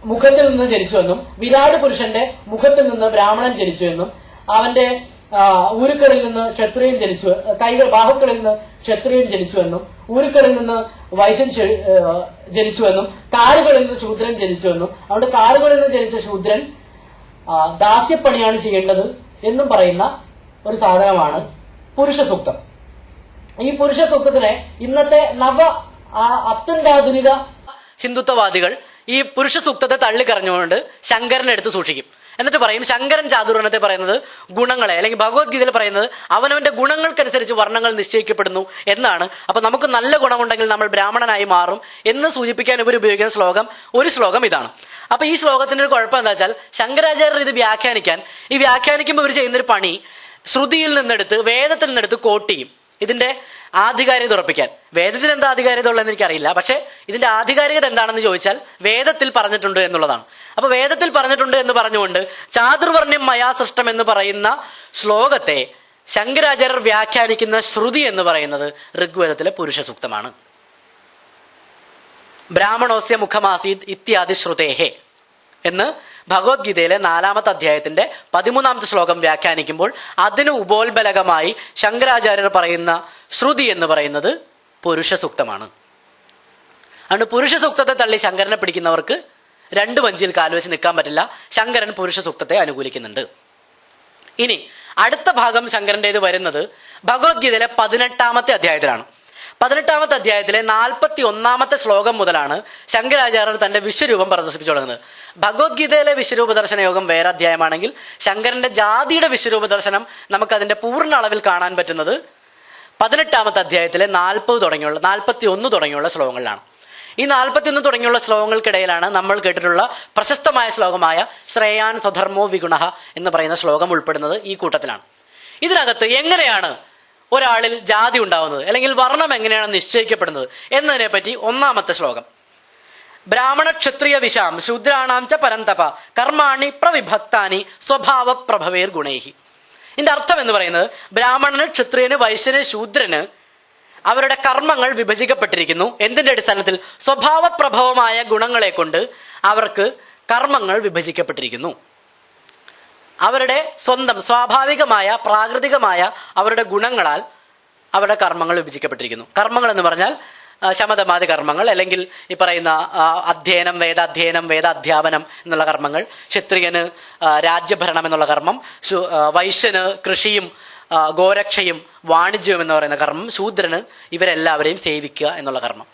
മുഖത്തിൽ നിന്ന് ജനിച്ചുവെന്നും വിരാട് പുരുഷന്റെ മുഖത്തിൽ നിന്ന് ബ്രാഹ്മണൻ ജനിച്ചുവെന്നും അവന്റെ ഊരുക്കളിൽ നിന്ന് ക്ഷത്രിയൻ ജനിച്ചു, ബാഹുക്കളിൽ നിന്ന് ക്ഷത്രിയൻ ജനിച്ചുവെന്നും ഊരുക്കളിൽ നിന്ന് വൈശ്യൻ ജനിച്ചുവെന്നും കാലുകളിൽ നിന്ന് ശൂദ്രൻ ജനിച്ചുവെന്നും അതുകൊണ്ട് കാലുകളിൽ നിന്ന് ജനിച്ച ശൂദ്രൻ ദാസ്യപ്പണിയാണ് ചെയ്യേണ്ടത് എന്നും പറയുന്ന ഒരു സാധനമാണ് പുരുഷ സൂക്തം. ഈ പുരുഷ സൂക്തത്തിനെ ഇന്നത്തെ അത്യന്താധുനിക ഹിന്ദുത്വവാദികൾ ഈ പുരുഷ സൂക്തത്തെ തള്ളിക്കറിഞ്ഞുകൊണ്ട് ശങ്കരനെ എടുത്ത് സൂക്ഷിക്കും. എന്നിട്ട് പറയും ശങ്കരൻ ചാതുർവർണ്ണത്തെ പറയുന്നത് ഗുണങ്ങളെ, അല്ലെങ്കിൽ ഭഗവത്ഗീതയിൽ പറയുന്നത് അവനവന്റെ ഗുണങ്ങൾക്കനുസരിച്ച് വർണ്ണങ്ങൾ നിശ്ചയിക്കപ്പെടുന്നു എന്നാണ്. അപ്പൊ നമുക്ക് നല്ല ഗുണമുണ്ടെങ്കിൽ നമ്മൾ ബ്രാഹ്മണനായി മാറും എന്ന് സൂചിപ്പിക്കാൻ ഇവർ ഉപയോഗിക്കുന്ന ഒരു ശ്ലോകം ഇതാണ്. അപ്പൊ ഈ ശ്ലോകത്തിന്റെ ഒരു കുഴപ്പം എന്താ വെച്ചാൽ, ശങ്കരാചാര്യർ ഇത് വ്യാഖ്യാനിക്കുമ്പോൾ ഇവർ ചെയ്യുന്നൊരു പണി ശ്രുതിയിൽ നിന്നെടുത്ത് വേദത്തിൽ നിന്നെടുത്ത് കോട്ട് ചെയ്യും. ഇതിന്റെ ആധികാരികത ഉറപ്പിക്കാൻ. വേദത്തിന് എന്താ ആധികാരികത ഉള്ളതെന്ന് എനിക്കറിയില്ല, പക്ഷെ ഇതിന്റെ ആധികാരികത എന്താണെന്ന് ചോദിച്ചാൽ വേദത്തിൽ പറഞ്ഞിട്ടുണ്ട് എന്നുള്ളതാണ്. അപ്പൊ വേദത്തിൽ പറഞ്ഞിട്ടുണ്ട് എന്ന് പറഞ്ഞുകൊണ്ട് ചാതുർവർണ്ണ്യം മയാ സൃഷ്ടം എന്ന് പറയുന്ന ശ്ലോകത്തെ ശങ്കരാചാര്യർ വ്യാഖ്യാനിക്കുന്ന ശ്രുതി എന്ന് പറയുന്നത് ഋഗ്വേദത്തിലെ പുരുഷ സൂക്തമാണ്. ബ്രാഹ്മണോസ്യ മുഖമാസീത് ഇത്യാദി ശ്രുതേഹേ എന്ന് ഭഗവത്ഗീതയിലെ 4-ാമത്തെ അധ്യായത്തിന്റെ 13-ാമത്തെ ശ്ലോകം വ്യാഖ്യാനിക്കുമ്പോൾ അതിന് ഉപോത്ബലകമായി ശങ്കരാചാര്യർ പറയുന്ന ശ്രുതി എന്ന് പറയുന്നത് പുരുഷ സൂക്തമാണ്. അതുകൊണ്ട് പുരുഷ സൂക്തത്തെ തള്ളി ശങ്കരനെ പിടിക്കുന്നവർക്ക് 2 വഞ്ചിയിൽ കാലുവെച്ച് നിൽക്കാൻ പറ്റില്ല. ശങ്കരൻ പുരുഷ സൂക്തത്തെ അനുകൂലിക്കുന്നുണ്ട്. ഇനി അടുത്ത ഭാഗം ശങ്കരന്റേത് വരുന്നത് ഭഗവത്ഗീതയിലെ 18-ാമത്തെ അധ്യായത്തിലാണ്. 18-ാമത്തെ അധ്യായത്തിലെ 41-ാമത്തെ ശ്ലോകം മുതലാണ് ശങ്കരാചാര്യർ തന്റെ വിശ്വരൂപം പ്രദർശിപ്പിച്ചു തുടങ്ങുന്നത്. ഭഗവത്ഗീതയിലെ വിശ്വരൂപ ദർശന യോഗം വേറെ അധ്യായമാണെങ്കിൽ ശങ്കരന്റെ ജാതിയുടെ വിശ്വരൂപ ദർശനം നമുക്ക് അതിന്റെ പൂർണ്ണ അളവിൽ കാണാൻ പറ്റുന്നത് 18-ാമത്തെ അധ്യായത്തിലെ 41 തുടങ്ങിയുള്ള ശ്ലോകങ്ങളിലാണ്. ഈ 41 തുടങ്ങിയുള്ള ശ്ലോകങ്ങൾക്കിടയിലാണ് നമ്മൾ കേട്ടിട്ടുള്ള പ്രശസ്തമായ ശ്ലോകമായ ശ്രേയാൻ സ്വധർമ്മോ വിഗുണഃ എന്ന് പറയുന്ന ശ്ലോകം ഉൾപ്പെടുന്നത്. ഈ കൂട്ടത്തിലാണ്. ഇതിനകത്ത് എങ്ങനെയാണ് ഒരാളിൽ ജാതി ഉണ്ടാവുന്നത്, അല്ലെങ്കിൽ വർണ്ണം എങ്ങനെയാണ് നിശ്ചയിക്കപ്പെടുന്നത് എന്നതിനെ പറ്റി 1-ാമത്തെ ശ്ലോകം, ബ്രാഹ്മണ ക്ഷത്രിയ വിശാം ശൂദ്രാണാം ച പരന്തപ കർമാണി പ്രവിഭക്താനി സ്വഭാവ പ്രഭവേർ ഗുണൈഹി. ഇതിന്റെ അർത്ഥം എന്ന് പറയുന്നത്, ബ്രാഹ്മണന്, ക്ഷത്രിയന്, വൈശ്യന്, ശൂദ്രന് അവരുടെ കർമ്മങ്ങൾ വിഭജിക്കപ്പെട്ടിരിക്കുന്നു. എന്തിന്റെ അടിസ്ഥാനത്തിൽ? സ്വഭാവപ്രഭവമായ ഗുണങ്ങളെ കൊണ്ട് അവർക്ക് കർമ്മങ്ങൾ വിഭജിക്കപ്പെട്ടിരിക്കുന്നു. അവരുടെ സ്വന്തം സ്വാഭാവികമായ പ്രാകൃതികമായ അവരുടെ ഗുണങ്ങളാൽ അവരുടെ കർമ്മങ്ങൾ വിഭജിക്കപ്പെട്ടിരിക്കുന്നു. കർമ്മങ്ങൾ എന്ന് പറഞ്ഞാൽ ശമതമാതി കർമ്മങ്ങൾ, അല്ലെങ്കിൽ ഈ പറയുന്ന അധ്യയനം, വേദാധ്യാപനം എന്നുള്ള കർമ്മങ്ങൾ, ക്ഷത്രിയന് രാജ്യഭരണം എന്നുള്ള കർമ്മം, വൈശ്യന് കൃഷിയും ഗോരക്ഷയും വാണിജ്യവും എന്ന് പറയുന്ന കർമ്മം, ശൂദ്രന് ഇവരെല്ലാവരെയും സേവിക്കുക എന്നുള്ള കർമ്മം.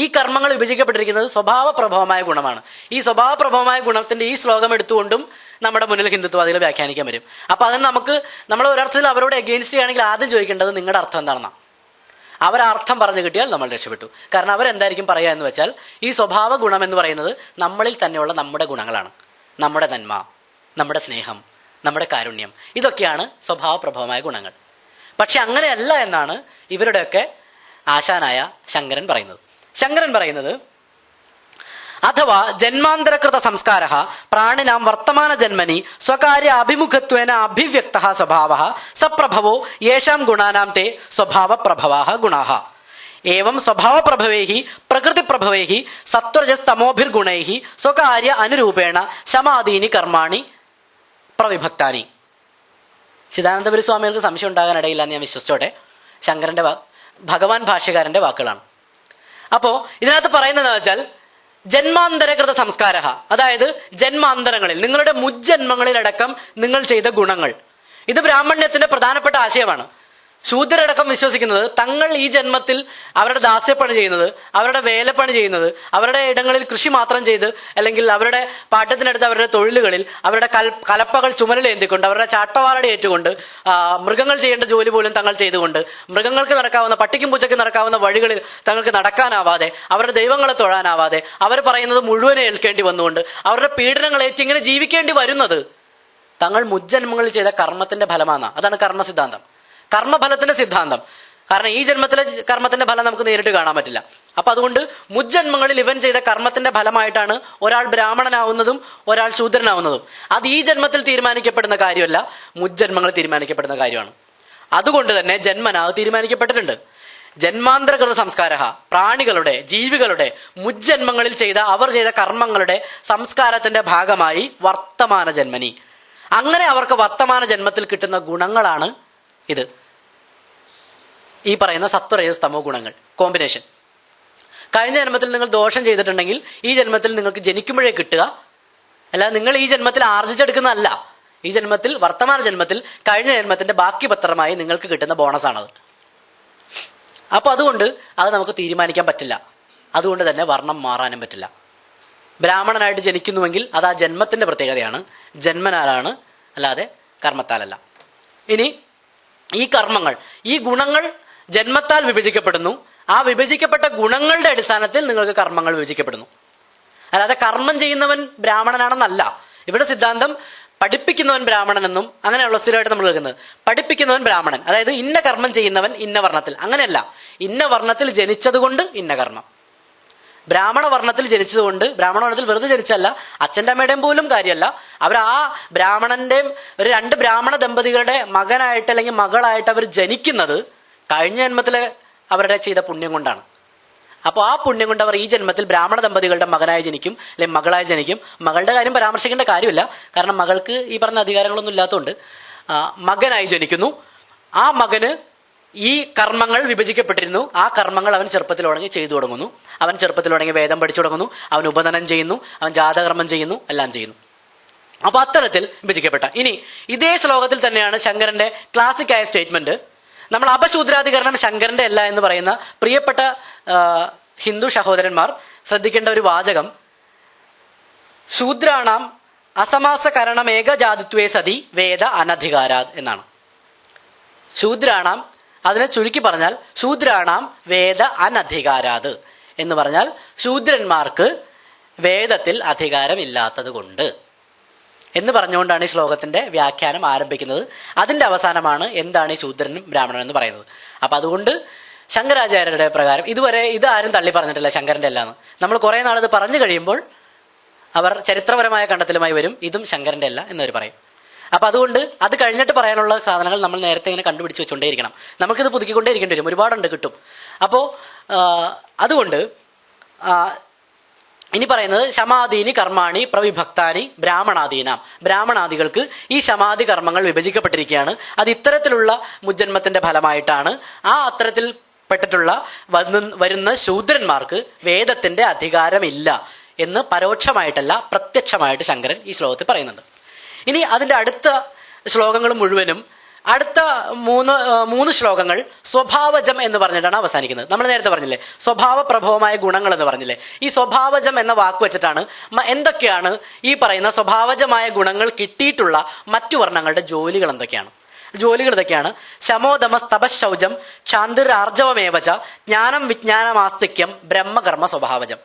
ഈ കർമ്മങ്ങൾ വിഭജിക്കപ്പെട്ടിരിക്കുന്നത് സ്വഭാവപ്രഭവമായ ഗുണമാണ്. ഈ സ്വഭാവപ്രഭവമായ ഗുണത്തിന്റെ ഈ ശ്ലോകം എടുത്തുകൊണ്ടും നമ്മുടെ മുന്നിൽ ഹിന്ദുത്വവാദികൾ വ്യാഖ്യാനിക്കാൻ വരും. അപ്പൊ അതിന് നമ്മൾ ഒരർത്ഥത്തിൽ അവരോട് എഗെയിൻസ്റ്റ് ചെയ്യുകയാണെങ്കിൽ ആദ്യം ചോദിക്കേണ്ടത് നിങ്ങളുടെ അർത്ഥം എന്താണെന്നാണ്. അവരർത്ഥം പറഞ്ഞു കിട്ടിയാൽ നമ്മൾ രക്ഷപ്പെട്ടു. കാരണം അവരെന്തായിരിക്കും പറയുക എന്ന് വെച്ചാൽ, ഈ സ്വഭാവ ഗുണം എന്ന് പറയുന്നത് നമ്മളിൽ തന്നെയുള്ള നമ്മുടെ ഗുണങ്ങളാണ്. നമ്മുടെ നന്മ, നമ്മുടെ സ്നേഹം, നമ്മുടെ കാരുണ്യം, ഇതൊക്കെയാണ് സ്വഭാവപ്രഭവമായ ഗുണങ്ങൾ. പക്ഷെ അങ്ങനെയല്ല എന്നാണ് ഇവരുടെയൊക്കെ ആശാനായ ശങ്കരൻ പറയുന്നത്. ശങ്കരൻ പറയുന്നത് അഥവാ ജന്മാന്തരകൃത സംസ്കാര പ്രാണിനാം വർത്തമാന ജന്മനി സ്വകാര്യ അഭിമുഖത്വേന അഭിവ്യക്ത സ്വഭാവ സപ്രഭവോ യേഷാം ഗുണാനാം തേ സ്വഭാവ പ്രഭവാ ഗുണാഃ ഏവം സ്വഭാവ പ്രഭവൈഹി പ്രകൃതി പ്രഭവൈഹി സത്വരജസ്തമോഭിർഗുണൈഹി സ്വകാര്യ അനുരൂപേണ ശമാദീനി കർമാണി പ്രവിഭക്താനി. ചിദാനന്ദപുരി സ്വാമികൾക്ക് സംശയം ഉണ്ടാകാനിടയില്ല എന്ന് ഞാൻ വിശ്വസിച്ചോട്ടെ. ശങ്കരന്റെ ഭഗവാൻ ഭാഷ്യകാരന്റെ വാക്കുകളാണ്. അപ്പോ ഇതിനകത്ത് പറയുന്നത് വെച്ചാൽ ജന്മാന്തരകൃത സംസ്കാര, അതായത് ജന്മാന്തരങ്ങളിൽ നിങ്ങളുടെ മുജ്ജന്മങ്ങളിലടക്കം നിങ്ങൾ ചെയ്ത ഗുണങ്ങൾ. ഇത് ബ്രാഹ്മണ്യത്തിന്റെ പ്രധാനപ്പെട്ട ആശയമാണ്. ശൂദ്രരടക്കം വിശ്വസിക്കുന്നത് തങ്ങൾ ഈ ജന്മത്തിൽ അവരുടെ ദാസ്യപ്പണി ചെയ്യുന്നത്, അവരുടെ വേലപ്പണി ചെയ്യുന്നത്, അവരുടെ ഇടങ്ങളിൽ കൃഷി മാത്രം ചെയ്ത്, അല്ലെങ്കിൽ അവരുടെ പാട്ടത്തിനടുത്ത് അവരുടെ തൊഴിലുകളിൽ അവരുടെ കലപ്പകൾ ചുമലിലേന്തിക്കൊണ്ട്, അവരുടെ ചാട്ടവാറടി ഏറ്റുകൊണ്ട്, മൃഗങ്ങൾ ചെയ്യേണ്ട ജോലി പോലും തങ്ങൾ ചെയ്തുകൊണ്ട്, മൃഗങ്ങൾക്ക് നടക്കാവുന്ന, പട്ടിക്കും പൂച്ചയ്ക്കും നടക്കാവുന്ന വഴികളിൽ തങ്ങൾക്ക് നടക്കാനാവാതെ, അവരുടെ ദൈവങ്ങളെ തൊഴാനാവാതെ, അവർ പറയുന്നത് മുഴുവനെ ഏൽക്കേണ്ടി വന്നുകൊണ്ട്, അവരുടെ പീഡനങ്ങൾ ഏറ്റ് ഇങ്ങനെ ജീവിക്കേണ്ടി വരുന്നത് തങ്ങൾ മുജ്ജന്മങ്ങളിൽ ചെയ്ത കർമ്മത്തിന്റെ ഫലമാണ്. അതാണ് കർമ്മസിദ്ധാന്തം, കർമ്മഫലത്തിന്റെ സിദ്ധാന്തം. കാരണം ഈ ജന്മത്തിലെ കർമ്മത്തിന്റെ ഫലം നമുക്ക് നേരിട്ട് കാണാൻ പറ്റില്ല. അപ്പൊ അതുകൊണ്ട് മുജ്ജന്മങ്ങളിൽ ഇവൻ ചെയ്ത കർമ്മത്തിന്റെ ഫലമായിട്ടാണ് ഒരാൾ ബ്രാഹ്മണനാവുന്നതും ഒരാൾ ശൂദ്രനാവുന്നതും. അത് ഈ ജന്മത്തിൽ തീരുമാനിക്കപ്പെടുന്ന കാര്യമല്ല, മുജ്ജന്മങ്ങളിൽ തീരുമാനിക്കപ്പെടുന്ന കാര്യമാണ്. അതുകൊണ്ട് തന്നെ ജന്മനാവ് തീരുമാനിക്കപ്പെട്ടിട്ടുണ്ട്. ജന്മാന്തരകൃത സംസ്കാര പ്രാണികളുടെ, ജീവികളുടെ മുജ്ജന്മങ്ങളിൽ അവർ ചെയ്ത കർമ്മങ്ങളുടെ സംസ്കാരത്തിന്റെ ഭാഗമായി വർത്തമാന ജന്മനി, അങ്ങനെ അവർക്ക് വർത്തമാന ജന്മത്തിൽ കിട്ടുന്ന ഗുണങ്ങളാണ് ഇത്. ഈ പറയുന്ന സത്വരജസ്തമോ ഗുണങ്ങൾ കോമ്പിനേഷൻ. കഴിഞ്ഞ ജന്മത്തിൽ നിങ്ങൾ ദോഷം ചെയ്തിട്ടുണ്ടെങ്കിൽ ഈ ജന്മത്തിൽ നിങ്ങൾക്ക് ജനിക്കുമ്പോഴേ കിട്ടുക, അല്ലാതെ നിങ്ങൾ ഈ ജന്മത്തിൽ ആർജിച്ചെടുക്കുന്നതല്ല. ഈ ജന്മത്തിൽ, വർത്തമാന ജന്മത്തിൽ കഴിഞ്ഞ ജന്മത്തിന്റെ ബാക്കി പത്രമായി നിങ്ങൾക്ക് കിട്ടുന്ന ബോണസാണത്. അപ്പൊ അതുകൊണ്ട് അത് നമുക്ക് തീരുമാനിക്കാൻ പറ്റില്ല. അതുകൊണ്ട് തന്നെ വർണ്ണം മാറാനും പറ്റില്ല. ബ്രാഹ്മണനായിട്ട് ജനിക്കുന്നുവെങ്കിൽ അത് ആ ജന്മത്തിന്റെ പ്രത്യേകതയാണ്, ജന്മനാലാണ്, അല്ലാതെ കർമ്മത്താലല്ല. ഇനി ഈ കർമ്മങ്ങൾ, ഈ ഗുണങ്ങൾ ജന്മത്താൽ വിഭജിക്കപ്പെടുന്നു. ആ വിഭജിക്കപ്പെട്ട ഗുണങ്ങളുടെ അടിസ്ഥാനത്തിൽ നിങ്ങൾക്ക് കർമ്മങ്ങൾ വിഭജിക്കപ്പെടുന്നു. അല്ലാതെ കർമ്മം ചെയ്യുന്നവൻ ബ്രാഹ്മണനാണെന്നല്ല ഇവിടെ സിദ്ധാന്തം. പഠിപ്പിക്കുന്നവൻ ബ്രാഹ്മണനെന്നും അങ്ങനെയുള്ള സ്ഥിരമായിട്ട് നമ്മൾ കേൾക്കുന്നത്. പഠിപ്പിക്കുന്നവൻ ബ്രാഹ്മണൻ, അതായത് ഇന്ന കർമ്മം ചെയ്യുന്നവൻ ഇന്ന വർണ്ണത്തിൽ, അങ്ങനെയല്ല. ഇന്ന വർണ്ണത്തിൽ ജനിച്ചതുകൊണ്ട് ഇന്ന കർമ്മം. ബ്രാഹ്മണ വർണ്ണത്തിൽ ജനിച്ചതുകൊണ്ട്, ബ്രാഹ്മണ വർണ്ണത്തിൽ വെറുതെ ജനിച്ചല്ല, അച്ഛൻ്റെ അമ്മയുടെയും പോലും കാര്യമല്ല. അവർ ആ ബ്രാഹ്മണന്റെയും ഒരു 2 ബ്രാഹ്മണ ദമ്പതികളുടെ മകനായിട്ട് അല്ലെങ്കിൽ മകളായിട്ട് അവർ ജനിക്കുന്നത് കഴിഞ്ഞ ജന്മത്തിലെ അവരുടെ ചെയ്ത പുണ്യം കൊണ്ടാണ്. അപ്പോൾ ആ പുണ്യം കൊണ്ട് അവർ ഈ ജന്മത്തിൽ ബ്രാഹ്മണ ദമ്പതികളുടെ മകനായി ജനിക്കും, അല്ലെങ്കിൽ മകളായി ജനിക്കും. മകളുടെ കാര്യം പരാമർശിക്കേണ്ട കാര്യമില്ല, കാരണം മകൾക്ക് ഈ പറഞ്ഞ അധികാരങ്ങളൊന്നും ഇല്ലാത്തതുകൊണ്ട് മകനായി ജനിക്കുന്നു. ആ മകന് ഈ കർമ്മങ്ങൾ വിഭജിക്കപ്പെട്ടിരുന്നു. ആ കർമ്മങ്ങൾ അവൻ ചെറുപ്പത്തിൽ തുടങ്ങി ചെയ്തു തുടങ്ങുന്നു. അവൻ ചെറുപ്പത്തിൽ തുടങ്ങി വേദം പഠിച്ചു തുടങ്ങുന്നു, അവൻ ഉപനനം ചെയ്യുന്നു, അവൻ ജാതകർമ്മം ചെയ്യുന്നു, എല്ലാം ചെയ്യുന്നു. അപ്പൊ അത്തരത്തിൽ വിഭജിക്കപ്പെട്ട. ഇനി ഇതേ ശ്ലോകത്തിൽ തന്നെയാണ് ശങ്കരന്റെ ക്ലാസിക്കായ സ്റ്റേറ്റ്മെന്റ്. നമ്മൾ അപശൂദ്രാധികരണം ശങ്കരന്റെ അല്ല എന്ന് പറയുന്ന പ്രിയപ്പെട്ട ഹിന്ദു സഹോദരന്മാർ ശ്രദ്ധിക്കേണ്ട ഒരു വാചകം, ശൂദ്രാണാം അസമാസകരണം ഏകജാതിത്വേ സതി വേദ അനധികാരാത് എന്നാണ്. ശൂദ്രാണാം, അതിനെ ചുരുക്കി പറഞ്ഞാൽ ശൂദ്രാണാം വേദ അനധികാരാത് എന്ന് പറഞ്ഞാൽ ശൂദ്രന്മാർക്ക് വേദത്തിൽ അധികാരമില്ലാത്തത് കൊണ്ട് എന്ന് പറഞ്ഞുകൊണ്ടാണ് ഈ ശ്ലോകത്തിന്റെ വ്യാഖ്യാനം ആരംഭിക്കുന്നത്. അതിന്റെ അവസാനമാണ് എന്താണ് ഈ ശൂദ്രനും ബ്രാഹ്മണനും എന്ന് പറയുന്നത്. അപ്പൊ അതുകൊണ്ട് ശങ്കരാചാര്യരുടെ പ്രകാരം ഇതുവരെ ഇത് ആരും തള്ളി പറഞ്ഞിട്ടില്ല ശങ്കരന്റെ അല്ലാന്ന്. നമ്മൾ കുറെ നാളത് പറഞ്ഞു കഴിയുമ്പോൾ അവർ ചരിത്രപരമായ കണ്ടെത്തലുമായി വരും, ഇതും ശങ്കരന്റെ അല്ല എന്നവർ പറയും. അപ്പൊ അതുകൊണ്ട് അത് കഴിഞ്ഞിട്ട് പറയാനുള്ള സാധനങ്ങൾ നമ്മൾ നേരത്തെ ഇങ്ങനെ കണ്ടുപിടിച്ച് വെച്ചുകൊണ്ടേയിരിക്കണം. നമുക്കിത് പുതുക്കിക്കൊണ്ടേ ഇരിക്കേണ്ടി വരും, ഒരുപാടുണ്ട് കിട്ടും. അപ്പോ അതുകൊണ്ട് ഇനി പറയുന്നത് ശമാദീനി കർമാണി പ്രവിഭക്താനി ബ്രാഹ്മണാദീനാം. ബ്രാഹ്മണാദികൾക്ക് ഈ ശമാദി കർമ്മങ്ങൾ വിഭജിക്കപ്പെട്ടിരിക്കുകയാണ്. അത് ഇത്തരത്തിലുള്ള മുജ്ജന്മത്തിന്റെ ഫലമായിട്ടാണ്. ആ അത്തരത്തിൽ പെട്ടിട്ടുള്ള വരുന്ന ശൂദ്രന്മാർക്ക് വേദത്തിന്റെ അധികാരമില്ല എന്ന് പരോക്ഷമായിട്ടല്ല പ്രത്യക്ഷമായിട്ട് ശങ്കരൻ ഈ ശ്ലോകത്തിൽ പറയുന്നുണ്ട്. ഇനി അതിന്റെ അടുത്ത ശ്ലോകങ്ങൾ മുഴുവനും, അടുത്ത മൂന്ന് ശ്ലോകങ്ങൾ സ്വഭാവജം എന്ന് പറഞ്ഞിട്ടാണ് അവസാനിക്കുന്നത്. നമ്മൾ നേരത്തെ പറഞ്ഞില്ലേ സ്വഭാവ പ്രഭവമായ ഗുണങ്ങൾ എന്ന് പറഞ്ഞില്ലേ. ഈ സ്വഭാവജം എന്ന വാക്ക് വെച്ചിട്ടാണ് എന്തൊക്കെയാണ് ഈ പറയുന്ന സ്വഭാവജമായ ഗുണങ്ങൾ കിട്ടിയിട്ടുള്ള മറ്റു വർണ്ണങ്ങളുടെ ജോലികൾ എന്തൊക്കെയാണ്. ജോലികൾ ഇതൊക്കെയാണ്: ശമോദമസ് തപശൗചം ക്ഷാന്തിരാർജവമേവച ജ്ഞാനം വിജ്ഞാനമാസ്തിക്യം ബ്രഹ്മകർമ്മ സ്വഭാവജം.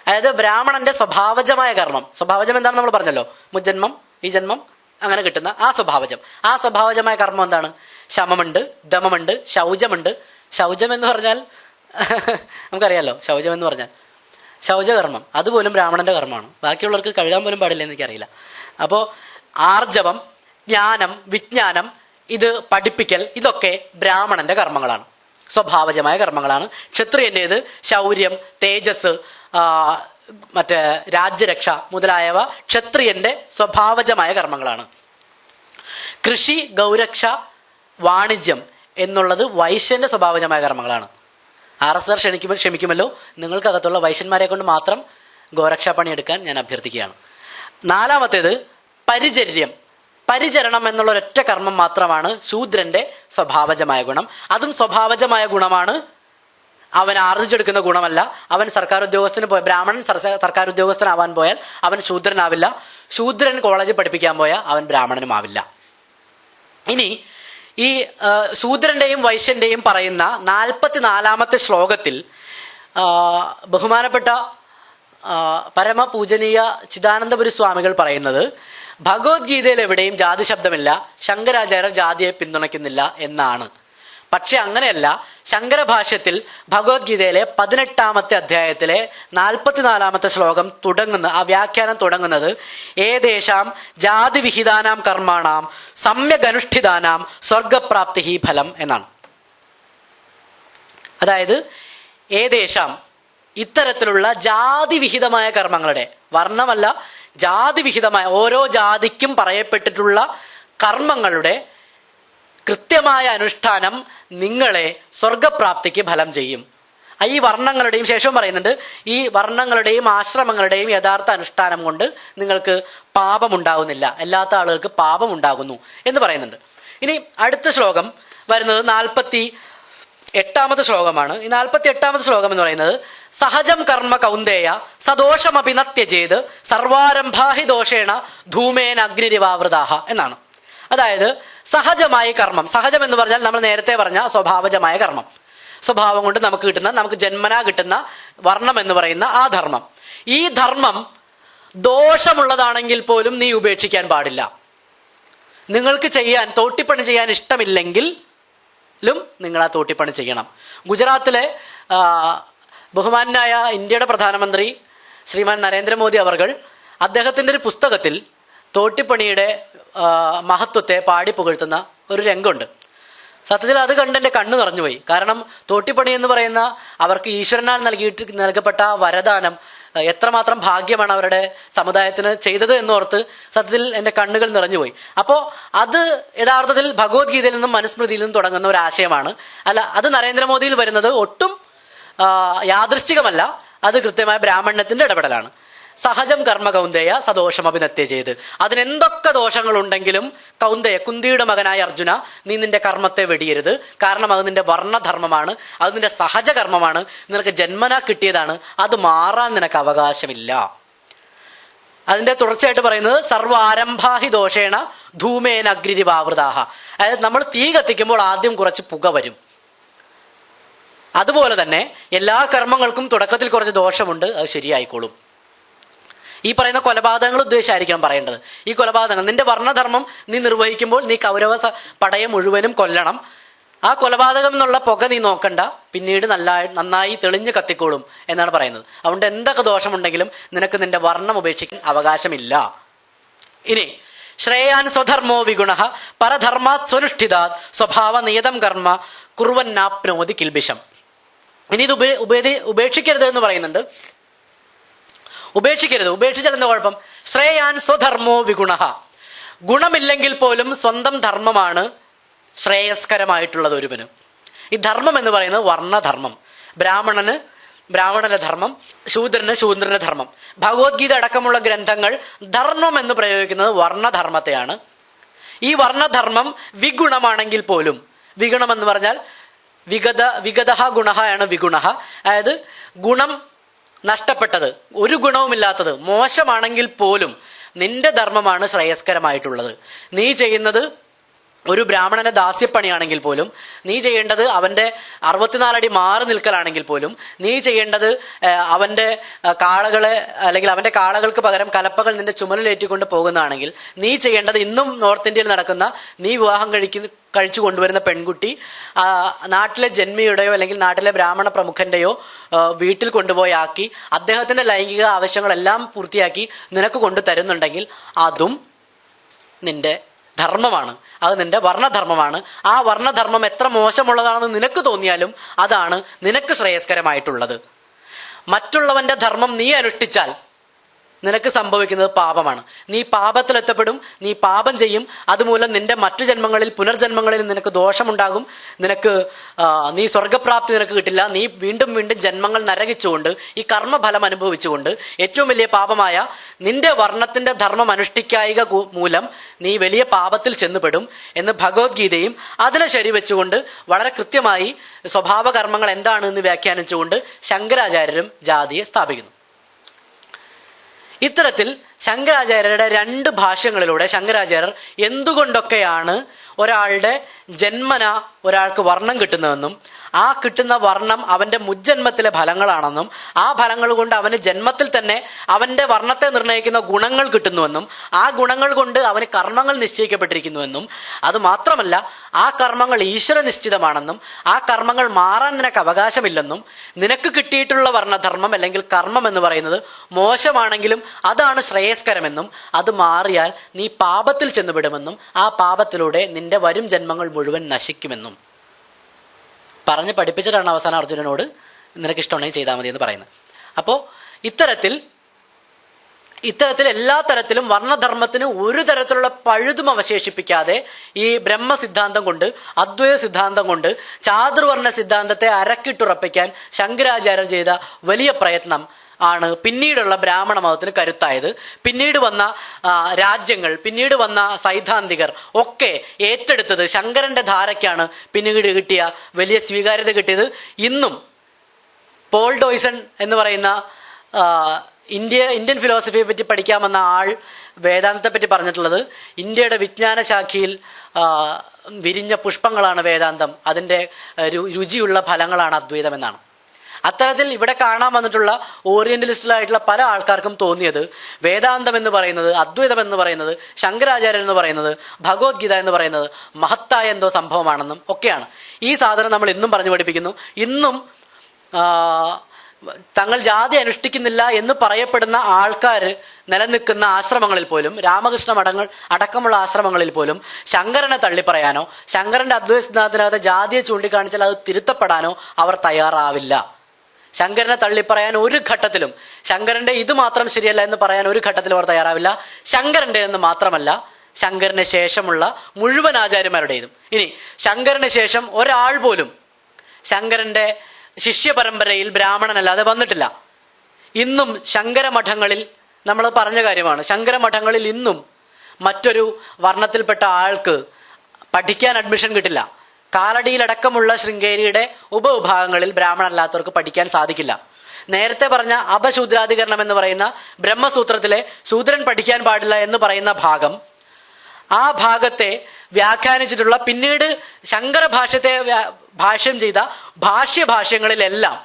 അതായത് ബ്രാഹ്മണന്റെ സ്വഭാവജമായ കർമ്മം. സ്വഭാവജം എന്താണെന്ന് നമ്മൾ പറഞ്ഞല്ലോ, മുജ്ജന്മം, ഈ ജന്മം, അങ്ങനെ കിട്ടുന്ന ആ സ്വഭാവജം. ആ സ്വഭാവജമായ കർമ്മം എന്താണ്? ശമമുണ്ട്, ദമമുണ്ട്, ശൗചമുണ്ട്, ശൗചം എന്ന് പറഞ്ഞാൽ നമുക്കറിയാലോ, ശൗചം എന്ന് പറഞ്ഞാൽ ശൗചകർമ്മം, അതുപോലും ബ്രാഹ്മണന്റെ കർമ്മമാണ്. ബാക്കിയുള്ളവർക്ക് കഴുകാൻ പോലും പാടില്ല എന്ന് എനിക്കറിയില്ല. അപ്പോൾ ആർജവം, ജ്ഞാനം, വിജ്ഞാനം, ഇത് പഠിപ്പിക്കൽ, ഇതൊക്കെ ബ്രാഹ്മണന്റെ കർമ്മങ്ങളാണ്, സ്വഭാവജമായ കർമ്മങ്ങളാണ്. ക്ഷത്രിയൻ്റേത് ശൗര്യം, തേജസ്, മറ്റേ രാജ്യരക്ഷ മുതലായവ ക്ഷത്രിയന്റെ സ്വഭാവജമായ കർമ്മങ്ങളാണ്. കൃഷി, ഗൗരക്ഷ, വാണിജ്യം എന്നുള്ളത് വൈശ്യന്റെ സ്വഭാവജമായ കർമ്മങ്ങളാണ്. RSR ക്ഷമിക്കുമല്ലോ, നിങ്ങൾക്കകത്തുള്ള വൈശ്യന്മാരെ കൊണ്ട് മാത്രം ഗോരക്ഷാ പണിയെടുക്കാൻ ഞാൻ അഭ്യർത്ഥിക്കുകയാണ്. നാലാമത്തേത് പരിചര്യം, പരിചരണം എന്നുള്ള ഒരൊറ്റ കർമ്മം മാത്രമാണ് ശൂദ്രന്റെ സ്വഭാവജമായ ഗുണം. അതും സ്വഭാവജമായ ഗുണമാണ്, അവൻ ആർജിച്ചെടുക്കുന്ന ഗുണമല്ല. അവൻ സർക്കാർ ഉദ്യോഗസ്ഥന് ബ്രാഹ്മണൻ സർക്കാർ ഉദ്യോഗസ്ഥനാവാൻ പോയാൽ അവൻ ശൂദ്രനാവില്ല. ശൂദ്രൻ കോളേജിൽ പഠിപ്പിക്കാൻ പോയാൽ അവൻ ബ്രാഹ്മണനുമാവില്ല. ഇനി ഈ ശൂദ്രന്റെയും വൈശ്യന്റെയും പറയുന്ന 44-ാമത്തെ ശ്ലോകത്തിൽ ബഹുമാനപ്പെട്ട പരമപൂജനീയ ചിദാനന്ദപുരി സ്വാമികൾ പറയുന്നത്, ഭഗവത്ഗീതയിൽ എവിടെയും ജാതി ശബ്ദമില്ല, ശങ്കരാചാര്യർ ജാതിയെ പിന്തുണയ്ക്കുന്നില്ല എന്നാണ്. പക്ഷെ അങ്ങനെയല്ല. ശങ്കരഭാഷ്യത്തിൽ ഭഗവത്ഗീതയിലെ 18-ാമത്തെ അധ്യായത്തിലെ 44-ാമത്തെ ശ്ലോകം തുടങ്ങുന്ന ആ വ്യാഖ്യാനം തുടങ്ങുന്നത് ഏതേഷാം ജാതിവിഹിതാനാം കർമാണാം സമ്യഗനുഷ്ഠിതാനാം സ്വർഗപ്രാപ്തി ഫലം എന്നാണ്. അതായത് ഏതേഷാം ഇത്തരത്തിലുള്ള ജാതിവിഹിതമായ കർമ്മങ്ങളുടെ, വർണ്ണമല്ല ജാതിവിഹിതമായ, ഓരോ ജാതിക്കും പറയപ്പെട്ടിട്ടുള്ള കർമ്മങ്ങളുടെ കൃത്യമായ അനുഷ്ഠാനം നിങ്ങളെ സ്വർഗപ്രാപ്തിക്ക് ഫലം ചെയ്യും. ഈ വർണ്ണങ്ങളുടെയും ശേഷം പറയുന്നുണ്ട്, ഈ വർണ്ണങ്ങളുടെയും ആശ്രമങ്ങളുടെയും യഥാർത്ഥ അനുഷ്ഠാനം കൊണ്ട് നിങ്ങൾക്ക് പാപമുണ്ടാകുന്നില്ല, അല്ലാത്ത ആളുകൾക്ക് പാപം ഉണ്ടാകുന്നു എന്ന് പറയുന്നുണ്ട്. ഇനി അടുത്ത ശ്ലോകം വരുന്നത് 48-ാമത്തെ ശ്ലോകമാണ്. ഈ 48-ാമത്തെ ശ്ലോകം എന്ന് പറയുന്നത്, സഹജം കർമ്മ കൗന്ദേയ സദോഷമപി നത്യജേത് സർവാരംഭാഹി ദോഷേണ ധൂമേന അഗ്നിരിവാവൃതാഹ എന്നാണ്. അതായത് സഹജമായ കർമ്മം, സഹജം എന്ന് പറഞ്ഞാൽ നമ്മൾ നേരത്തെ പറഞ്ഞ സ്വഭാവജമായ കർമ്മം, സ്വഭാവം കൊണ്ട് നമുക്ക് കിട്ടുന്ന, നമുക്ക് ജന്മനാ കിട്ടുന്ന വർണ്ണം എന്ന് പറയുന്ന ആ ധർമ്മം. ഈ ധർമ്മം ദോഷമുള്ളതാണെങ്കിൽ പോലും നീ ഉപേക്ഷിക്കാൻ പാടില്ല. നിങ്ങൾക്ക് ചെയ്യാൻ, തോട്ടിപ്പണി ചെയ്യാൻ ഇഷ്ടമില്ലെങ്കിലും നിങ്ങൾ ആ തോട്ടിപ്പണി ചെയ്യണം. ഗുജറാത്തിലെ ബഹുമാനായ ഇന്ത്യയുടെ പ്രധാനമന്ത്രി ശ്രീമാൻ നരേന്ദ്രമോദി അവർകൾ അദ്ദേഹത്തിൻ്റെ ഒരു പുസ്തകത്തിൽ തോട്ടിപ്പണിയുടെ മഹത്വത്തെ പാടി പുകഴ്ത്തുന്ന ഒരു രംഗമുണ്ട്. സത്യത്തിൽ അത് കണ്ട് എൻ്റെ കണ്ണ് നിറഞ്ഞുപോയി. കാരണം തോട്ടിപ്പണി എന്ന് പറയുന്ന അവർക്ക് ഈശ്വരനാൽ നൽകപ്പെട്ട വരദാനം എത്രമാത്രം ഭാഗ്യമാണ് അവരുടെ സമുദായത്തിന് ചെയ്തത് എന്നോർത്ത് സത്യത്തിൽ എൻ്റെ കണ്ണുകൾ നിറഞ്ഞുപോയി. അപ്പോൾ അത് യഥാർത്ഥത്തിൽ ഭഗവത്ഗീതയിൽ നിന്നും മനുസ്മൃതിയിൽ നിന്നും തുടങ്ങുന്ന ഒരു ആശയമാണ്. അല്ല, അത് നരേന്ദ്രമോദിയിൽ വരുന്നത് ഒട്ടും യാദൃശ്ചികമല്ല, അത് കൃത്യമായ ബ്രാഹ്മണ്യത്തിന്റെ ഇടപെടലാണ്. സഹജം കർമ്മ കൗന്ദേയ സദോഷമഭിനത്യ ചെയ്ത്, അതിനെന്തൊക്കെ ദോഷങ്ങളുണ്ടെങ്കിലും കൗന്ദേയ, കുന്തിയുടെ മകനായ അർജുന, നീ നിന്റെ കർമ്മത്തെ വെടിയരുത്. കാരണം അത് നിന്റെ വർണ്ണധർമ്മമാണ്, അത് നിന്റെ സഹജകർമ്മമാണ്, നിനക്ക് ജന്മനാ കിട്ടിയതാണ്, അത് മാറാൻ നിനക്ക് അവകാശമില്ല. അതിന്റെ തുടർച്ചയായിട്ട് പറയുന്നത് സർവാരംഭാഹി ദോഷേണ ധൂമേന അഗ്നിരിവാവൃതാഹ. അതായത് നമ്മൾ തീ കത്തിക്കുമ്പോൾ ആദ്യം കുറച്ച് പുക വരും. അതുപോലെ തന്നെ എല്ലാ കർമ്മങ്ങൾക്കും തുടക്കത്തിൽ കുറച്ച് ദോഷമുണ്ട്, അത് ശരിയായിക്കോളും. ഈ പറയുന്ന കൊലപാതകങ്ങൾ ഉദ്ദേശിച്ചായിരിക്കണം പറയേണ്ടത്. ഈ കൊലപാതകങ്ങൾ, നിന്റെ വർണ്ണധർമ്മം നീ നിർവഹിക്കുമ്പോൾ നീ കൗരവ പടയെ മുഴുവനും കൊല്ലണം. ആ കൊലപാതകം എന്നുള്ള പുക നീ നോക്കണ്ട, പിന്നീട് നന്നായി തെളിഞ്ഞ് കത്തിക്കോളും എന്നാണ് പറയുന്നത്. അതുകൊണ്ട് എന്തൊക്കെ ദോഷമുണ്ടെങ്കിലും നിനക്ക് നിന്റെ വർണ്ണം ഉപേക്ഷിക്കാൻ അവകാശമില്ല. ഇനി ശ്രേയാൻ സ്വധർമ്മോ വിഗുണഃ പരധർമാത് സ്വനുഷ്ഠിതാത് സ്വഭാവ നിയതം കർമ്മ കുർവന്നാപ്നോതി കിൽബിഷം. ഇനി ഇത് ഉപേക്ഷിക്കരുത് എന്ന് പറയുന്നുണ്ട്. ഉപേക്ഷിച്ചാൽ എന്താ കുഴപ്പം? ശ്രേയാൻ സ്വധർമ്മോ വിഗുണഃ, ഗുണമില്ലെങ്കിൽ പോലും സ്വന്തം ധർമ്മമാണ് ശ്രേയസ്കരമായിട്ടുള്ളത് ഒരുവന്. ഈ ധർമ്മം എന്ന് പറയുന്നത് വർണ്ണധർമ്മം. ബ്രാഹ്മണന്റെ ധർമ്മം, ശൂദ്രന്റെ ധർമ്മം. ഭഗവത്ഗീത അടക്കമുള്ള ഗ്രന്ഥങ്ങൾ ധർമ്മം എന്ന് പ്രയോഗിക്കുന്നത് വർണ്ണധർമ്മത്തെയാണ്. ഈ വർണ്ണധർമ്മം വിഗുണമാണെങ്കിൽ പോലും, വിഗുണം എന്ന് പറഞ്ഞാൽ വിഗതഃ ഗുണഃ ആണ് വിഗുണഃ. അതായത് ഗുണം നഷ്ടപ്പെട്ടത്, ഒരു ഗുണവുമില്ലാത്തത്, മോശമാണെങ്കിൽ പോലും നിന്റെ ധർമ്മമാണ് ശ്രേയസ്കരമായിട്ടുള്ളത്. നീ ചെയ്യുന്നത് ഒരു ബ്രാഹ്മണന്റെ ദാസ്യപ്പണിയാണെങ്കിൽ പോലും, നീ ചെയ്യേണ്ടത് അവന്റെ 64 അടി മാറി നിൽക്കലാണെങ്കിൽ പോലും, നീ ചെയ്യേണ്ടത് അവന്റെ കാളകളെ, അല്ലെങ്കിൽ അവന്റെ കാളകൾക്ക് പകരം കലപ്പകൾ നിന്റെ ചുമലിലേറ്റിക്കൊണ്ട് പോകുന്നതാണെങ്കിൽ, നീ ചെയ്യേണ്ടത് ഇന്നും നോർത്ത് ഇന്ത്യയിൽ നടക്കുന്ന നീ വിവാഹം കഴിച്ചു കൊണ്ടുവരുന്ന പെൺകുട്ടി നാട്ടിലെ ജന്മിയുടെയോ അല്ലെങ്കിൽ നാട്ടിലെ ബ്രാഹ്മണ പ്രമുഖന്റെയോ വീട്ടിൽ കൊണ്ടുപോയി ആക്കി അദ്ദേഹത്തിന്റെ ലൈംഗിക ആവശ്യങ്ങളെല്ലാം പൂർത്തിയാക്കി നിനക്ക് കൊണ്ടു തരുന്നുണ്ടെങ്കിൽ അതും നിന്റെ ധർമ്മമാണ്, അത് നിന്റെ വർണ്ണധർമ്മമാണ്. ആ വർണ്ണധർമ്മം എത്ര മോശമുള്ളതാണെന്ന് നിനക്ക് തോന്നിയാലും അതാണ് നിനക്ക് ശ്രേയസ്കരമായിട്ടുള്ളത്. മറ്റുള്ളവന്റെ ധർമ്മം നീ അനുഷ്ഠിച്ചാൽ നിനക്ക് സംഭവിക്കുന്നത് പാപമാണ്. നീ പാപത്തിലെത്തപ്പെടും, നീ പാപം ചെയ്യും. അതുമൂലം നിന്റെ മറ്റു ജന്മങ്ങളിൽ പുനർജന്മങ്ങളിൽ നിനക്ക് ദോഷമുണ്ടാകും. നീ സ്വർഗപ്രാപ്തി നിനക്ക് കിട്ടില്ല. നീ വീണ്ടും വീണ്ടും ജന്മങ്ങൾ നരകിച്ചുകൊണ്ട് ഈ കർമ്മഫലം അനുഭവിച്ചുകൊണ്ട് ഏറ്റവും വലിയ പാപമായ നിന്റെ വർണ്ണത്തിന്റെ ധർമ്മം അനുഷ്ഠിക്കായിക മൂലം നീ വലിയ പാപത്തിൽ ചെന്നുപെടും എന്ന് ഭഗവത്ഗീതയും അതിനെ ശരിവെച്ചുകൊണ്ട് വളരെ കൃത്യമായി സ്വഭാവ കർമ്മങ്ങൾ എന്താണ് എന്ന് വ്യാഖ്യാനിച്ചുകൊണ്ട് ശങ്കരാചാര്യരും ജാതിയെ സ്ഥാപിക്കുന്നു. ഇത്തരത്തിൽ ശങ്കരാചാര്യരുടെ 2 ഭാഷ്യങ്ങളിലൂടെ ശങ്കരാചാര്യർ എന്തുകൊണ്ടൊക്കെയാണ് ഒരാളുടെ ജന്മന ഒരാൾക്ക് വർണ്ണം കിട്ടുന്നതെന്നും ആ കിട്ടുന്ന വർണ്ണം അവന്റെ മുജ്ജന്മത്തിലെ ഫലങ്ങളാണെന്നും ആ ഫലങ്ങൾ കൊണ്ട് അവന് ജന്മത്തിൽ തന്നെ അവന്റെ വർണ്ണത്തെ നിർണ്ണയിക്കുന്ന ഗുണങ്ങൾ കിട്ടുന്നുവെന്നും ആ ഗുണങ്ങൾ കൊണ്ട് അവന് കർമ്മങ്ങൾ നിശ്ചയിക്കപ്പെട്ടിരിക്കുന്നുവെന്നും അത് മാത്രമല്ല ആ കർമ്മങ്ങൾ ഈശ്വര നിശ്ചിതമാണെന്നും ആ കർമ്മങ്ങൾ മാറാൻ നിനക്ക് അവകാശമില്ലെന്നും നിനക്ക് കിട്ടിയിട്ടുള്ള വർണ്ണധർമ്മം അല്ലെങ്കിൽ കർമ്മം എന്ന് പറയുന്നത് മോശമാണെങ്കിലും അതാണ് ശ്രേയസ്കരമെന്നും അത് മാറിയാൽ നീ പാപത്തിൽ ചെന്നുവിടുമെന്നും ആ പാപത്തിലൂടെ നിന്റെ വരും ജന്മങ്ങൾ മുഴുവൻ നശിക്കുമെന്നും പറഞ്ഞ് പഠിപ്പിച്ചിട്ടാണ് അവസാനം അർജുനനോട് നിനക്ക് ഇഷ്ടമുണ്ടെങ്കിൽ ചെയ്താൽ മതി എന്ന് പറയുന്നത്. അപ്പോൾ ഇത്തരത്തിൽ എല്ലാ തരത്തിലും വർണ്ണധർമ്മത്തിന് ഒരു തരത്തിലുള്ള പഴുതും അവശേഷിപ്പിക്കാതെ ഈ ബ്രഹ്മ സിദ്ധാന്തം കൊണ്ട് അദ്വൈത സിദ്ധാന്തം കൊണ്ട് ചാതുർവർണ്ണ സിദ്ധാന്തത്തെ അരക്കിട്ടുറപ്പിക്കാൻ ശങ്കരാചാര്യർ ചെയ്ത വലിയ പ്രയത്നം ആണ് പിന്നീടുള്ള ബ്രാഹ്മണ മതത്തിന് കരുത്തായത്. പിന്നീട് വന്ന രാജ്യങ്ങൾ, പിന്നീട് വന്ന സൈദ്ധാന്തികർ ഒക്കെ ഏറ്റെടുത്തത് ശങ്കരന്റെ ധാരയ്ക്കാണ് പിന്നീട് കിട്ടിയ വലിയ സ്വീകാര്യത കിട്ടിയത്. ഇന്നും പോൾ ഡോയ്സൺ എന്ന് പറയുന്ന ഇന്ത്യൻ ഫിലോസഫിയെ പറ്റി പഠിക്കാമെന്ന ആൾ വേദാന്തത്തെ പറ്റി പറഞ്ഞിട്ടുള്ളത് ഇന്ത്യയുടെ വിജ്ഞാന ശാഖയിൽ വിരിഞ്ഞ പുഷ്പങ്ങളാണ് വേദാന്തം, അതിൻ്റെ രുചിയുള്ള ഫലങ്ങളാണ് അദ്വൈതം എന്നാണ്. അത്തരത്തിൽ ഇവിടെ കാണാൻ വന്നിട്ടുള്ള ഓറിയന്റലിസ്റ്റിലായിട്ടുള്ള പല ആൾക്കാർക്കും തോന്നിയത് വേദാന്തം എന്ന് പറയുന്നത്, അദ്വൈതം എന്ന് പറയുന്നത്, ശങ്കരാചാര്യൻ എന്ന് പറയുന്നത്, ഭഗവത്ഗീത എന്ന് പറയുന്നത് മഹത്തായ എന്തോ സംഭവമാണെന്നും ഒക്കെയാണ്. ഈ സാധനം നമ്മൾ ഇന്നും പറഞ്ഞു പഠിപ്പിക്കുന്നു. ഇന്നും തങ്ങൾ ജാതി അനുഷ്ഠിക്കുന്നില്ല എന്ന് പറയപ്പെടുന്ന ആൾക്കാർ നിലനിൽക്കുന്ന ആശ്രമങ്ങളിൽ പോലും, രാമകൃഷ്ണ മഠങ്ങൾ അടക്കമുള്ള ആശ്രമങ്ങളിൽ പോലും ശങ്കരനെ തള്ളിപ്പറയാനോ ശങ്കരന്റെ അദ്വൈത സിദ്ധാന്തത്തിനകത്ത് ജാതിയെ ചൂണ്ടിക്കാണിച്ചാൽ അത് തിരുത്തപ്പെടാനോ അവർ തയ്യാറാവില്ല. ശങ്കരനെ തള്ളിപ്പറയാൻ ഒരു ഘട്ടത്തിലും, ശങ്കരന്റെ ഇത് മാത്രം ശരിയല്ല എന്ന് പറയാൻ ഒരു ഘട്ടത്തിലും അവർ തയ്യാറാവില്ല. ശങ്കരന്റെ എന്ന് മാത്രമല്ല, ശങ്കരന് ശേഷമുള്ള മുഴുവൻ ആചാര്യന്മാരുടേതും. ഇനി ശങ്കരന് ശേഷം ഒരാൾ പോലും ശങ്കരന്റെ ശിഷ്യ പരമ്പരയിൽ ബ്രാഹ്മണനല്ലാതെ വന്നിട്ടില്ല. ഇന്നും ശങ്കരമഠങ്ങളിൽ നമ്മൾ പറഞ്ഞ കാര്യമാണ്, ശങ്കരമഠങ്ങളിൽ ഇന്നും മറ്റൊരു വർണ്ണത്തിൽപ്പെട്ട ആൾക്ക് പഠിക്കാൻ അഡ്മിഷൻ കിട്ടില്ല. കാലടിയിലടക്കമുള്ള ശൃംഗേരിയുടെ ഉപവിഭാഗങ്ങളിൽ ബ്രാഹ്മണല്ലാത്തവർക്ക് പഠിക്കാൻ സാധിക്കില്ല. നേരത്തെ പറഞ്ഞ അപശൂദ്രാധികരണം എന്ന് പറയുന്ന ബ്രഹ്മസൂത്രത്തിലെ ശൂദ്രൻ പഠിക്കാൻ പാടില്ല എന്ന് പറയുന്ന ഭാഗം, ആ ഭാഗത്തെ വ്യാഖ്യാനിച്ചിട്ടുള്ള പിന്നീട് ശങ്കര ഭാഷ്യം ചെയ്ത ഭാഷ്യങ്ങളിലെല്ലാം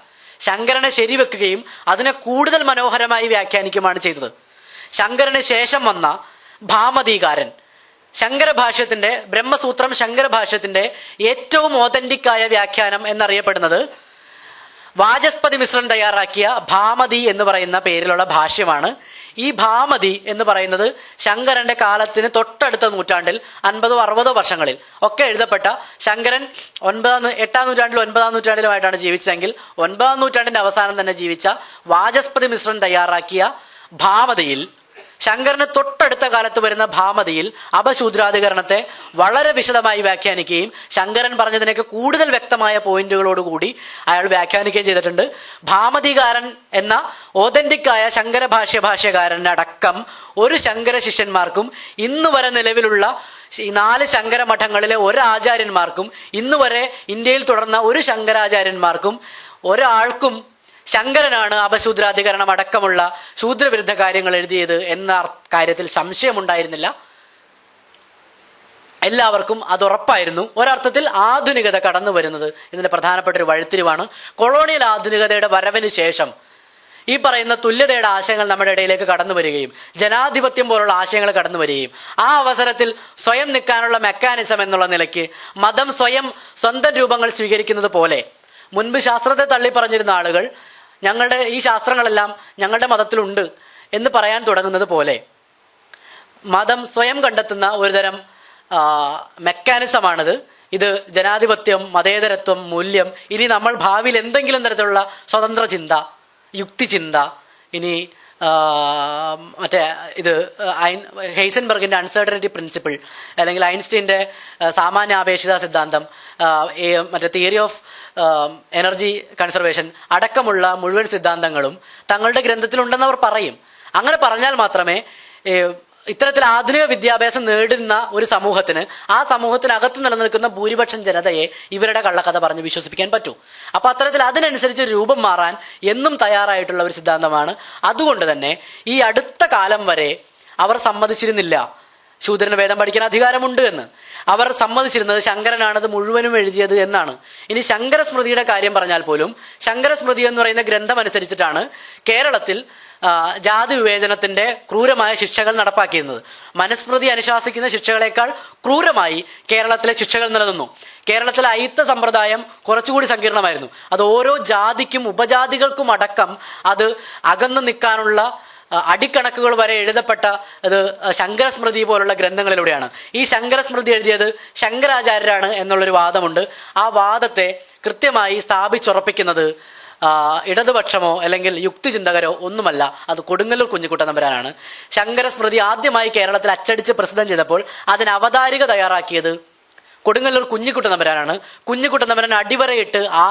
ശങ്കരനെ ശരിവെക്കുകയും അതിനെ കൂടുതൽ മനോഹരമായി വ്യാഖ്യാനിക്കുകയുമാണ് ചെയ്തത്. ശങ്കരന് ശേഷം വന്ന ഭാമതീകാരൻ ശങ്കരഭാഷ്യത്തിന്റെ, ബ്രഹ്മസൂത്രം ശങ്കരഭാഷ്യത്തിന്റെ ഏറ്റവും ഓതന്റിക്കായ വ്യാഖ്യാനം എന്നറിയപ്പെടുന്നത് വാചസ്പതി മിശ്രൻ തയ്യാറാക്കിയ ഭാമതി എന്ന് പറയുന്ന പേരിലുള്ള ഭാഷ്യമാണ്. ഈ ഭാമതി എന്ന് പറയുന്നത് ശങ്കരന്റെ കാലത്തിന് തൊട്ടടുത്ത നൂറ്റാണ്ടിൽ 50-60 വർഷങ്ങളിൽ ഒക്കെ എഴുതപ്പെട്ട, ശങ്കരൻ 8-ാം നൂറ്റാണ്ടിലും 9-ാം നൂറ്റാണ്ടിലുമായിട്ടാണ് ജീവിച്ചതെങ്കിൽ 9-ാം നൂറ്റാണ്ടിന്റെ അവസാനം തന്നെ ജീവിച്ച വാചസ്പതി മിശ്രൻ തയ്യാറാക്കിയ ഭാമതിയിൽ, ശങ്കരന് തൊട്ടടുത്ത കാലത്ത് വരുന്ന ഭാമതിയിൽ അപശൂദ്രാധികരണത്തെ വളരെ വിശദമായി വ്യാഖ്യാനിക്കുകയും ശങ്കരൻ പറഞ്ഞതിനൊക്കെ കൂടുതൽ വ്യക്തമായ പോയിന്റുകളോടുകൂടി അയാൾ വ്യാഖ്യാനിക്കുകയും ചെയ്തിട്ടുണ്ട്. ഭാമതികാരൻ എന്ന ഓതന്റിക്കായ ശങ്കര ഭാഷ്യകാരനടക്കം ഒരു ശങ്കര ശിഷ്യന്മാർക്കും ഇന്ന് വരെ നിലവിലുള്ള ഈ 4 ശങ്കര മഠങ്ങളിലെ ഒരാചാര്യന്മാർക്കും ഇന്നുവരെ ഇന്ത്യയിൽ തുടർന്ന ഒരു ശങ്കരാചാര്യന്മാർക്കും ഒരാൾക്കും ശങ്കരനാണ് അപശൂദ്രാധികരണം അടക്കമുള്ള ശൂദ്രവിരുദ്ധ കാര്യങ്ങൾ എഴുതിയത് എന്ന കാര്യത്തിൽ സംശയമുണ്ടായിരുന്നില്ല. എല്ലാവർക്കും അത് ഉറപ്പായിരുന്നു. ഒരർത്ഥത്തിൽ ആധുനികത കടന്നു വരുന്നത് ഇതിന്റെ പ്രധാനപ്പെട്ട ഒരു വഴിത്തിരിവാണ്. കൊളോണിയൽ ആധുനികതയുടെ വരവിന് ശേഷം ഈ പറയുന്ന തുല്യതയുടെ ആശയങ്ങൾ നമ്മുടെ ഇടയിലേക്ക് കടന്നു വരികയും ജനാധിപത്യം പോലുള്ള ആശയങ്ങൾ കടന്നു വരികയും ആ അവസരത്തിൽ സ്വയം നിൽക്കാനുള്ള മെക്കാനിസം എന്നുള്ള നിലയ്ക്ക് മതം സ്വന്തം രൂപങ്ങൾ സ്വീകരിക്കുന്നത് പോലെ മുൻപ് ശാസ്ത്രത്തെ തള്ളി പറഞ്ഞിരുന്ന ആളുകൾ ഞങ്ങളുടെ ഈ ശാസ്ത്രങ്ങളെല്ലാം ഞങ്ങളുടെ മതത്തിലുണ്ട് എന്ന് പറയാൻ തുടങ്ങുന്നത് പോലെ മതം സ്വയം കണ്ടെത്തുന്ന ഒരുതരം മെക്കാനിസമാണിത്. ഇത് ജനാധിപത്യം, മതേതരത്വം, മൂല്യം, ഇനി നമ്മൾ ഭാവിയിൽ എന്തെങ്കിലും തരത്തിലുള്ള സ്വതന്ത്ര ചിന്ത, യുക്തിചിന്ത, ഇനി മറ്റേ ഇത് ഹെയ്സൻബർഗിന്റെ അൺസർട്ടനിറ്റി പ്രിൻസിപ്പിൾ, അല്ലെങ്കിൽ ഐൻസ്റ്റീൻ്റെ സാമാന്യാപേക്ഷിത സിദ്ധാന്തം, മറ്റേ തിയറി ഓഫ് എനർജി കൺസർവേഷൻ അടക്കമുള്ള മുഴുവൻ സിദ്ധാന്തങ്ങളും തങ്ങളുടെ ഗ്രന്ഥത്തിലുണ്ടെന്ന് അവർ പറയും. അങ്ങനെ പറഞ്ഞാൽ മാത്രമേ ഇത്തരത്തിൽ ആധുനിക വിദ്യാഭ്യാസം നേടുന്ന ഒരു സമൂഹത്തിന് ആ സമൂഹത്തിനകത്ത് നിലനിൽക്കുന്ന ഭൂരിപക്ഷം ജനതയെ ഇവരുടെ കള്ളക്കഥ പറഞ്ഞ് വിശ്വസിപ്പിക്കാൻ പറ്റൂ. അപ്പൊ അത്തരത്തിൽ അതിനനുസരിച്ച് രൂപം മാറാൻ എന്നും തയ്യാറായിട്ടുള്ള ഒരു സിദ്ധാന്തമാണ്. അതുകൊണ്ട് തന്നെ ഈ അടുത്ത കാലം വരെ അവർ സമ്മതിച്ചിരുന്നില്ല ശൂദ്രന് വേദം പഠിക്കാൻ അധികാരമുണ്ട് എന്ന്. അവർ സമ്മതിച്ചിരുന്നത് ശങ്കരനാണത് മുഴുവനും എഴുതിയത് എന്നാണ്. ഇനി ശങ്കരസ്മൃതിയുടെ കാര്യം പറഞ്ഞാൽ പോലും ശങ്കരസ്മൃതി എന്ന് പറയുന്ന ഗ്രന്ഥം അനുസരിച്ചിട്ടാണ് കേരളത്തിൽ ജാതി വിവേചനത്തിന്റെ ക്രൂരമായ ശിക്ഷകൾ നടപ്പാക്കിയിരുന്നത്. മനുസ്മൃതി അനുശാസിക്കുന്ന ശിക്ഷകളെക്കാൾ ക്രൂരമായി കേരളത്തിലെ ശിക്ഷകൾ നിലനിന്നു. കേരളത്തിലെ അയിത്ത സമ്പ്രദായം കുറച്ചുകൂടി സങ്കീർണമായിരുന്നു. അത് ഓരോ ജാതിക്കും ഉപജാതികൾക്കും അടക്കം അത് അകന്നു നിൽക്കാനുള്ള അടിക്കണക്കുകൾ വരെ എഴുതപ്പെട്ട അത് ശങ്കരസ്മൃതി പോലുള്ള ഗ്രന്ഥങ്ങളിലൂടെയാണ്. ഈ ശങ്കരസ്മൃതി എഴുതിയത് ശങ്കരാചാര്യരാണ് എന്നുള്ളൊരു വാദമുണ്ട്. ആ വാദത്തെ കൃത്യമായി സ്ഥാപിച്ചുറപ്പിക്കുന്നത് ഇടതുപക്ഷമോ അല്ലെങ്കിൽ യുക്തിചിന്തകരോ ഒന്നുമല്ല, അത് കൊടുങ്ങല്ലൂർ കുഞ്ഞിക്കുട്ടൻ തമ്പുരാനാണ്. ശങ്കരസ്മൃതി ആദ്യമായി കേരളത്തിൽ അച്ചടിച്ച് പ്രസിദ്ധം ചെയ്തപ്പോൾ അതിന് അവതാരിക തയ്യാറാക്കിയത് കൊടുങ്ങല്ലൂർ കുഞ്ഞിക്കുട്ടൻ തമ്പുരാനാണ്. കുഞ്ഞിക്കുട്ടൻ തമ്പുരാൻ അടിവരയിട്ട് ആ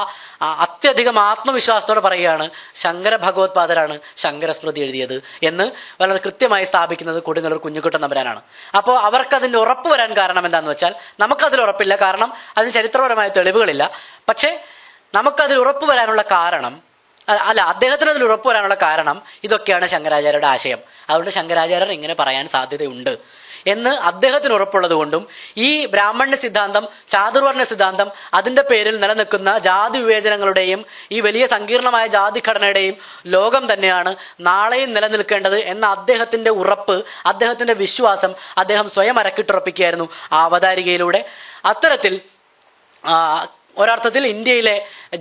അത്യധികം ആത്മവിശ്വാസത്തോടെ പറയുകയാണ് ശങ്കര ഭഗവത്പാദരാണ് ശങ്കരസ്മൃതി എഴുതിയത് എന്ന് വളരെ കൃത്യമായി സ്ഥാപിക്കുന്നത് കൊടുങ്ങല്ലൂർ കുഞ്ഞിക്കുട്ടൻ തമ്പുരാനാണ്. അപ്പോൾ അവർക്ക് അതിൻ്റെ ഉറപ്പ് വരാൻ കാരണം എന്താണെന്ന് വെച്ചാൽ നമുക്കതിൽ ഉറപ്പില്ല, കാരണം അതിന് ചരിത്രപരമായ തെളിവുകളില്ല. പക്ഷേ നമുക്കതിൽ ഉറപ്പ് വരാനുള്ള കാരണം അദ്ദേഹത്തിന് അതിൽ ഉറപ്പ് വരാനുള്ള കാരണം ഇതൊക്കെയാണ് ശങ്കരാചാര്യരുടെ ആശയം. അതുകൊണ്ട് ശങ്കരാചാര്യർ ഇങ്ങനെ പറയാൻ സാധ്യതയുണ്ട് എന്ന് അദ്ദേഹത്തിന് ഉറപ്പുള്ളത് കൊണ്ടും ഈ ബ്രാഹ്മണ്യ സിദ്ധാന്തം, ചാതുർവർണ്ണ സിദ്ധാന്തം, അതിന്റെ പേരിൽ നിലനിൽക്കുന്ന ജാതി വിവേചനങ്ങളുടെയും ഈ വലിയ സങ്കീർണമായ ജാതിഘടനയുടെയും ലോകം തന്നെയാണ് നാളെയും നിലനിൽക്കേണ്ടത് എന്ന അദ്ദേഹത്തിന്റെ ഉറപ്പ്, അദ്ദേഹത്തിന്റെ വിശ്വാസം അദ്ദേഹം സ്വയം അരക്കിട്ടുറപ്പിക്കുകയായിരുന്നു ആ അവതാരികയിലൂടെ. അത്തരത്തിൽ ഒരർത്ഥത്തിൽ ഇന്ത്യയിലെ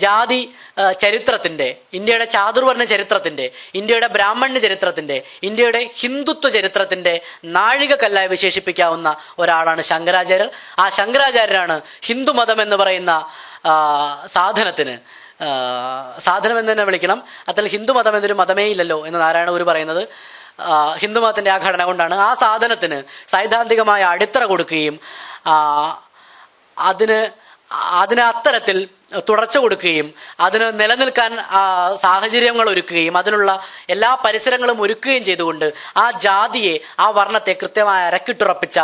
ജാതി ചരിത്രത്തിന്റെ, ഇന്ത്യയുടെ ചാതുർവർണ്ണ ചരിത്രത്തിന്റെ, ഇന്ത്യയുടെ ബ്രാഹ്മണ്യ ചരിത്രത്തിന്റെ, ഇന്ത്യയുടെ ഹിന്ദുത്വ ചരിത്രത്തിന്റെ നാഴികക്കല്ലായി വിശേഷിപ്പിക്കാവുന്ന ഒരാളാണ് ശങ്കരാചാര്യർ. ആ ശങ്കരാചാര്യരാണ് ഹിന്ദുമതം എന്ന് പറയുന്ന സാധനം എന്ന് തന്നെ വിളിക്കണം. അതിൽ ഹിന്ദുമതം എന്നൊരു മതമേ ഇല്ലല്ലോ എന്ന് നാരായണ ഗുരു പറയുന്നത് ഹിന്ദുമതത്തിന്റെ ആ ഘടന കൊണ്ടാണ്. ആ സാധനത്തിന് സൈദ്ധാന്തികമായ അടിത്തറ കൊടുക്കുകയും അതിന് അത്തരത്തിൽ തുടർച്ച കൊടുക്കുകയും അതിന് നിലനിൽക്കാൻ സാഹചര്യങ്ങൾ ഒരുക്കുകയും അതിനുള്ള എല്ലാ പരിസരങ്ങളും ഒരുക്കുകയും ചെയ്തുകൊണ്ട് ആ ജാതിയെ, ആ വർണ്ണത്തെ കൃത്യമായി അരക്കിട്ടുറപ്പിച്ച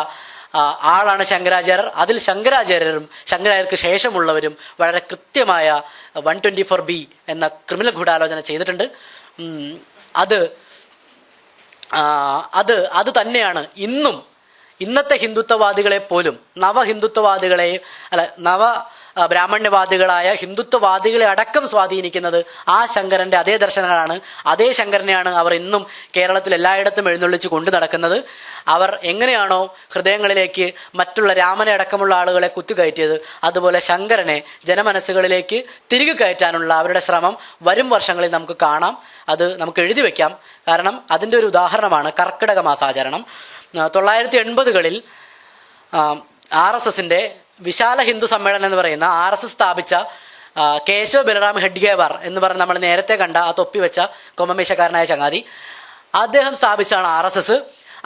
ആളാണ് ശങ്കരാചാര്യർ. അതിൽ ശങ്കരാചാര്യരും ശങ്കരാചാര്യർക്ക് ശേഷമുള്ളവരും വളരെ കൃത്യമായ 124B എന്ന ക്രിമിനൽ ഗൂഢാലോചന ചെയ്തിട്ടുണ്ട്. അത് തന്നെയാണ് ഇന്നത്തെ ഹിന്ദുത്വവാദികളെ പോലും നവ ബ്രാഹ്മണ്യവാദികളായ ഹിന്ദുത്വവാദികളെ അടക്കം സ്വാധീനിക്കുന്നത് ആ ശങ്കരന്റെ അതേ ദർശനങ്ങളാണ്. അതേ ശങ്കരനെയാണ് അവർ ഇന്നും കേരളത്തിൽ എല്ലായിടത്തും എഴുന്നള്ളിച്ച് കൊണ്ടു നടക്കുന്നത്. അവർ എങ്ങനെയാണോ ഹൃദയങ്ങളിലേക്ക് മറ്റുള്ള രാമനെ അടക്കമുള്ള ആളുകളെ കുത്തിക്കയറ്റിയത്, അതുപോലെ ശങ്കരനെ ജനമനസ്സുകളിലേക്ക് തിരികെ കയറ്റാനുള്ള അവരുടെ ശ്രമം വരും വർഷങ്ങളിൽ നമുക്ക് കാണാം. അത് നമുക്ക് എഴുതി വെക്കാം. കാരണം അതിൻ്റെ ഒരു ഉദാഹരണമാണ് കർക്കിടക മാസാചരണം. 1980കളിൽ RSSന്റെ വിശാല ഹിന്ദു സമ്മേളനം എന്ന് പറയുന്ന RSS സ്ഥാപിച്ച കേശവ് ബലറാം ഹെഡ്ഗേവാർ എന്ന് പറഞ്ഞ് നമ്മൾ നേരത്തെ കണ്ട ആ തൊപ്പി വെച്ച കൊമ്മമീശക്കാരനായ ചങ്ങാതി, അദ്ദേഹം സ്ഥാപിച്ചാണ് RSS.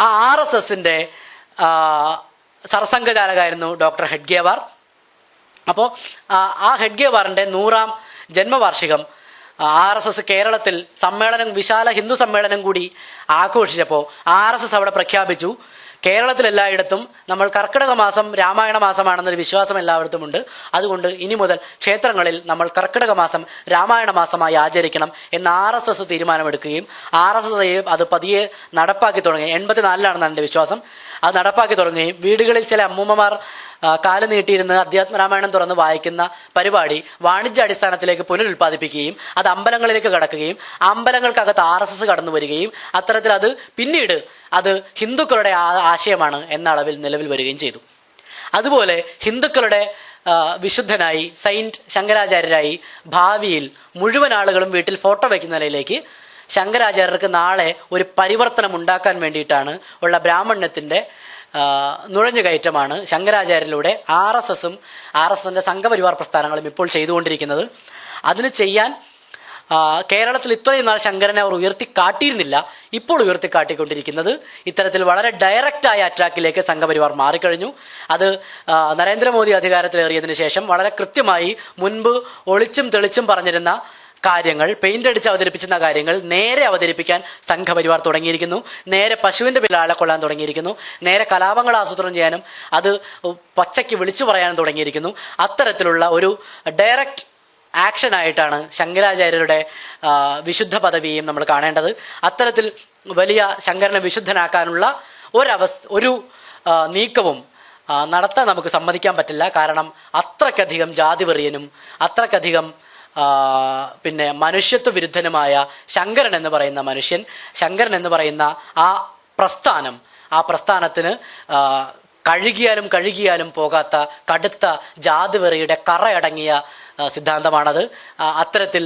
ആ RSSന്റെ സർസംഘചാലകായിരുന്നു ഡോക്ടർ ഹെഡ്ഗേവാർ. അപ്പോൾ ആ ഹെഡ്ഗേവാറിന്റെ 100ാം ജന്മവാർഷികം RSS കേരളത്തിൽ വിശാല ഹിന്ദു സമ്മേളനം കൂടി ആഘോഷിച്ചപ്പോൾ RSS അവിടെ പ്രഖ്യാപിച്ചു, കേരളത്തിൽ എല്ലായിടത്തും നമ്മൾ കർക്കിടക മാസം രാമായണ മാസമാണെന്നൊരു വിശ്വാസം എല്ലായിടത്തും ഉണ്ട്. അതുകൊണ്ട് ഇനി മുതൽ ക്ഷേത്രങ്ങളിൽ നമ്മൾ കർക്കിടക മാസം രാമായണ മാസമായി ആചരിക്കണം എന്ന് RSS തീരുമാനമെടുക്കുകയും RSS അത് പതിയെ നടപ്പാക്കി തുടങ്ങി. 84-ലാണെന്നാണ് എൻ്റെ വിശ്വാസം. അത് നടപ്പാക്കി തുടങ്ങുകയും വീടുകളിൽ ചില അമ്മൂമ്മമാർ കാല് നീട്ടിയിരുന്ന് അധ്യാത്മരാമായണം തുറന്ന് വായിക്കുന്ന പരിപാടി വാണിജ്യാടിസ്ഥാനത്തിലേക്ക് പുനരുൽപ്പാദിപ്പിക്കുകയും അത് അമ്പലങ്ങളിലേക്ക് കടക്കുകയും അമ്പലങ്ങൾക്കകത്ത് RSS കടന്നു വരികയും അത്തരത്തിൽ അത് പിന്നീട് അത് ഹിന്ദുക്കളുടെ ആശയമാണ് എന്ന അളവിൽ നിലവിൽ വരികയും ചെയ്തു. അതുപോലെ ഹിന്ദുക്കളുടെ വിശുദ്ധനായി സെയിന്റ് ശങ്കരാചാര്യരായി ഭാവിയിൽ മുഴുവൻ ആളുകളും വീട്ടിൽ ഫോട്ടോ വയ്ക്കുന്ന നിലയിലേക്ക് ശങ്കരാചാര്യർക്ക് നാളെ ഒരു പരിവർത്തനം ഉണ്ടാക്കാൻ വേണ്ടിയിട്ടാണ് ഉള്ള ബ്രാഹ്മണ്യത്തിൻ്റെ നുഴഞ്ഞുകയറ്റമാണ് ശങ്കരാചാര്യരിലൂടെ RSSന്റെ സംഘപരിവാർ പ്രസ്ഥാനങ്ങളും ഇപ്പോൾ ചെയ്തുകൊണ്ടിരിക്കുന്നത്. അതിന് ചെയ്യാൻ കേരളത്തിൽ ഇത്രയും നാൾ ശങ്കരനെ അവർ ഉയർത്തിക്കാട്ടിയിരുന്നില്ല. ഇപ്പോൾ ഉയർത്തിക്കാട്ടിക്കൊണ്ടിരിക്കുന്നത് ഇത്തരത്തിൽ വളരെ ഡയറക്റ്റായ അറ്റാക്കിലേക്ക് സംഘപരിവാർ മാറിക്കഴിഞ്ഞു. അത് നരേന്ദ്രമോദി അധികാരത്തിലേറിയതിനു ശേഷം വളരെ കൃത്യമായി മുൻപ് ഒളിച്ചും തെളിച്ചും പറഞ്ഞിരുന്ന കാര്യങ്ങൾ, പെയിന്റ് അടിച്ച് അവതരിപ്പിച്ചിരുന്ന കാര്യങ്ങൾ നേരെ അവതരിപ്പിക്കാൻ സംഘപരിവാർ തുടങ്ങിയിരിക്കുന്നു. നേരെ പശുവിന്റെ പേരിൽ ആളെ കൊള്ളാൻ തുടങ്ങിയിരിക്കുന്നു. നേരെ കലാപങ്ങൾ ആസൂത്രണം ചെയ്യാനും അത് പച്ചയ്ക്ക് വിളിച്ചു പറയാനും തുടങ്ങിയിരിക്കുന്നു. അത്തരത്തിലുള്ള ഒരു ഡയറക്റ്റ് ആക്ഷനായിട്ടാണ് ശങ്കരാചാര്യരുടെ വിശുദ്ധ പദവിയും നമ്മൾ കാണേണ്ടത്. അത്തരത്തിൽ വലിയ ശങ്കരനെ വിശുദ്ധനാക്കാനുള്ള ഒരു നീക്കവും നടത്താൻ നമുക്ക് സമ്മതിക്കാൻ പറ്റില്ല. കാരണം അത്രക്കധികം ജാതിവെറിയനും അത്രക്കധികം പിന്നെ മനുഷ്യത്വ വിരുദ്ധനുമായ ശങ്കരൻ എന്ന് പറയുന്ന മനുഷ്യൻ, ശങ്കരൻ എന്ന് പറയുന്ന ആ പ്രസ്ഥാനത്തിന് കഴുകിയാലും പോകാത്ത കടുത്ത ജാതിവെറിയുടെ കറയടങ്ങിയ സിദ്ധാന്തമാണത്. അത്തരത്തിൽ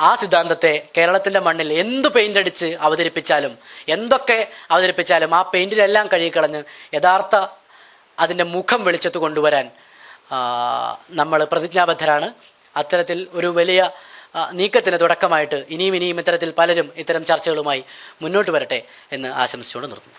ആ സിദ്ധാന്തത്തെ കേരളത്തിന്റെ മണ്ണിൽ എന്ത് പെയിന്റ് അടിച്ച് അവതരിപ്പിച്ചാലും എന്തൊക്കെ അവതരിപ്പിച്ചാലും ആ പെയിന്റിലെല്ലാം കഴുകിക്കളഞ്ഞ് യഥാർത്ഥ അതിൻ്റെ മുഖം വെളിച്ചത്ത് കൊണ്ടുവരാൻ നമ്മൾ പ്രതിജ്ഞാബദ്ധരാണ്. അത്തരത്തിൽ ഒരു വലിയ നീക്കത്തിന് തുടക്കമായിട്ട് ഇനിയും ഇത്തരത്തിൽ പലരും ഇത്തരം ചർച്ചകളുമായി മുന്നോട്ട് വരട്ടെ എന്ന് ആശംസിച്ചുകൊണ്ട് നിർത്തുന്നു.